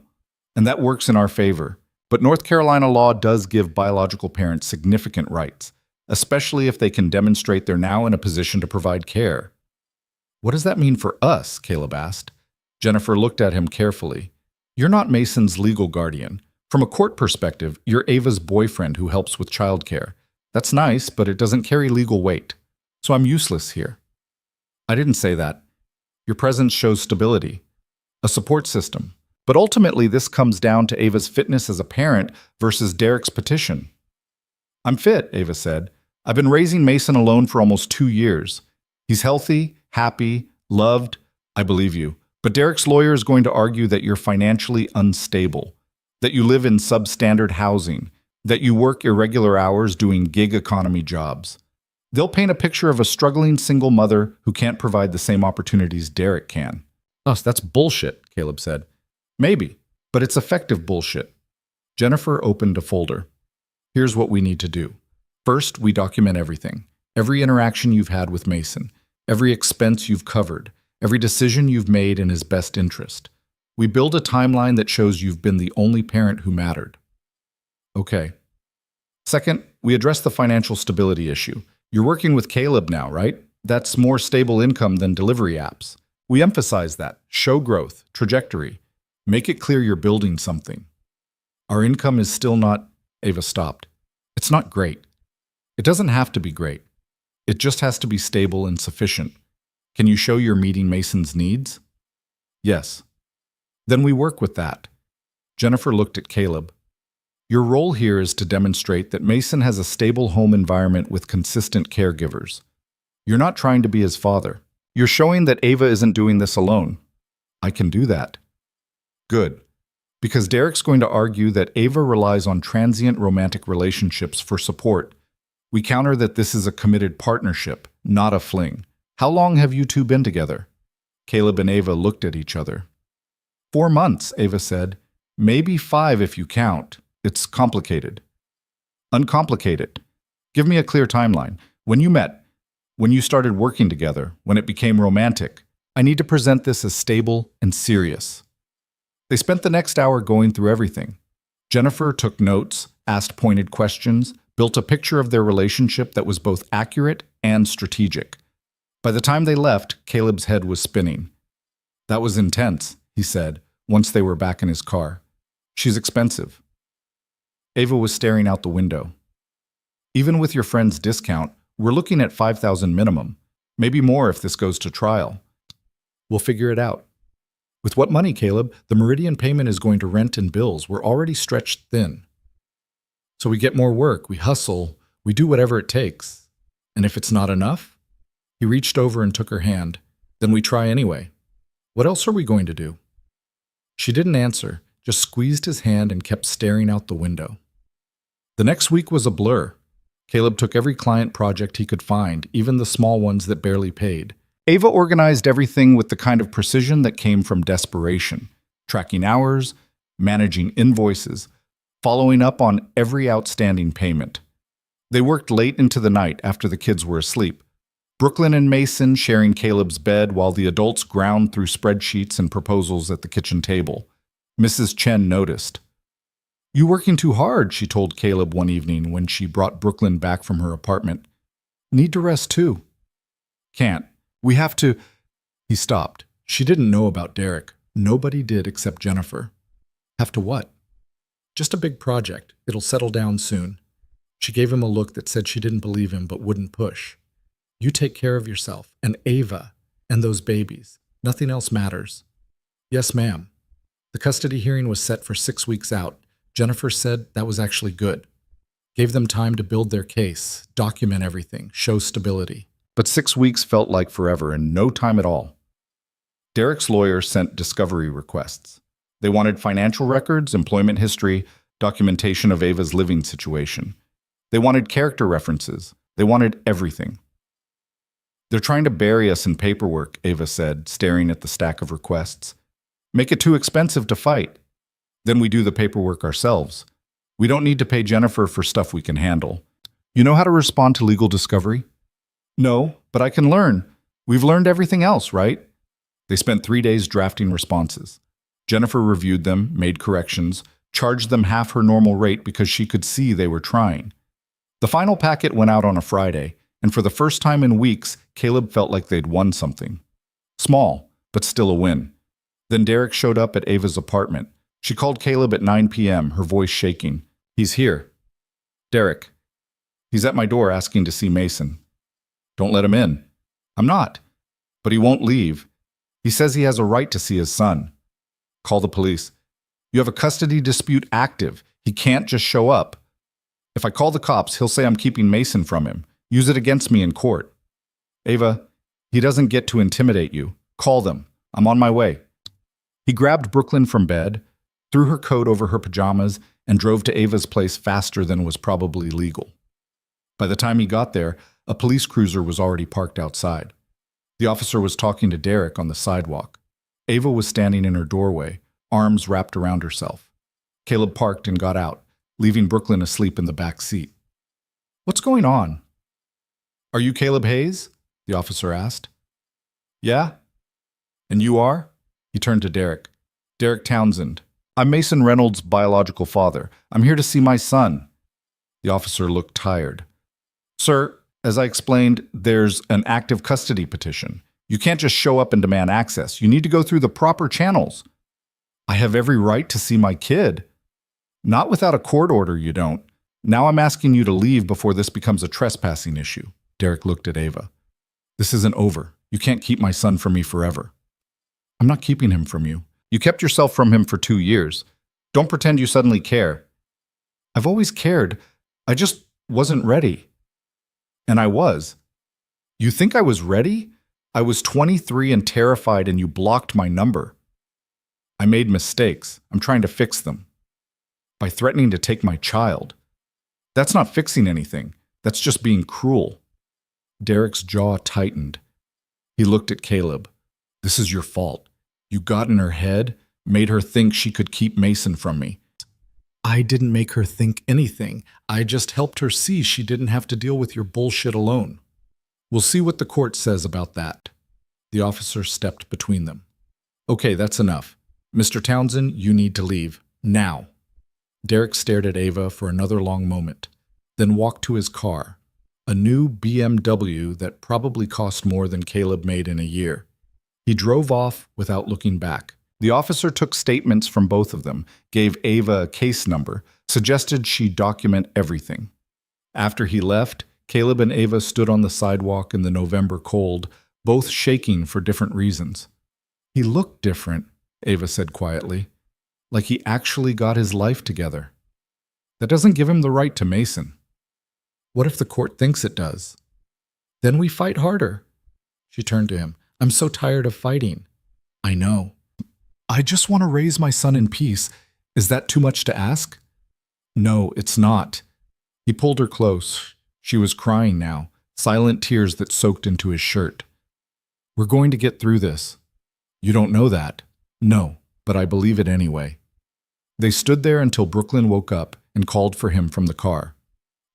and that works in our favor. But North Carolina law does give biological parents significant rights, especially if they can demonstrate they're now in a position to provide care. What does that mean for us? Caleb asked. Jennifer looked at him carefully. You're not Mason's legal guardian. From a court perspective, you're Ava's boyfriend who helps with childcare. That's nice, but it doesn't carry legal weight. So I'm useless here. I didn't say that. Your presence shows stability, a support system. But ultimately, this comes down to Ava's fitness as a parent versus Derek's petition. I'm fit, Ava said. I've been raising Mason alone for almost 2 years. He's healthy, happy, loved. I believe you. But Derek's lawyer is going to argue that you're financially unstable, that you live in substandard housing, that you work irregular hours doing gig economy jobs. They'll paint a picture of a struggling single mother who can't provide the same opportunities Derek can. That's bullshit, Caleb said. Maybe, but it's effective bullshit. Jennifer opened a folder. Here's what we need to do. First, we document everything. Every interaction you've had with Mason, every expense you've covered, every decision you've made in his best interest. We build a timeline that shows you've been the only parent who mattered. Okay. Second, we address the financial stability issue. You're working with Caleb now, right? That's more stable income than delivery apps. We emphasize that. Show growth, trajectory. Make it clear you're building something. Our income is still not... Ava stopped. It's not great. It doesn't have to be great. It just has to be stable and sufficient. Can you show you're meeting Mason's needs? Yes. Then we work with that. Jennifer looked at Caleb. Your role here is to demonstrate that Mason has a stable home environment with consistent caregivers. You're not trying to be his father. You're showing that Ava isn't doing this alone. I can do that. Good. Because Derek's going to argue that Ava relies on transient romantic relationships for support. We counter that this is a committed partnership, not a fling. How long have you two been together? Caleb and Ava looked at each other. 4 months, Ava said. Maybe 5 if you count. It's complicated. Uncomplicated. Give me a clear timeline. When you met, when you started working together, when it became romantic. I need to present this as stable and serious. They spent the next hour going through everything. Jennifer took notes, asked pointed questions, built a picture of their relationship that was both accurate and strategic. By the time they left, Caleb's head was spinning. That was intense, he said, once they were back in his car. She's expensive. Ava was staring out the window. Even with your friend's discount, we're looking at $5,000 minimum, maybe more if this goes to trial. We'll figure it out. With what money, Caleb? The Meridian payment is going to rent and bills. We're already stretched thin. So we get more work, we hustle, we do whatever it takes. And if it's not enough? He reached over and took her hand. Then we try anyway. What else are we going to do? She didn't answer, just squeezed his hand and kept staring out the window. The next week was a blur. Caleb took every client project he could find, even the small ones that barely paid. Ava organized everything with the kind of precision that came from desperation, tracking hours, managing invoices, following up on every outstanding payment. They worked late into the night after the kids were asleep. Brooklyn and Mason sharing Caleb's bed while the adults ground through spreadsheets and proposals at the kitchen table. Mrs. Chen noticed. "You working too hard," she told Caleb one evening when she brought Brooklyn back from her apartment. "Need to rest too." "Can't. We have to—" He stopped. She didn't know about Derek. Nobody did except Jennifer. "Have to what?" "Just a big project. It'll settle down soon." She gave him a look that said she didn't believe him but wouldn't push. "You take care of yourself, and Ava, and those babies. Nothing else matters." "Yes, ma'am." The custody hearing was set for 6 weeks out. Jennifer said that was actually good. Gave them time to build their case, document everything, show stability. But 6 weeks felt like forever and no time at all. Derek's lawyer sent discovery requests. They wanted financial records, employment history, documentation of Ava's living situation. They wanted character references. They wanted everything. "They're trying to bury us in paperwork," Ava said, staring at the stack of requests. "Make it too expensive to fight. Then we do the paperwork ourselves. We don't need to pay Jennifer for stuff we can handle. You know how to respond to legal discovery?" "No, but I can learn. We've learned everything else, right?" They spent 3 days drafting responses. Jennifer reviewed them, made corrections, charged them half her normal rate because she could see they were trying. The final packet went out on a Friday, and for the first time in weeks, Caleb felt like they'd won something. Small, but still a win. Then Derek showed up at Ava's apartment. She called Caleb at 9 p.m., her voice shaking. "He's here." "Derek." "He's at my door asking to see Mason." "Don't let him in." "I'm not." "But he won't leave. He says he has a right to see his son." "Call the police." "You have a custody dispute active. He can't just show up." "If I call the cops, he'll say I'm keeping Mason from him. Use it against me in court." "Ava, he doesn't get to intimidate you. Call them. I'm on my way." He grabbed Brooklyn from bed, threw her coat over her pajamas, and drove to Ava's place faster than was probably legal. By the time he got there, a police cruiser was already parked outside. The officer was talking to Derek on the sidewalk. Ava was standing in her doorway, arms wrapped around herself. Caleb parked and got out, leaving Brooklyn asleep in the back seat. "What's going on?" "Are you Caleb Hayes?" the officer asked. "Yeah." "And you are?" He turned to Derek. "Derek Townsend. I'm Mason Reynolds' biological father. I'm here to see my son." The officer looked tired. "Sir, as I explained, there's an active custody petition. You can't just show up and demand access. You need to go through the proper channels." "I have every right to see my kid." "Not without a court order, you don't. Now I'm asking you to leave before this becomes a trespassing issue." Derek looked at Ava. "This isn't over. You can't keep my son from me forever." "I'm not keeping him from you. You kept yourself from him for 2 years. Don't pretend you suddenly care." "I've always cared. I just wasn't ready." "And I was." "You think I was ready? I was 23 and terrified and you blocked my number." I made mistakes. I'm trying to fix them. By threatening to take my child. That's not fixing anything. That's just being cruel. Derek's jaw tightened. He looked at Caleb. This is your fault. You got in her head, made her think she could keep Mason from me. I didn't make her think anything. I just helped her see she didn't have to deal with your bullshit alone. We'll see what the court says about that. The officer stepped between them. Okay, that's enough. Mr. Townsend, you need to leave. Now. Derek stared at Ava for another long moment, then walked to his car, a new BMW that probably cost more than Caleb made in a year. He drove off without looking back. The officer took statements from both of them, gave Ava a case number, suggested she document everything. After he left, Caleb and Ava stood on the sidewalk in the November cold, both shaking for different reasons. He looked different, Ava said quietly, like he actually got his life together. That doesn't give him the right to Mason. What if the court thinks it does? Then we fight harder. She turned to him. I'm so tired of fighting. I know. I just want to raise my son in peace. Is that too much to ask? No, it's not. He pulled her close. She was crying now, silent tears that soaked into his shirt. We're going to get through this. You don't know that. No, but I believe it anyway. They stood there until Brooklyn woke up and called for him from the car.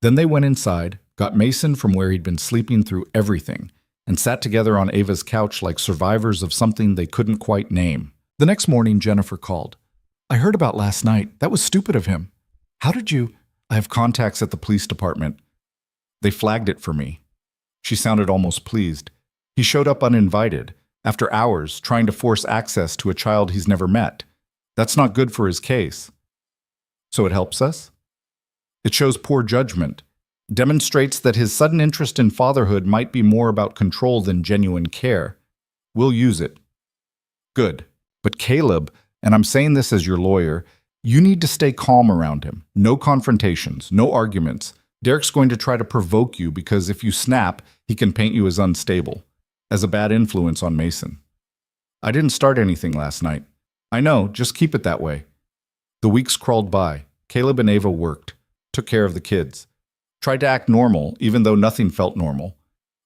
Then they went inside, got Mason from where he'd been sleeping through everything, and sat together on Ava's couch like survivors of something they couldn't quite name. The next morning, Jennifer called. I heard about last night. That was stupid of him. How did you? I have contacts at the police department. They flagged it for me. She sounded almost pleased. He showed up uninvited, after hours, trying to force access to a child he's never met. That's not good for his case. So it helps us? It shows poor judgment, demonstrates that his sudden interest in fatherhood might be more about control than genuine care. We'll use it. Good. But Caleb, and I'm saying this as your lawyer, you need to stay calm around him. No confrontations, no arguments. Derek's going to try to provoke you because if you snap, he can paint you as unstable, as a bad influence on Mason. I didn't start anything last night. I know, just keep it that way. The weeks crawled by. Caleb and Ava worked, took care of the kids, tried to act normal even though nothing felt normal.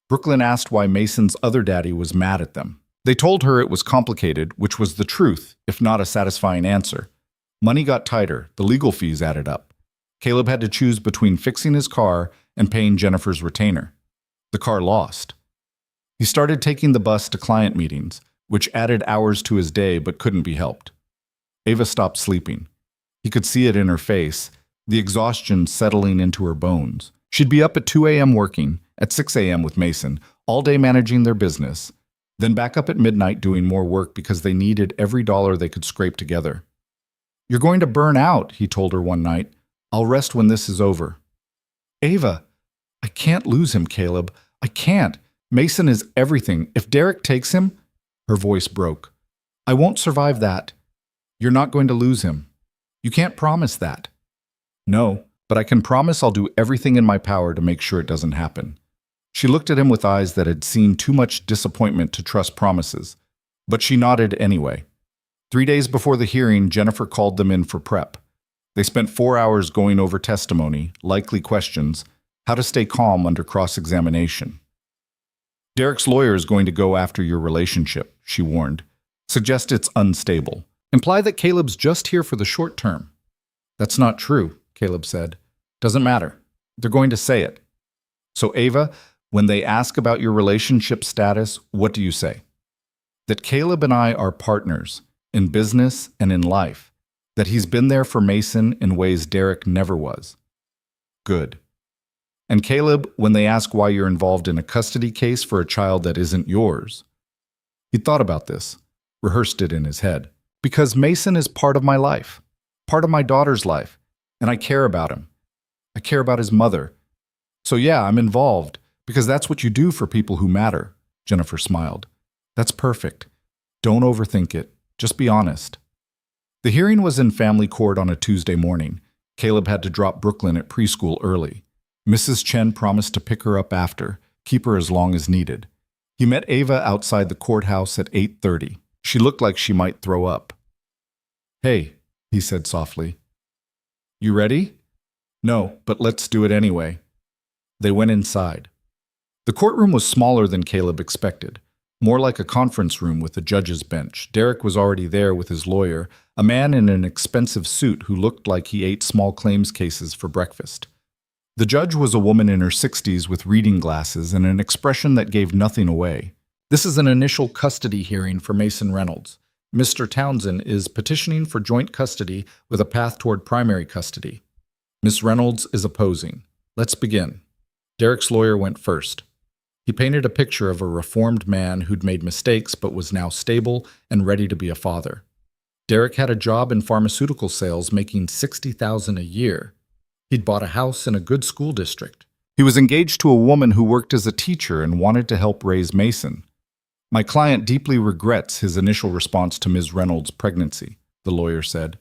Brooklyn asked why Mason's other daddy was mad at them. They told her it was complicated, which was the truth, if not a satisfying answer. Money got tighter, the legal fees added up. Caleb had to choose between fixing his car and paying Jennifer's retainer. The car lost. He started taking the bus to client meetings, which added hours to his day but couldn't be helped. Ava stopped sleeping. He could see it in her face, the exhaustion settling into her bones. She'd be up at 2 a.m. working, at 6 a.m. with Mason, all day managing their business, then back up at midnight doing more work because they needed every dollar they could scrape together. You're going to burn out, he told her one night. I'll rest when this is over. Ava, I can't lose him, Caleb. I can't. Mason is everything. If Derek takes him, her voice broke. I won't survive that. You're not going to lose him. You can't promise that. No, but I can promise I'll do everything in my power to make sure it doesn't happen. She looked at him with eyes that had seen too much disappointment to trust promises, but she nodded anyway. 3 days before the hearing, Jennifer called them in for prep. They spent 4 hours going over testimony, likely questions, how to stay calm under cross-examination. Derek's lawyer is going to go after your relationship, she warned. Suggest it's unstable. Imply that Caleb's just here for the short term. That's not true, Caleb said. Doesn't matter. They're going to say it. So Ava, when they ask about your relationship status, what do you say? That Caleb and I are partners, in business and in life. That he's been there for Mason in ways Derek never was. Good. And Caleb, when they ask why you're involved in a custody case for a child that isn't yours. He thought about this, rehearsed it in his head. Because Mason is part of my life, part of my daughter's life, and I care about him. I care about his mother. So yeah, I'm involved, because that's what you do for people who matter, Jennifer smiled. That's perfect. Don't overthink it. Just be honest. The hearing was in family court on a Tuesday morning. Caleb had to drop Brooklyn at preschool early. Mrs. Chen promised to pick her up after, keep her as long as needed. He met Ava outside the courthouse at 8:30. She looked like she might throw up. Hey, he said softly. You ready? No, but let's do it anyway. They went inside. The courtroom was smaller than Caleb expected, more like a conference room with a judge's bench. Derek was already there with his lawyer, a man in an expensive suit who looked like he ate small claims cases for breakfast. The judge was a woman in her 60s with reading glasses and an expression that gave nothing away. This is an initial custody hearing for Mason Reynolds. Mr. Townsend is petitioning for joint custody with a path toward primary custody. Miss Reynolds is opposing. Let's begin. Derek's lawyer went first. He painted a picture of a reformed man who'd made mistakes but was now stable and ready to be a father. Derek had a job in pharmaceutical sales making $60,000 a year. He'd bought a house in a good school district. He was engaged to a woman who worked as a teacher and wanted to help raise Mason. My client deeply regrets his initial response to Ms. Reynolds' pregnancy, the lawyer said.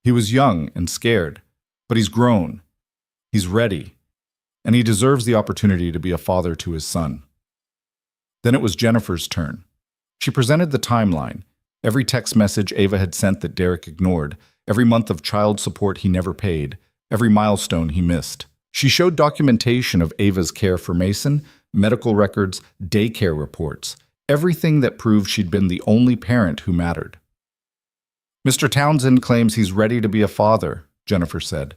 He was young and scared, but he's grown. He's ready. And he deserves the opportunity to be a father to his son. Then it was Jennifer's turn. She presented the timeline, every text message Ava had sent that Derek ignored, every month of child support he never paid, every milestone he missed. She showed documentation of Ava's care for Mason, medical records, daycare reports, everything that proved she'd been the only parent who mattered. Mr. Townsend claims he's ready to be a father, Jennifer said.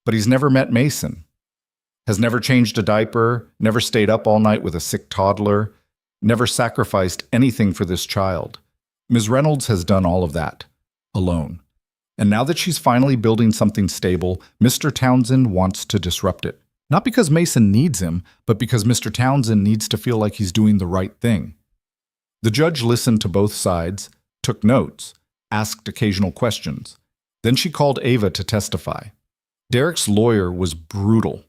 But he's never met Mason. Has never changed a diaper, never stayed up all night with a sick toddler, never sacrificed anything for this child. Ms. Reynolds has done all of that, alone. And now that she's finally building something stable, Mr. Townsend wants to disrupt it. Not because Mason needs him, but because Mr. Townsend needs to feel like he's doing the right thing. The judge listened to both sides, took notes, asked occasional questions. Then she called Ava to testify. Derek's lawyer was brutal.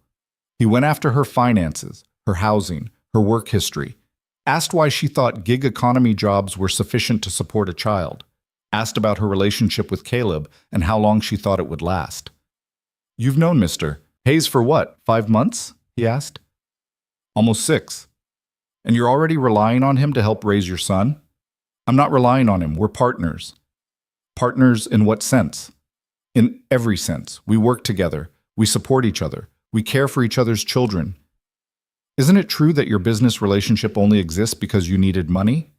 He went after her finances, her housing, her work history, asked why she thought gig economy jobs were sufficient to support a child, asked about her relationship with Caleb and how long she thought it would last. You've known Mr. Hayes for what, 5 months? He asked. Almost 6. And you're already relying on him to help raise your son? I'm not relying on him. We're partners. Partners in what sense? In every sense. We work together. We support each other. We care for each other's children. Isn't it true that your business relationship only exists because you needed money?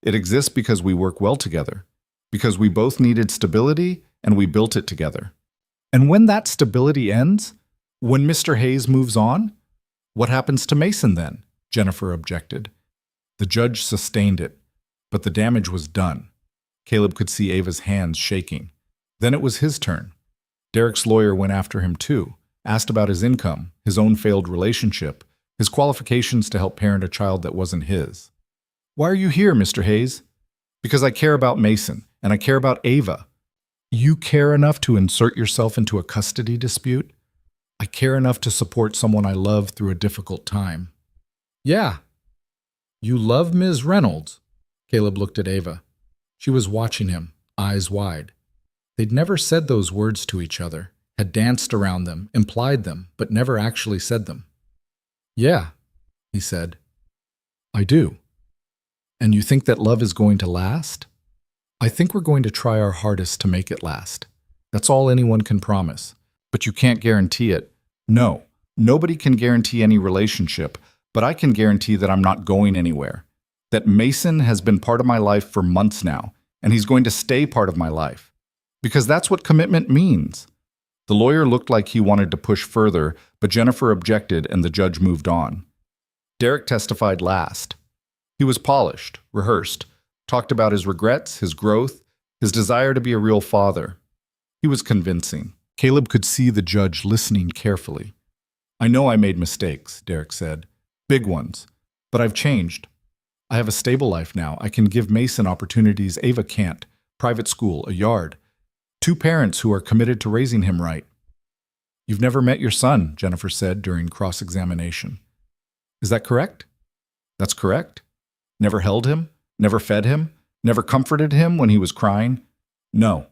It exists because we work well together, because we both needed stability and we built it together. And when that stability ends, when Mr. Hayes moves on, what happens to Mason then? Jennifer objected. The judge sustained it, but the damage was done. Caleb could see Ava's hands shaking. Then it was his turn. Derek's lawyer went after him too, asked about his income, his own failed relationship, his qualifications to help parent a child that wasn't his. Why are you here, Mr. Hayes? Because I care about Mason, and I care about Ava. You care enough to insert yourself into a custody dispute? I care enough to support someone I love through a difficult time. Yeah. You love Ms. Reynolds? Caleb looked at Ava. She was watching him, eyes wide. They'd never said those words to each other, had danced around them, implied them, but never actually said them. Yeah, he said. I do. And you think that love is going to last? I think we're going to try our hardest to make it last. That's all anyone can promise. But you can't guarantee it. No, nobody can guarantee any relationship, but I can guarantee that I'm not going anywhere. That Mason has been part of my life for months now, and he's going to stay part of my life. Because that's what commitment means. The lawyer looked like he wanted to push further, but Jennifer objected and the judge moved on. Derek testified last. He was polished, rehearsed, talked about his regrets, his growth, his desire to be a real father. He was convincing. Caleb could see the judge listening carefully. I know I made mistakes, Derek said. Big ones. But I've changed. I have a stable life now. I can give Mason opportunities Ava can't. Private school, a yard. 2 parents who are committed to raising him right. You've never met your son, Jennifer said during cross-examination. Is that correct? That's correct. Never held him? Never fed him? Never comforted him when he was crying? No.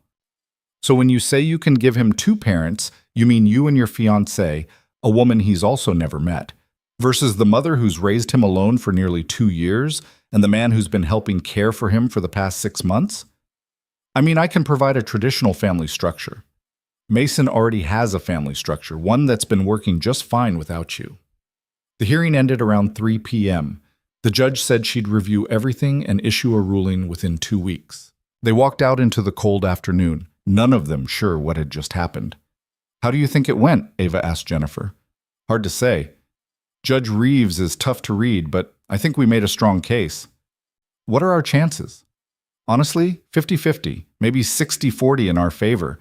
So when you say you can give him 2 parents, you mean you and your fiancée, a woman he's also never met, versus the mother who's raised him alone for nearly 2 years and the man who's been helping care for him for the past 6 months? I mean, I can provide a traditional family structure. Mason already has a family structure, one that's been working just fine without you. The hearing ended around 3 p.m. The judge said she'd review everything and issue a ruling within 2 weeks. They walked out into the cold afternoon, none of them sure what had just happened. How do you think it went? Ava asked Jennifer. Hard to say. Judge Reeves is tough to read, but I think we made a strong case. What are our chances? Honestly, 50-50, maybe 60-40 in our favor.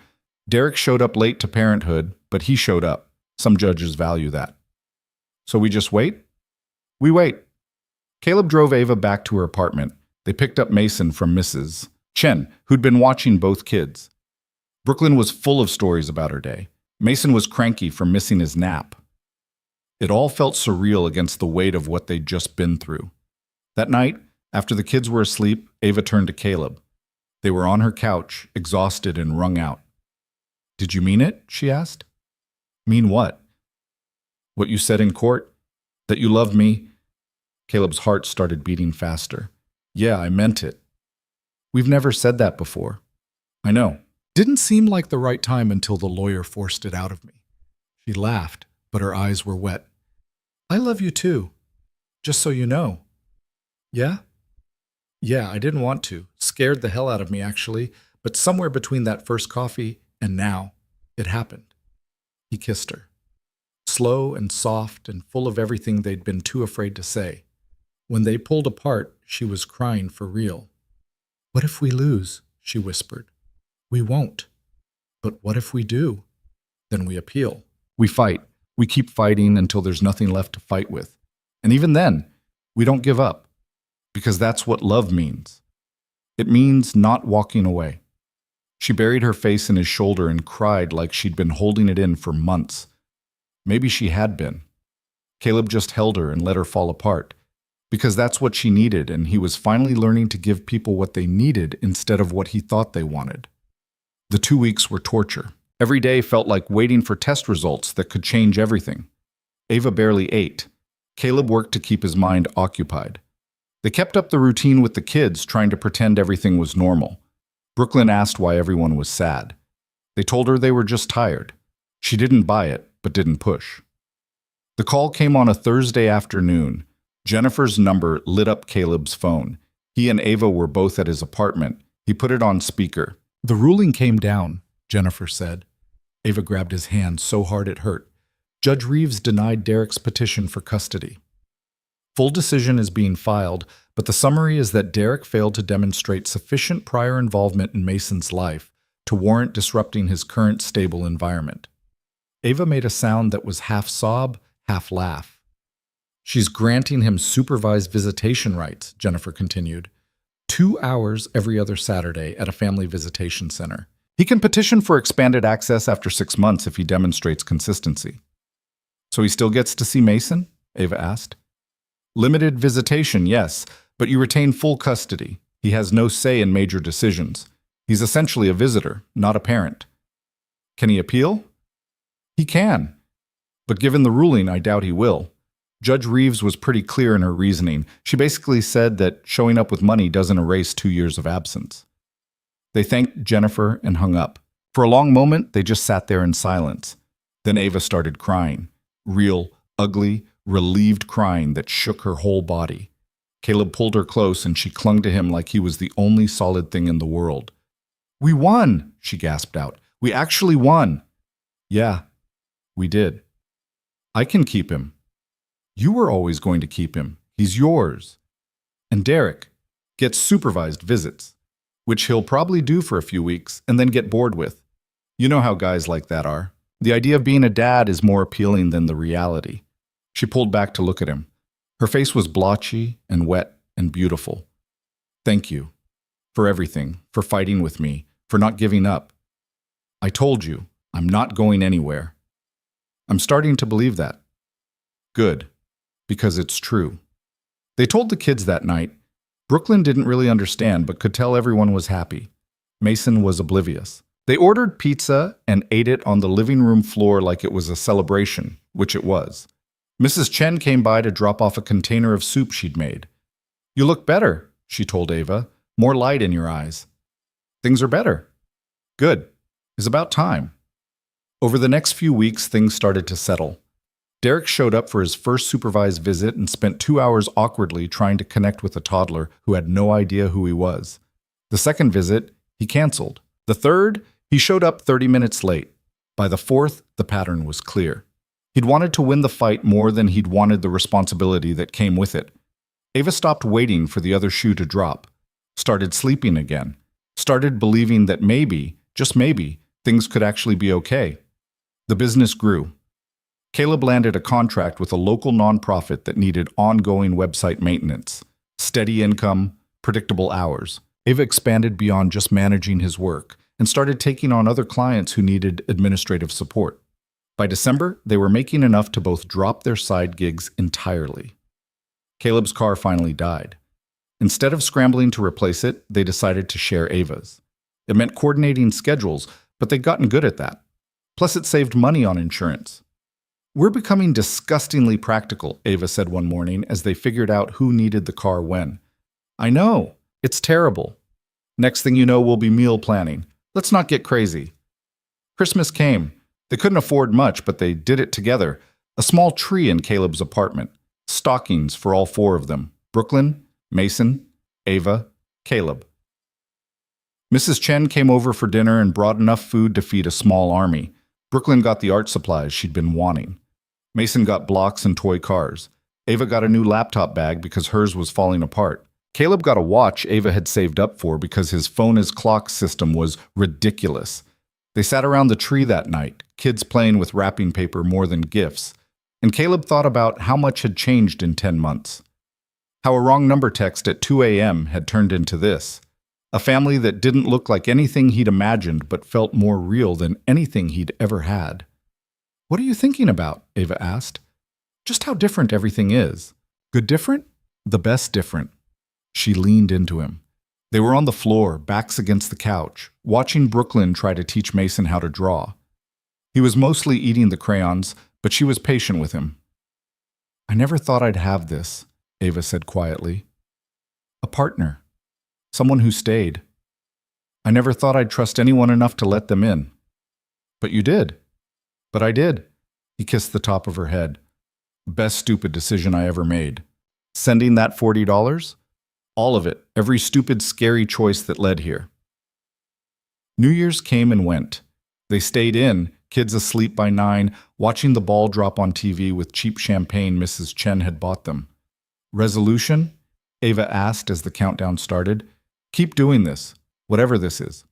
Derek showed up late to parenthood, but he showed up. Some judges value that. So we just wait? We wait. Caleb drove Ava back to her apartment. They picked up Mason from Mrs. Chen, who'd been watching both kids. Brooklyn was full of stories about her day. Mason was cranky from missing his nap. It all felt surreal against the weight of what they'd just been through. That night, after the kids were asleep, Ava turned to Caleb. They were on her couch, exhausted and wrung out. Did you mean it? She asked. Mean what? What you said in court? That you loved me? Caleb's heart started beating faster. Yeah, I meant it. We've never said that before. I know. Didn't seem like the right time until the lawyer forced it out of me. She laughed, but her eyes were wet. I love you too. Just so you know. Yeah? Yeah, I didn't want to. Scared the hell out of me, actually. But somewhere between that first coffee and now, it happened. He kissed her. Slow and soft and full of everything they'd been too afraid to say. When they pulled apart, she was crying for real. What if we lose? She whispered. We won't. But what if we do? Then we appeal. We fight. We keep fighting until there's nothing left to fight with. And even then, we don't give up. Because that's what love means. It means not walking away. She buried her face in his shoulder and cried like she'd been holding it in for months. Maybe she had been. Caleb just held her and let her fall apart. Because that's what she needed, and he was finally learning to give people what they needed instead of what he thought they wanted. The 2 weeks were torture. Every day felt like waiting for test results that could change everything. Ava barely ate. Caleb worked to keep his mind occupied. They kept up the routine with the kids, trying to pretend everything was normal. Brooklyn asked why everyone was sad. They told her they were just tired. She didn't buy it, but didn't push. The call came on a Thursday afternoon. Jennifer's number lit up Caleb's phone. He and Ava were both at his apartment. He put it on speaker. The ruling came down, Jennifer said. Ava grabbed his hand so hard it hurt. Judge Reeves denied Derek's petition for custody. Full decision is being filed, but the summary is that Derek failed to demonstrate sufficient prior involvement in Mason's life to warrant disrupting his current stable environment. Ava made a sound that was half sob, half laugh. She's granting him supervised visitation rights, Jennifer continued. 2 hours every other Saturday at a family visitation center. He can petition for expanded access after 6 months if he demonstrates consistency. So he still gets to see Mason? Ava asked. Limited visitation, yes, but you retain full custody. He has no say in major decisions. He's essentially a visitor, not a parent. Can he appeal? He can. But given the ruling, I doubt he will. Judge Reeves was pretty clear in her reasoning. She basically said that showing up with money doesn't erase 2 years of absence. They thanked Jennifer and hung up. For a long moment, they just sat there in silence. Then Ava started crying. Real, ugly, relieved crying that shook her whole body. Caleb pulled her close and she clung to him like he was the only solid thing in the world. We won, she gasped out. We actually won. Yeah, we did. I can keep him. You were always going to keep him. He's yours. And Derek gets supervised visits, which he'll probably do for a few weeks and then get bored with. You know how guys like that are. The idea of being a dad is more appealing than the reality. She pulled back to look at him. Her face was blotchy and wet and beautiful. Thank you. For everything. For fighting with me. For not giving up. I told you, I'm not going anywhere. I'm starting to believe that. Good. Because it's true. They told the kids that night. Brooklyn didn't really understand, but could tell everyone was happy. Mason was oblivious. They ordered pizza and ate it on the living room floor like it was a celebration, which it was. Mrs. Chen came by to drop off a container of soup she'd made. You look better, she told Ava. More light in your eyes. Things are better. Good. It's about time. Over the next few weeks, things started to settle. Derek showed up for his first supervised visit and spent 2 hours awkwardly trying to connect with a toddler who had no idea who he was. The second visit, he canceled. The third, he showed up 30 minutes late. By the fourth, the pattern was clear. He'd wanted to win the fight more than he'd wanted the responsibility that came with it. Ava stopped waiting for the other shoe to drop, started sleeping again, started believing that maybe, just maybe, things could actually be okay. The business grew. Caleb landed a contract with a local nonprofit that needed ongoing website maintenance, steady income, predictable hours. Ava expanded beyond just managing his work and started taking on other clients who needed administrative support. By December, they were making enough to both drop their side gigs entirely. Caleb's car finally died. Instead of scrambling to replace it, they decided to share Ava's. It meant coordinating schedules, but they'd gotten good at that. Plus, it saved money on insurance. "We're becoming disgustingly practical," Ava said one morning as they figured out who needed the car when. "I know. It's terrible. Next thing you know, we'll be meal planning. Let's not get crazy." Christmas came. They couldn't afford much, but they did it together. A small tree in Caleb's apartment. Stockings for all four of them. Brooklyn, Mason, Ava, Caleb. Mrs. Chen came over for dinner and brought enough food to feed a small army. Brooklyn got the art supplies she'd been wanting. Mason got blocks and toy cars. Ava got a new laptop bag because hers was falling apart. Caleb got a watch Ava had saved up for because his phone-as-clock system was ridiculous. They sat around the tree that night, kids playing with wrapping paper more than gifts. And Caleb thought about how much had changed in 10 months. How a wrong number text at 2 a.m. had turned into this. A family that didn't look like anything he'd imagined but felt more real than anything he'd ever had. "What are you thinking about?" Ava asked. "Just how different everything is." "Good different?" "The best different." She leaned into him. They were on the floor, backs against the couch, watching Brooklyn try to teach Mason how to draw. He was mostly eating the crayons, but she was patient with him. "I never thought I'd have this," Ava said quietly. "A partner. Someone who stayed. I never thought I'd trust anyone enough to let them in." "But you did." "But I did." He kissed the top of her head. "Best stupid decision I ever made. Sending that $40? All of it. Every stupid, scary choice that led here." New Year's came and went. They stayed in, kids asleep by 9, watching the ball drop on TV with cheap champagne Mrs. Chen had bought them. "Resolution?" Ava asked as the countdown started. "Keep doing this, whatever this is."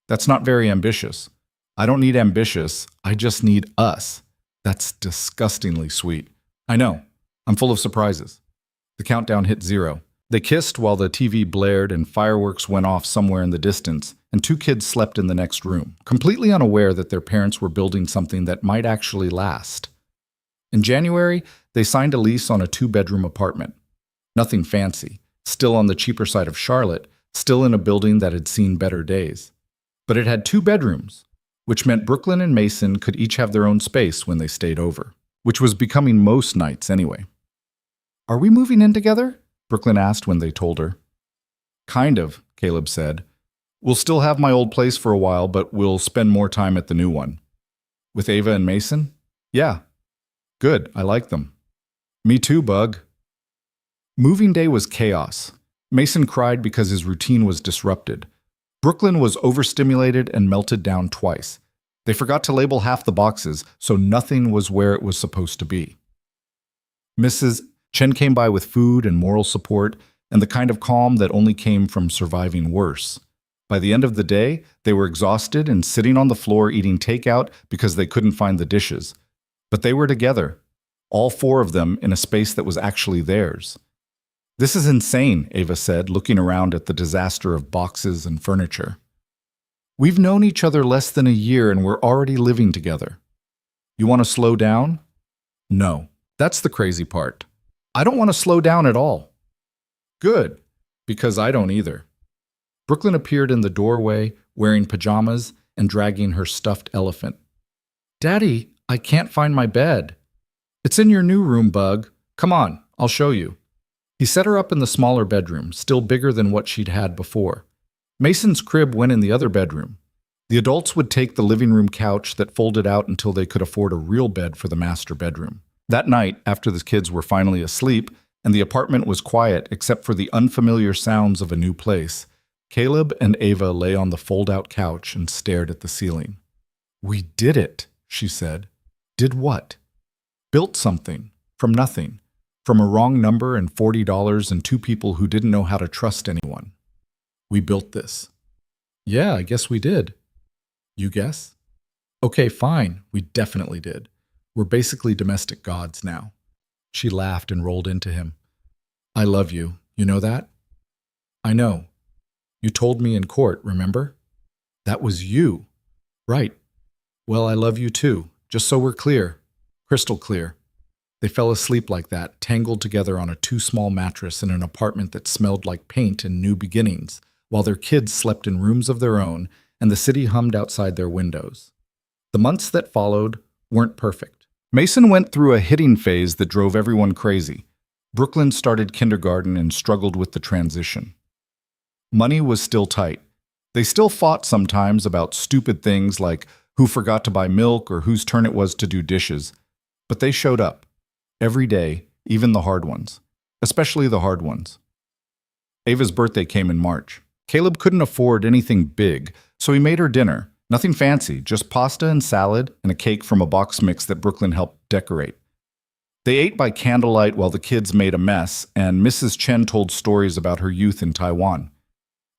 "That's not very ambitious." "I don't need ambitious, I just need us." "That's disgustingly sweet." "I know. I'm full of surprises." The countdown hit 0. They kissed while the TV blared and fireworks went off somewhere in the distance, and 2 kids slept in the next room, completely unaware that their parents were building something that might actually last. In January, they signed a lease on a 2-bedroom apartment. Nothing fancy, still on the cheaper side of Charlotte, still in a building that had seen better days. But it had 2 bedrooms, which meant Brooklyn and Mason could each have their own space when they stayed over, which was becoming most nights anyway. "Are we moving in together?" Brooklyn asked when they told her. "Kind of," Caleb said. "We'll still have my old place for a while, but we'll spend more time at the new one." "With Ava and Mason?" "Yeah." "Good, I like them." "Me too, Bug." Moving day was chaos. Mason cried because his routine was disrupted. Brooklyn was overstimulated and melted down twice. They forgot to label half the boxes, so nothing was where it was supposed to be. Mrs. Chen came by with food and moral support, and the kind of calm that only came from surviving worse. By the end of the day, they were exhausted and sitting on the floor eating takeout because they couldn't find the dishes. But they were together, all 4 of them in a space that was actually theirs. "This is insane," Ava said, looking around at the disaster of boxes and furniture. "We've known each other less than a year and we're already living together. You want to slow down?" "No, that's the crazy part. I don't want to slow down at all." "Good, because I don't either." Brooklyn appeared in the doorway, wearing pajamas and dragging her stuffed elephant. "Daddy, I can't find my bed." "It's in your new room, Bug. Come on, I'll show you." He set her up in the smaller bedroom, still bigger than what she'd had before. Mason's crib went in the other bedroom. The adults would take the living room couch that folded out until they could afford a real bed for the master bedroom. That night, after the kids were finally asleep and the apartment was quiet except for the unfamiliar sounds of a new place, Caleb and Ava lay on the fold-out couch and stared at the ceiling. "We did it," she said. "Did what?" "Built something. From nothing. From a wrong number and $40 and two people who didn't know how to trust anyone. We built this." "Yeah, I guess we did." "You guess?" "Okay, fine. We definitely did. We're basically domestic gods now." She laughed and rolled into him. "I love you. You know that?" "I know. You told me in court, remember?" "That was you." "Right. Well, I love you too, just so we're clear. Crystal clear." They fell asleep like that, tangled together on a too-small mattress in an apartment that smelled like paint and new beginnings, while their kids slept in rooms of their own and the city hummed outside their windows. The months that followed weren't perfect. Mason went through a hitting phase that drove everyone crazy. Brooklyn started kindergarten and struggled with the transition. Money was still tight. They still fought sometimes about stupid things like who forgot to buy milk or whose turn it was to do dishes. But they showed up. Every day, even the hard ones. Especially the hard ones. Ava's birthday came in March. Caleb couldn't afford anything big, so he made her dinner. Nothing fancy, just pasta and salad and a cake from a box mix that Brooklyn helped decorate. They ate by candlelight while the kids made a mess, and Mrs. Chen told stories about her youth in Taiwan.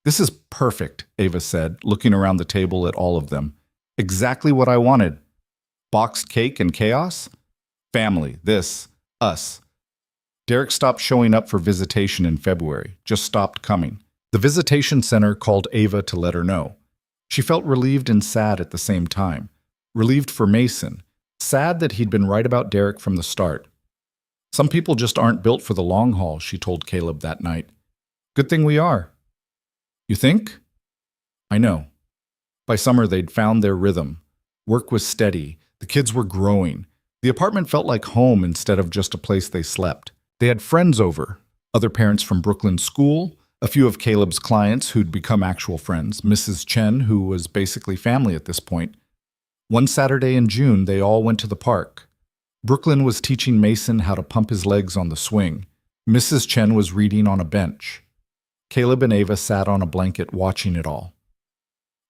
"This is perfect," Ava said, looking around the table at all of them. "Exactly what I wanted. Boxed cake and chaos? Family, this, us." Derek stopped showing up for visitation in February, just stopped coming. The visitation center called Ava to let her know. She felt relieved and sad at the same time. Relieved for Mason, sad that he'd been right about Derek from the start. "Some people just aren't built for the long haul," she told Caleb that night. "Good thing we are." "You think?" "I know." By summer, they'd found their rhythm. Work was steady. The kids were growing. The apartment felt like home instead of just a place they slept. They had friends over, other parents from Brooklyn's school, a few of Caleb's clients who'd become actual friends, Mrs. Chen, who was basically family at this point. One Saturday in June, they all went to the park. Brooklyn was teaching Mason how to pump his legs on the swing. Mrs. Chen was reading on a bench. Caleb and Ava sat on a blanket watching it all.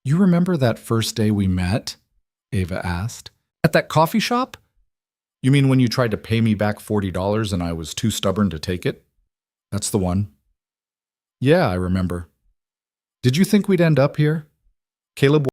"You remember that first day we met?" Ava asked. "At that coffee shop?" "You mean when you tried to pay me back $40 and I was too stubborn to take it?" "That's the one." "Yeah, I remember." "Did you think we'd end up here?" Caleb